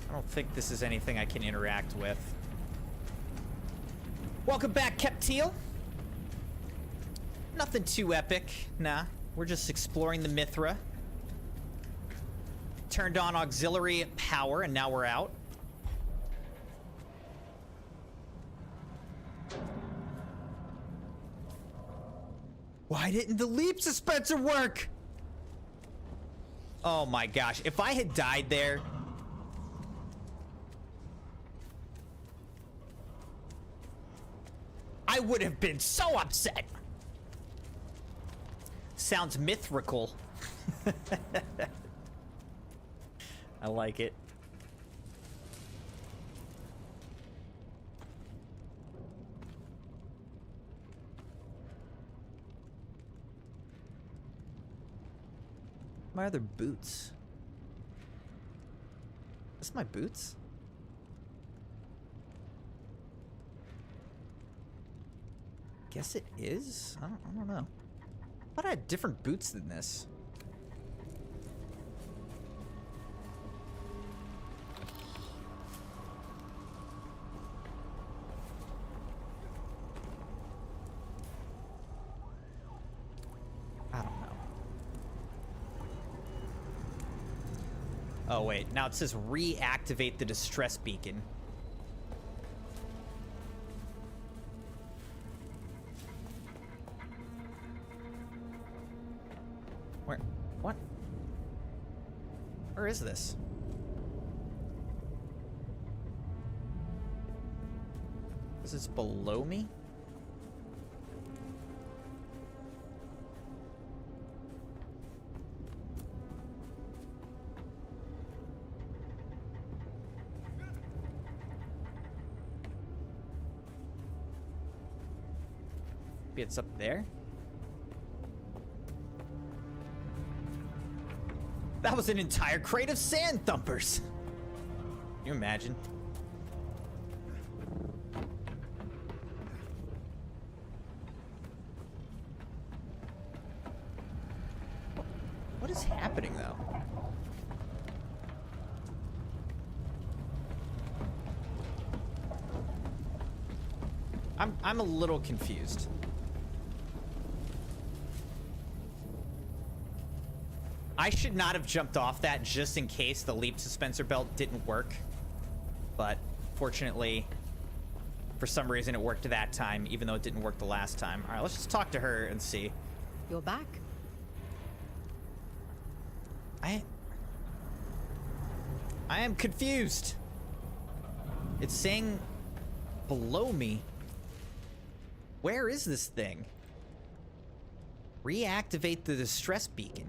I don't think this is anything I can interact with. Welcome back, Keptil. Nothing too epic, nah. We're just exploring the Mithra. Turned on auxiliary power, and now we're out. Why didn't the leap suspensor work? Oh my gosh, if I had died there... I would have been so upset. Sounds mythrical. I like it. My other boots. Is this my boots? Guess it is? I don't know. I thought I had different boots than this. I don't know. Oh wait, now it says reactivate the distress beacon. Where? What? Where is this? Is this below me? Maybe it's up there? That was an entire crate of sand thumpers. Can you imagine? I'm a little confused. I should not have jumped off that just in case the leap suspensor belt didn't work. But fortunately, for some reason it worked that time, even though it didn't work the last time. All right, let's just talk to her and see. You're back. I am confused. It's saying below me. Where is this thing? Reactivate the distress beacon.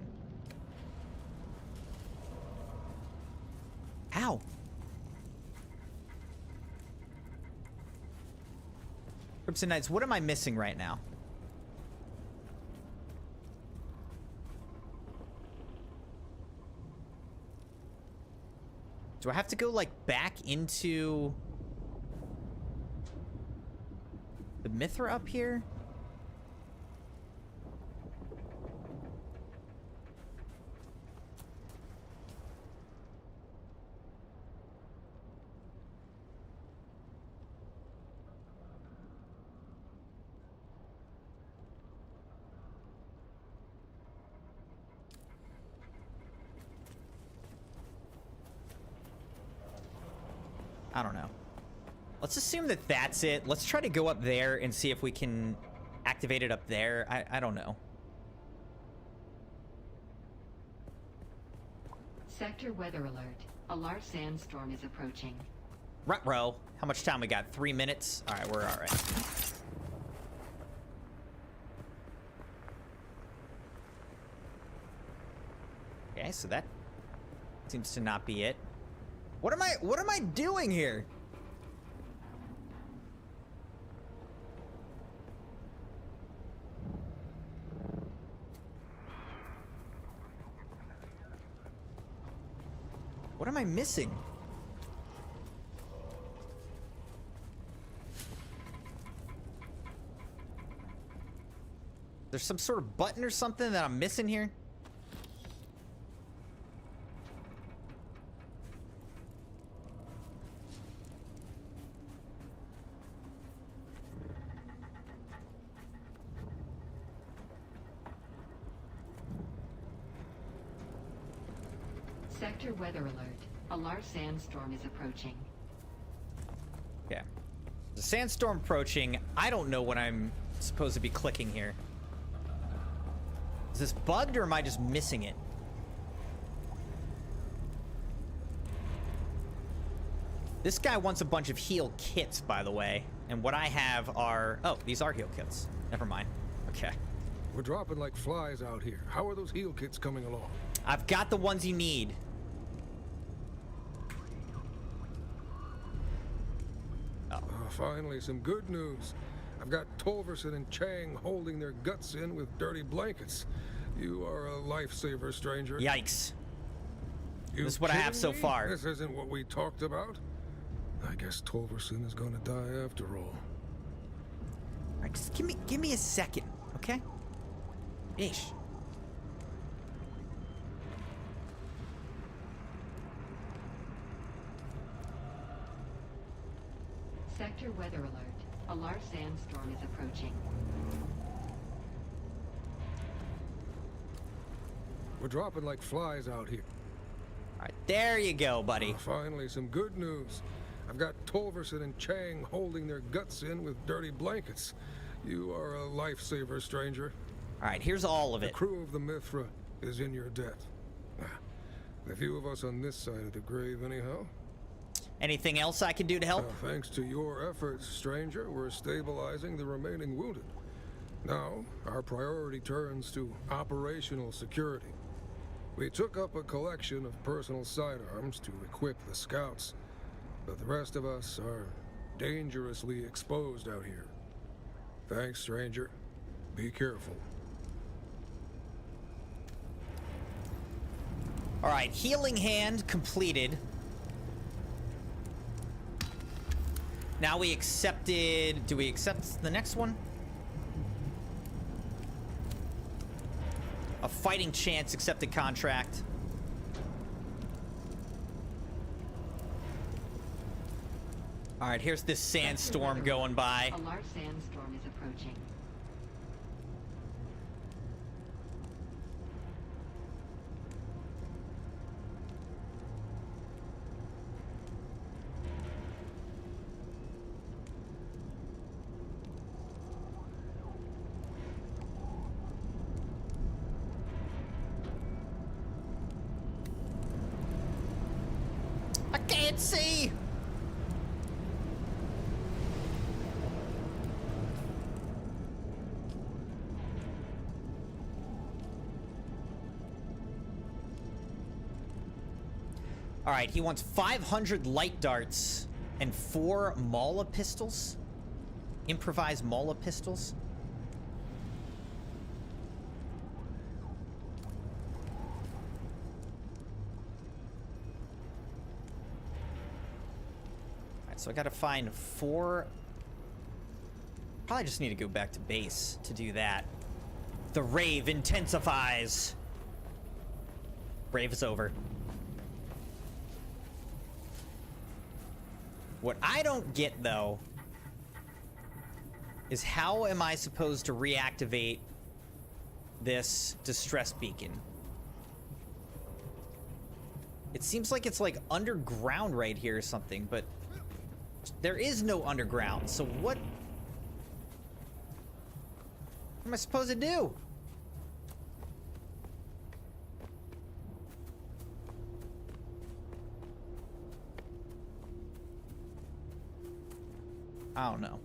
How? Crimson Knights, what am I missing right now? Do I have to go, like, back into the Mithra up here? I don't know. Let's assume that that's it. Let's try to go up there and see if we can activate it up there. I don't know. Sector weather alert. A large sandstorm is approaching. Ruh-roh. How much time we got? 3 minutes? All right, we're all right. Okay, so that seems to not be it. What am I doing here? What am I missing? There's some sort of button or something that I'm missing here? Sector weather alert. A large sandstorm is approaching. Okay. The sandstorm approaching. I don't know what I'm supposed to be clicking here. Is this bugged or am I just missing it? This guy wants a bunch of heal kits, by the way. And what I have are... Oh, these are heal kits. Never mind. Okay. We're dropping like flies out here. How are those heal kits coming along? I've got the ones you need. Finally, some good news. I've got Tolverson and Chang holding their guts in with dirty blankets. You are a lifesaver, stranger. Yikes. You This is what I have so kidding me? far. This isn't what we talked about. I guess Tolverson is gonna die after all. All right, just give me a second, okay? Ish. Sector weather alert. A large sandstorm is approaching. We're dropping like flies out here. All right, there you go, buddy. Finally, some good news. I've got Tolverson and Chang holding their guts in with dirty blankets. You are a lifesaver, stranger. All right, here's all of it. The crew of the Mithra is in your debt. The few of us on this side of the grave, anyhow. Anything else I can do to help? Thanks to your efforts, stranger, we're stabilizing the remaining wounded. Now, our priority turns to operational security. We took up a collection of personal sidearms to equip the scouts, but the rest of us are dangerously exposed out here. Thanks, stranger. Be careful. All right, healing hand completed. Now we accepted... Do we accept the next one? A fighting chance accepted contract. All right, here's this sandstorm going by. A large sandstorm is approaching. I can't see. All right, he wants 500 light darts and 4 Mala pistols. Improvised Mala pistols. All right, so I gotta find 4. Probably just need to go back to base to do that. The rave intensifies. Rave is over. What I don't get, though, is how am I supposed to reactivate this distress beacon? It seems like it's like underground right here or something, but there is no underground. So what am I supposed to do? I don't know.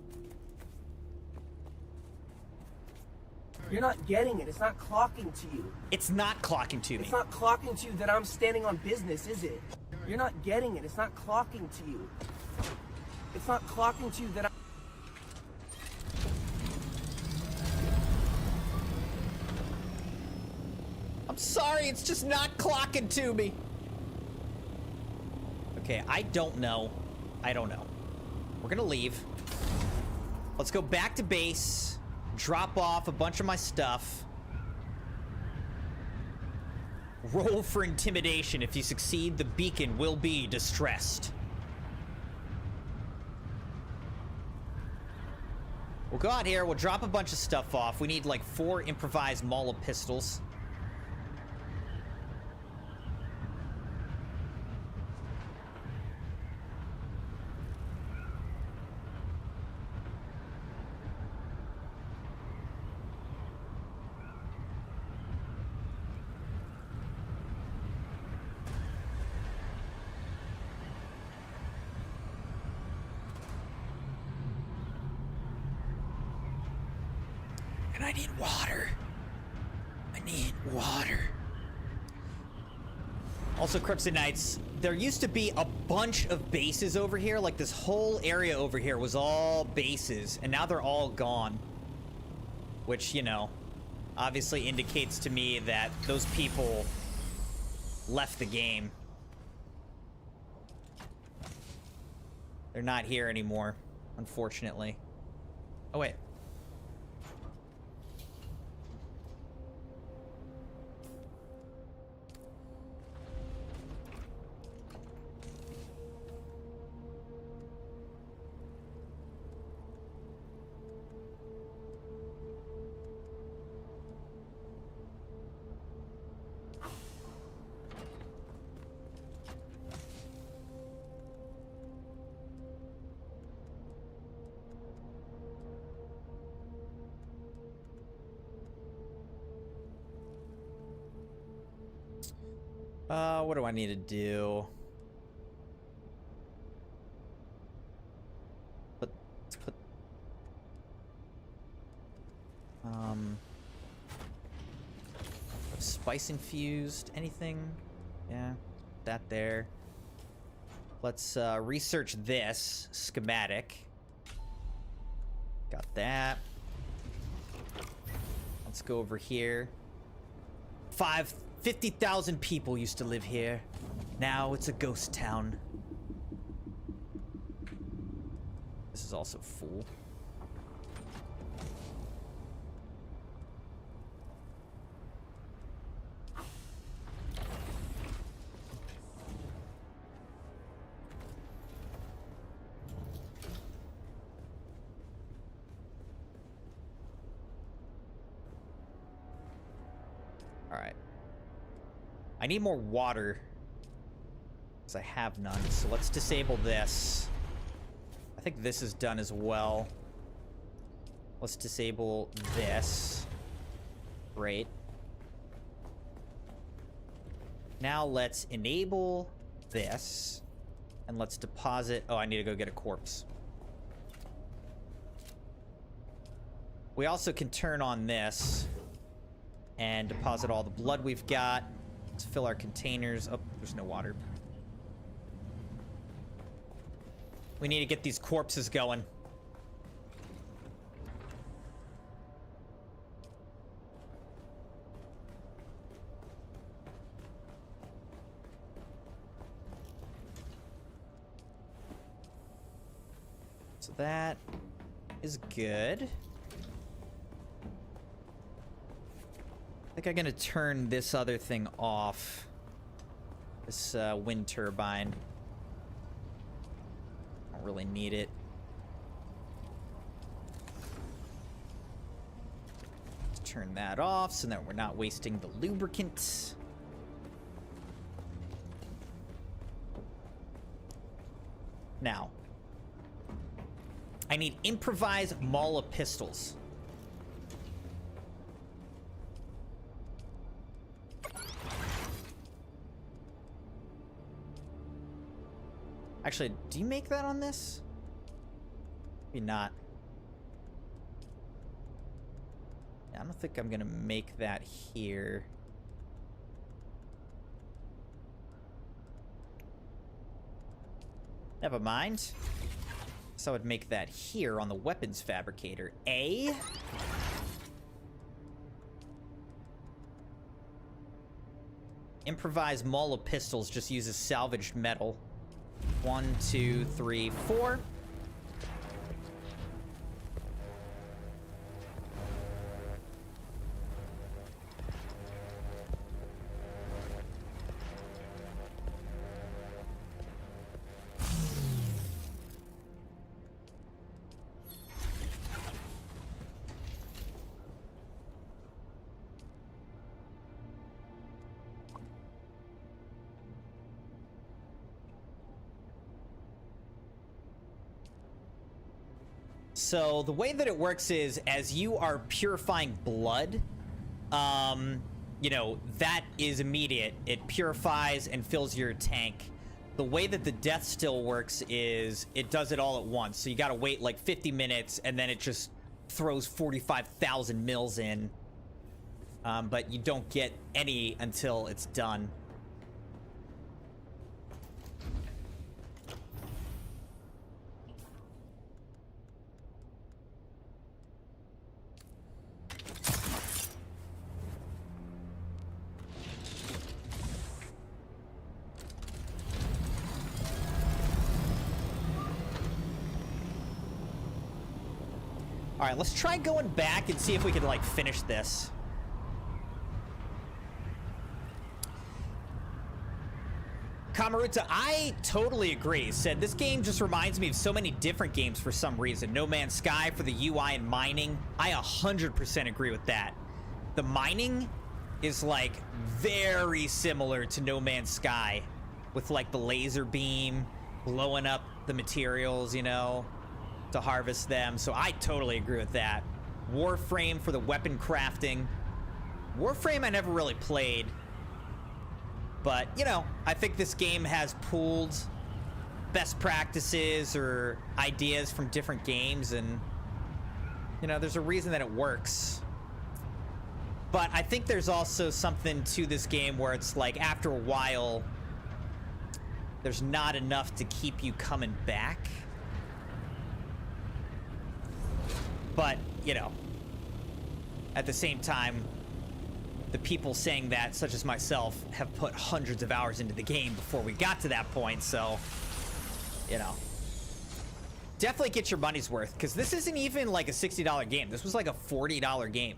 You're not getting it. It's not clocking to you. It's not clocking to me. It's not clocking to you that I'm standing on business, is it? You're not getting it. It's not clocking to you. It's not clocking to you that I'm sorry, it's just not clocking to me. Okay, I don't know. I don't know. We're gonna leave. Let's go back to base. Drop off a bunch of my stuff. Roll for intimidation. If you succeed, the beacon will be distressed. We'll go out here. We'll drop a bunch of stuff off. We need like 4 improvised Mala pistols. And I need water. I need water. Also, Crimson Knights, there used to be a bunch of bases over here. Like, this whole area over here was all bases, and now they're all gone. Which, you know, obviously indicates to me that those people left the game. They're not here anymore, unfortunately. Oh, wait. What do I need to do? Let's put spice infused, anything? Yeah, that there. Let's research this schematic. Got that. Let's go over here. 50,000 people used to live here. Now it's a ghost town. This is also full. right. I need more water. Because I have none. So let's disable this. I think this is done as well. Let's disable this. Great. Now let's enable this. And let's deposit... Oh, I need to go get a corpse. We also can turn on this and deposit all the blood we've got. Let's fill our containers. Oh, there's no water. We need to get these corpses going. So that is good. I think I'm gonna turn this other thing off. This wind turbine. Don't really need it. Let's turn that off so that we're not wasting the lubricant. Now, I need improvised Mala pistols. Actually, do you make that on this? Maybe not. I don't think I'm gonna make that here. Never mind. So I would make that here on the weapons fabricator. A. Improvised Mala pistols just uses salvaged metal. 1, 2, 3, 4. So the way that it works is as you are purifying blood, you know, that is immediate. It purifies and fills your tank. The way that the death still works is it does it all at once. So you got to wait like 50 minutes and then it just throws 45,000 mils in. But you don't get any until it's done. All right, let's try going back and see if we could, like, finish this. Kamaruta, I totally agree. Said this game just reminds me of so many different games for some reason. No Man's Sky for the UI and mining. I 100% agree with that. The mining is, like, very similar to No Man's Sky. With, like, the laser beam blowing up the materials, you know, to harvest them. So I totally agree with that. Warframe for the weapon crafting. Warframe I never really played. But, you know, I think this game has pooled best practices or ideas from different games, and, you know, there's a reason that it works. But I think there's also something to this game where it's like, after a while, there's not enough to keep you coming back. But, you know, at the same time, the people saying that, such as myself, have put hundreds of hours into the game before we got to that point, so, you know. Definitely get your money's worth, because this isn't even like a $60 game. This was like a $40 game.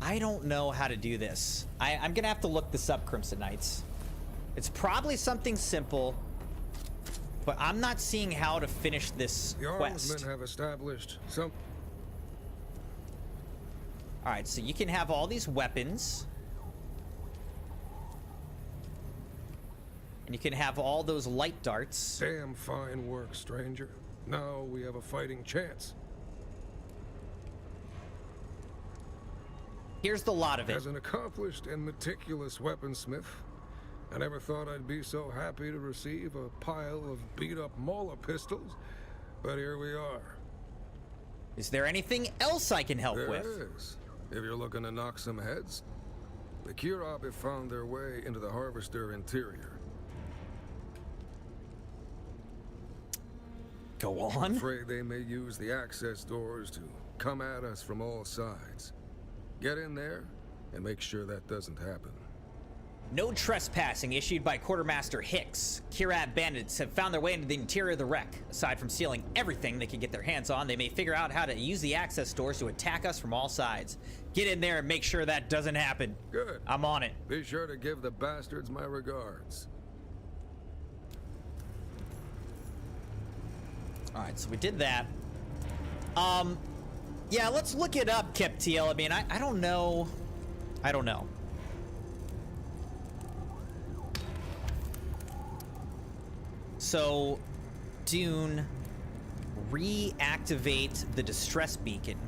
I don't know how to do this. I'm gonna have to look this up, Crimson Knights. It's probably something simple, but I'm not seeing how to finish this The quest. armsmen have established some... Alright, so you can have all these weapons. And you can have all those light darts. Damn fine work, stranger. Now we have a fighting chance. Here's the lot of it. As an accomplished and meticulous weaponsmith, I never thought I'd be so happy to receive a pile of beat-up Mauler pistols, but here we are. Is there anything else I can help with? There is. If you're looking to knock some heads, the Kirab have found their way into the Harvester interior. Go on. I'm afraid they may use the access doors to come at us from all sides. Get in there and make sure that doesn't happen. No trespassing issued by Quartermaster Hicks. Kirab bandits have found their way into the interior of the wreck. Aside from stealing everything they can get their hands on, they may figure out how to use the access doors to attack us from all sides. Get in there and make sure that doesn't happen. Good. I'm on it. Be sure to give the bastards my regards. Alright, so we did that. Yeah, let's look it up, Keptiel. I mean, I don't know. I don't know. So, Dune, reactivate the distress beacon.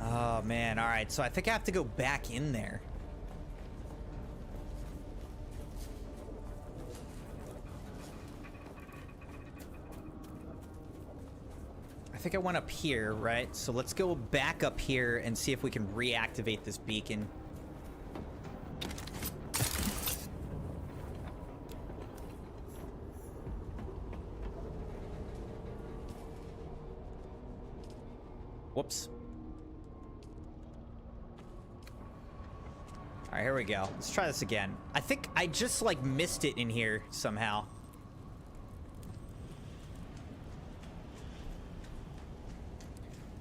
Oh man, all right, so I think I have to go back in there. I think I went up here, right? So let's go back up here and see if we can reactivate this beacon. Whoops. All right, here we go. Let's try this again. I think I just like missed it in here somehow.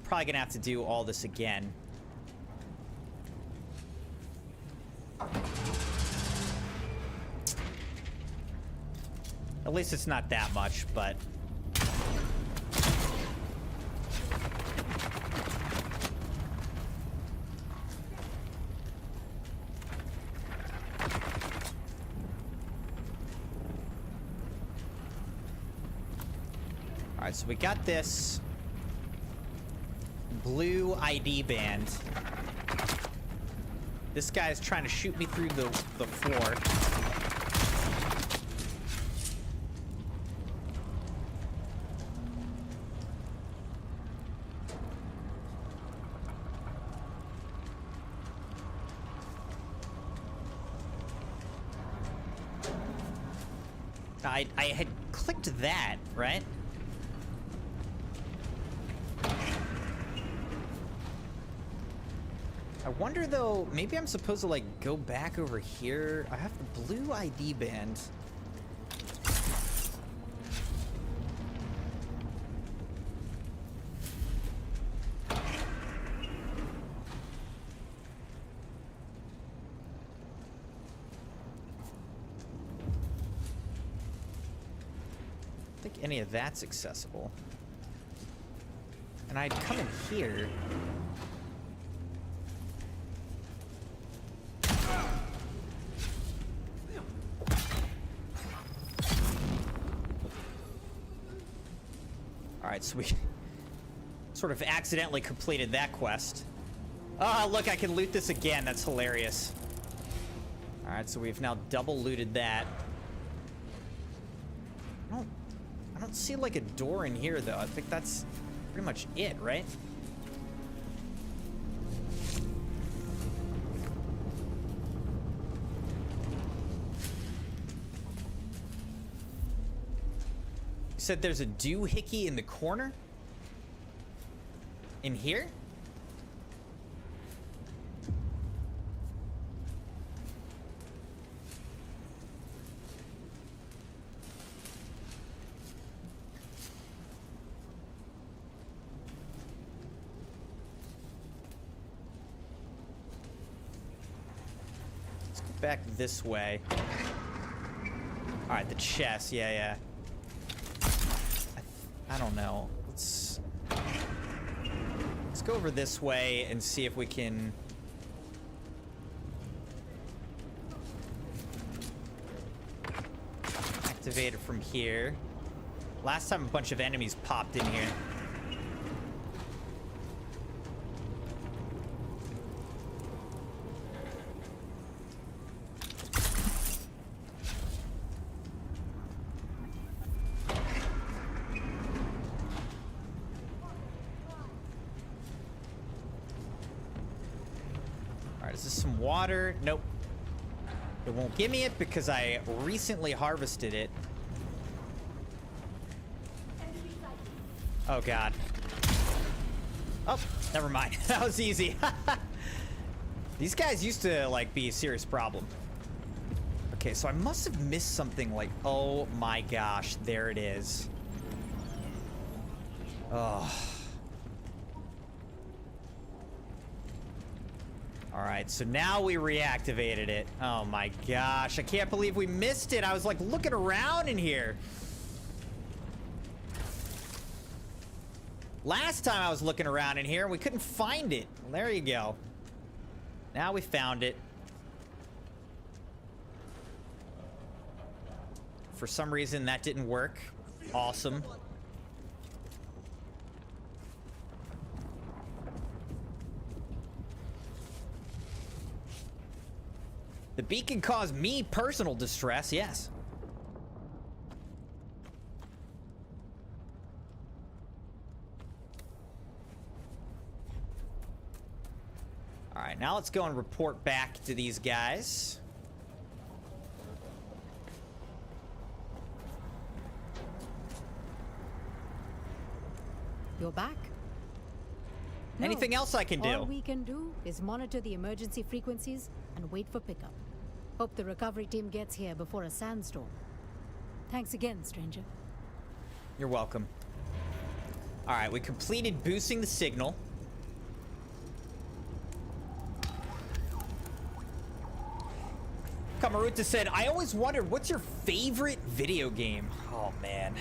Probably gonna have to do all this again. At least it's not that much, but... Alright, so we got this blue ID band. This guy's trying to shoot me through the floor. I had clicked that, right? I wonder though, maybe I'm supposed to like go back over here. I have the blue ID band. I don't think any of that's accessible. And I'd come in here. Alright, so we sort of accidentally completed that quest. Oh, look, I can loot this again. That's hilarious. Alright, so we've now double looted that. I don't see like a door in here though. I think that's pretty much it, right? said there's a doohickey in the corner? In here? Let's go back this way. All right, the chest. Yeah. I don't know. Let's go over this way and see if we can activate it from here. Last time a bunch of enemies popped in here. Is this some water? Nope. It won't give me it because I recently harvested it. Oh, God. Oh, never mind. That was easy. These guys used to, like, be a serious problem. Okay, so I must have missed something like... Oh, my gosh. There it is. Oh. All right, so now we reactivated it. Oh my gosh, I can't believe we missed it. I was like looking around in here. Last time I was looking around in here and we couldn't find it. Well, there you go. Now we found it. For some reason that didn't work. Awesome. The beacon caused me personal distress, yes. All right, now let's go and report back to these guys. You're back? Anything else I can do? All we can do is monitor the emergency frequencies and wait for pickup. Hope the recovery team gets here before a sandstorm. Thanks again, stranger. You're welcome. All right, we completed boosting the signal. Kamaruta said, I always wondered, what's your favorite video game? Oh, man.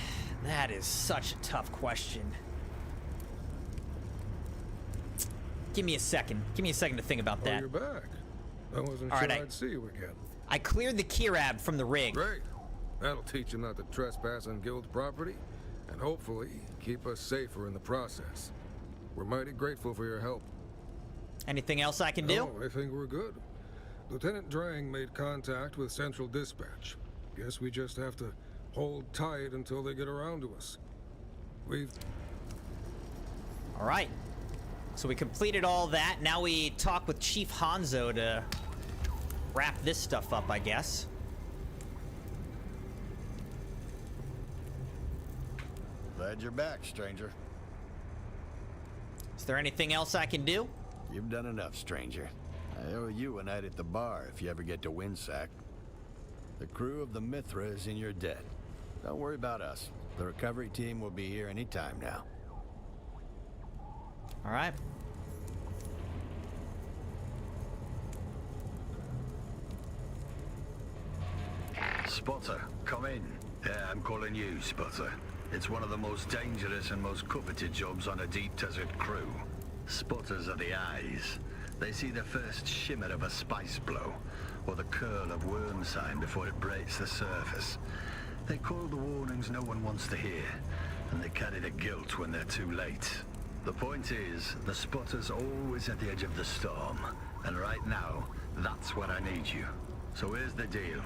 That is such a tough question. Give me a second. Give me a second to think about that. Oh, you're back. I wasn't All sure right, I'd see you again. I cleared the Kirab from the rig. Great. That'll teach him not to trespass on guild property, and hopefully keep us safer in the process. We're mighty grateful for your help. Anything else I can do? No, I think we're good. Lieutenant Drang made contact with Central Dispatch. Guess we just have to hold tight until they get around to us. All right. So we completed all that. Now we talk with Chief Hanzo to wrap this stuff up, I guess. Glad you're back, stranger. Is there anything else I can do? You've done enough, stranger. I owe you a night at the bar if you ever get to Windsack. The crew of the Mithra is in your debt. Don't worry about us. The recovery team will be here any time now. All right. Spotter, come in. Yeah, I'm calling you, Spotter. It's one of the most dangerous and most coveted jobs on a deep desert crew. Spotters are the eyes. They see the first shimmer of a spice blow, or the curl of worm sign before it breaks the surface. They call the warnings no one wants to hear, and they carry the guilt when they're too late. The point is, the spotter's always at the edge of the storm, and right now, that's where I need you. So here's the deal.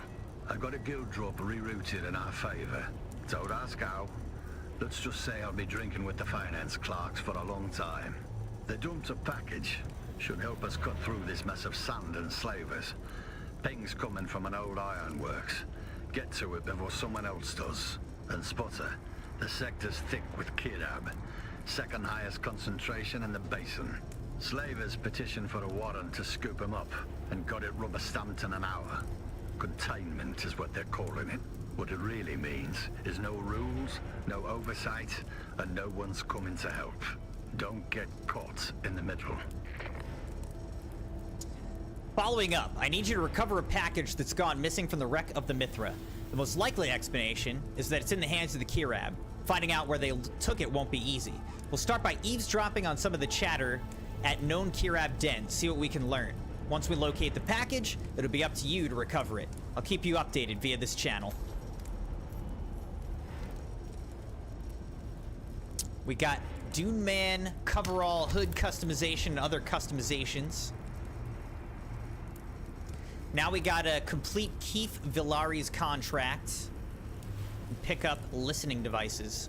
I got a guild drop rerouted in our favor. Don't ask how. Let's just say I'll be drinking with the finance clerks for a long time. They dumped a package. Should help us cut through this mess of sand and slavers. Ping's coming from an old ironworks. Get to it before someone else does. And Spotter, The sector's thick with Kirab. Second highest concentration in the basin. Slavers petitioned for a warrant to scoop him up, and got it rubber stamped in an hour. Containment is what they're calling it. What it really means is no rules, no oversight, and no one's coming to help. Don't get caught in the middle. Following up, I need you to recover a package that's gone missing from the wreck of the Mithra. The most likely explanation is that it's in the hands of the Kirab. Finding out where they took it won't be easy. We'll start by eavesdropping on some of the chatter at known Kirab dens, see what we can learn. Once we locate the package, it'll be up to you to recover it. I'll keep you updated via this channel. We got Dune Man, coverall, hood customization, and other customizations. Now we gotta complete Keith Villari's contract and pick up listening devices.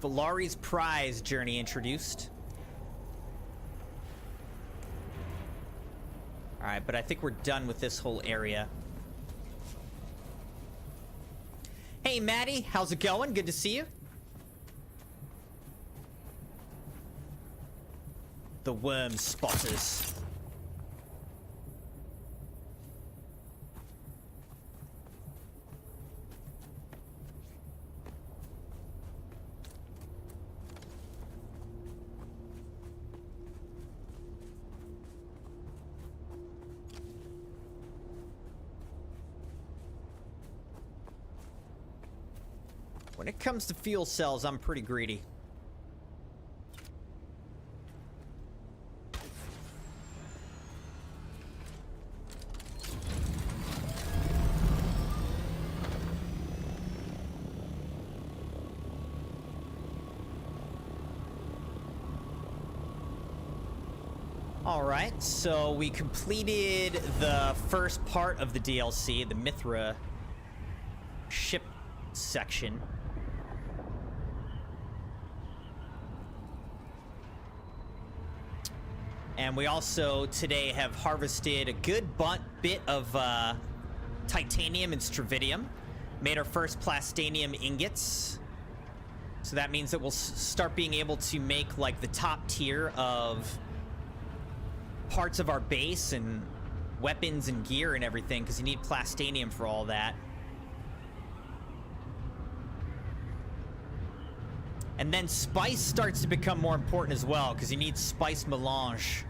Villari's prize journey introduced. Alright, but I think we're done with this whole area. Hey, Maddie, how's it going? Good to see you. The worm spotters. When it comes to fuel cells, I'm pretty greedy. Alright, so we completed the first part of the DLC, the Mithra ship section. And we also today have harvested a good bit of titanium and stravidium. Made our first plastanium ingots. So that means that we'll start being able to make like the top tier of parts of our base and weapons and gear and everything, because you need plastanium for all that. And then spice starts to become more important as well, because you need spice melange,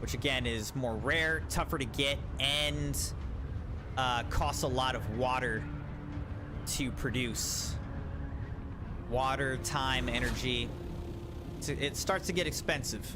which again is more rare, tougher to get, and costs a lot of water to produce. Water, time, energy. So it starts to get expensive.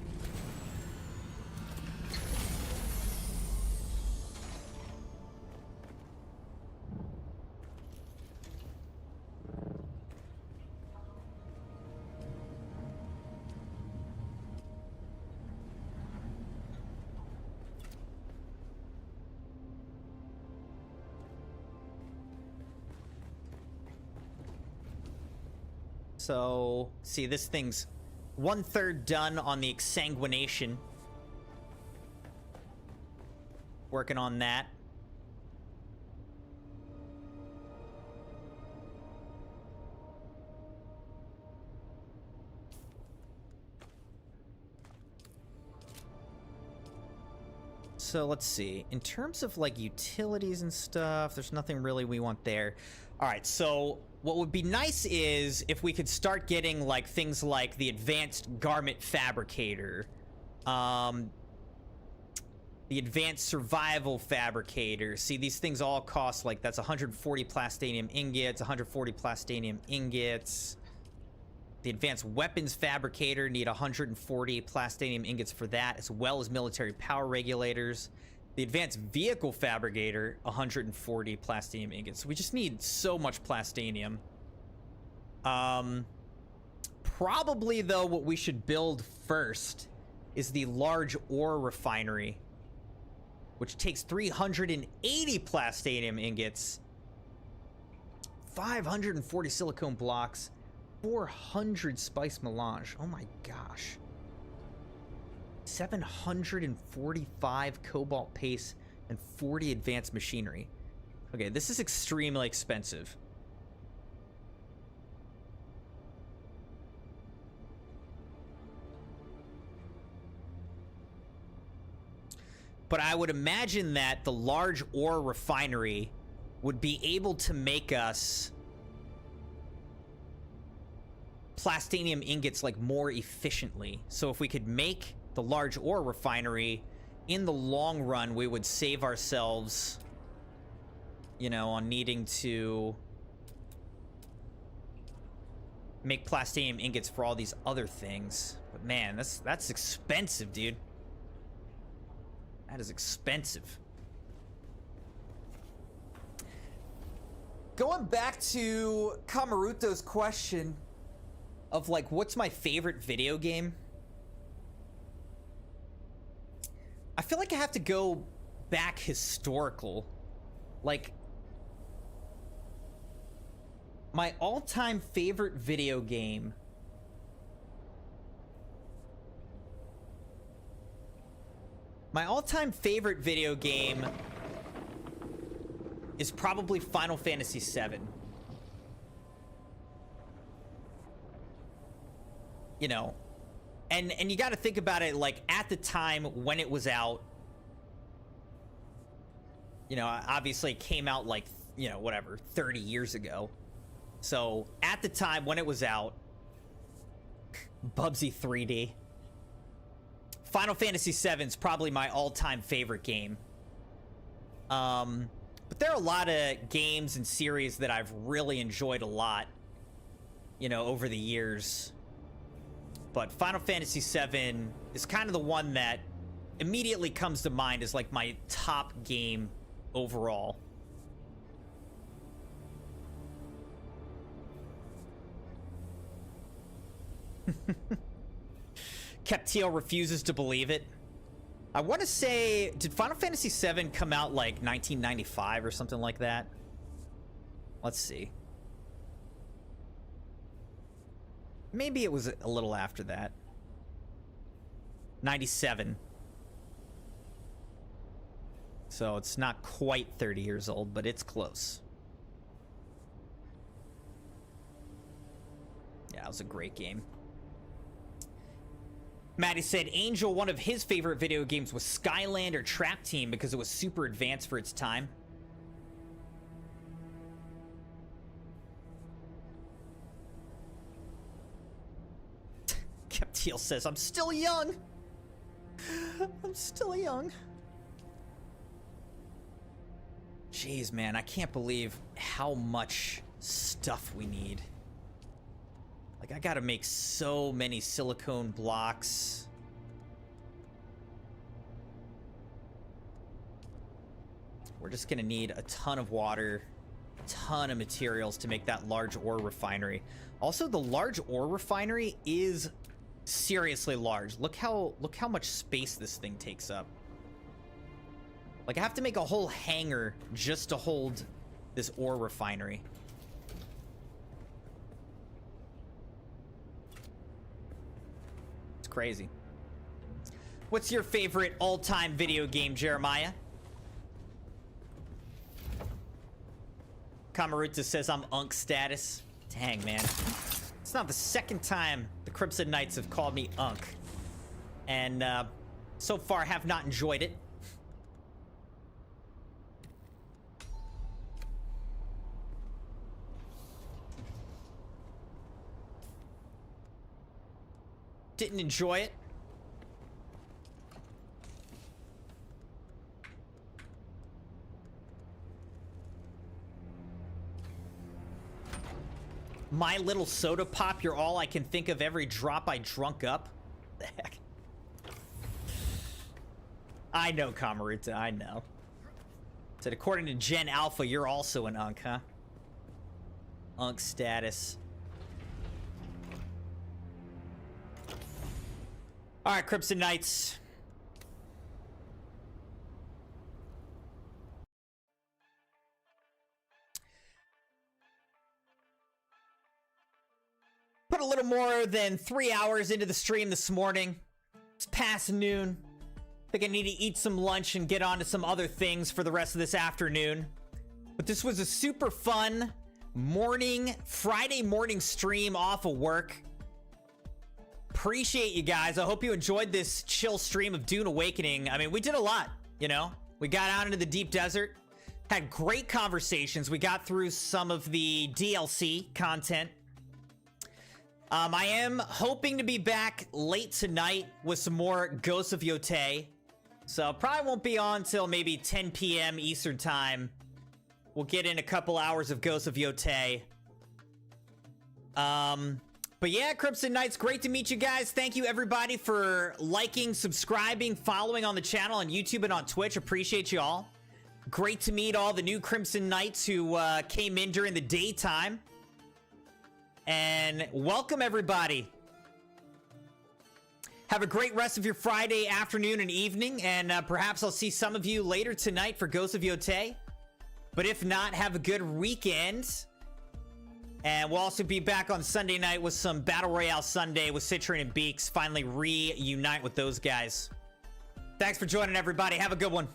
So, see, this thing's 1/3 done on the exsanguination. Working on that. So let's see. In terms of like utilities and stuff, there's nothing really we want there. All right, so what would be nice is if we could start getting like things like the advanced garment fabricator, the advanced survival fabricator. See, these things all cost like, that's 140 plastanium ingots, 140 plastanium ingots. The advanced weapons fabricator, need 140 plastanium ingots for that, as well as military power regulators. The advanced vehicle fabricator, 140 plastanium ingots. So we just need so much plastanium. Probably though, what we should build first is the large ore refinery, which takes 380 plastanium ingots, 540 silicone blocks, 400 spice melange. Oh my gosh. 745 cobalt paste and 40 advanced machinery. Okay, this is extremely expensive. But I would imagine that the large ore refinery would be able to make us plastinium ingots like more efficiently. So if we could make the large ore refinery, in the long run, we would save ourselves, you know, on needing to make plastinium ingots for all these other things. But man, that's expensive, dude. That is expensive. Going back to Kamaruto's question of like, what's my favorite video game? I feel like I have to go back historical. Like, my all-time favorite video game is probably Final Fantasy VII. You know, and you got to think about it, like, at the time when it was out, you know, obviously it came out like, you know, whatever, 30 years ago. So at the time when it was out, Bubsy 3D. Final Fantasy VII is probably my all-time favorite game. But there are a lot of games and series that I've really enjoyed a lot, you know, over the years. But Final Fantasy VII is kind of the one that immediately comes to mind as like my top game overall. Keptiel refuses to believe it. I want to say, did Final Fantasy VII come out like 1995 or something like that? Let's see. Maybe it was a little after that. 97. So it's not quite 30 years old, but it's close. Yeah, it was a great game. Maddie said Angel, one of his favorite video games was Skyland or Trap Team because it was super advanced for its time. Keptiel says, I'm still young. I'm still young. Jeez, man, I can't believe how much stuff we need. Like, I gotta make so many silicone blocks. We're just gonna need a ton of water, a ton of materials to make that large ore refinery. Also, the large ore refinery is seriously large. Look how much space this thing takes up. Like, I have to make a whole hangar just to hold this ore refinery. It's crazy. What's your favorite all-time video game, Jeremiah? Kamaruta says I'm Unk status. Dang, man. It's not the second time the Crimson Knights have called me Unk. And, so far have not enjoyed it. Didn't enjoy it. My little soda pop, you're all I can think of every drop I drunk up. The heck? I know, Kamaruta, I know. Said according to Gen Alpha, you're also an Unk, huh? Unk status. All right, Crimson Knights. Put a little more than 3 hours into the stream this morning. It's past noon. I think I need to eat some lunch and get on to some other things for the rest of this afternoon But this was a super fun Friday morning stream off of work. Appreciate you guys. I hope you enjoyed this chill stream of Dune Awakening. I mean, we did a lot, you know? We got out into the deep desert, had great conversations. We got through some of the DLC content. I am hoping to be back late tonight with some more Ghosts of Yotei. So probably won't be on till maybe 10 p.m. Eastern time. We'll get in a couple hours of Ghosts of Yotei. But yeah, Crimson Knights, great to meet you guys. Thank you everybody for liking, subscribing, following on the channel on YouTube and on Twitch. Appreciate you all. Great to meet all the new Crimson Knights who came in during the daytime. And welcome everybody. Have a great rest of your Friday afternoon and evening, and perhaps I'll see some of you later tonight for Ghosts of Yotei. But if not, have a good weekend. And we'll also be back on Sunday night with some Battle Royale Sunday with Citroen and Beaks. Finally reunite with those guys. Thanks for joining, everybody. Have a good one.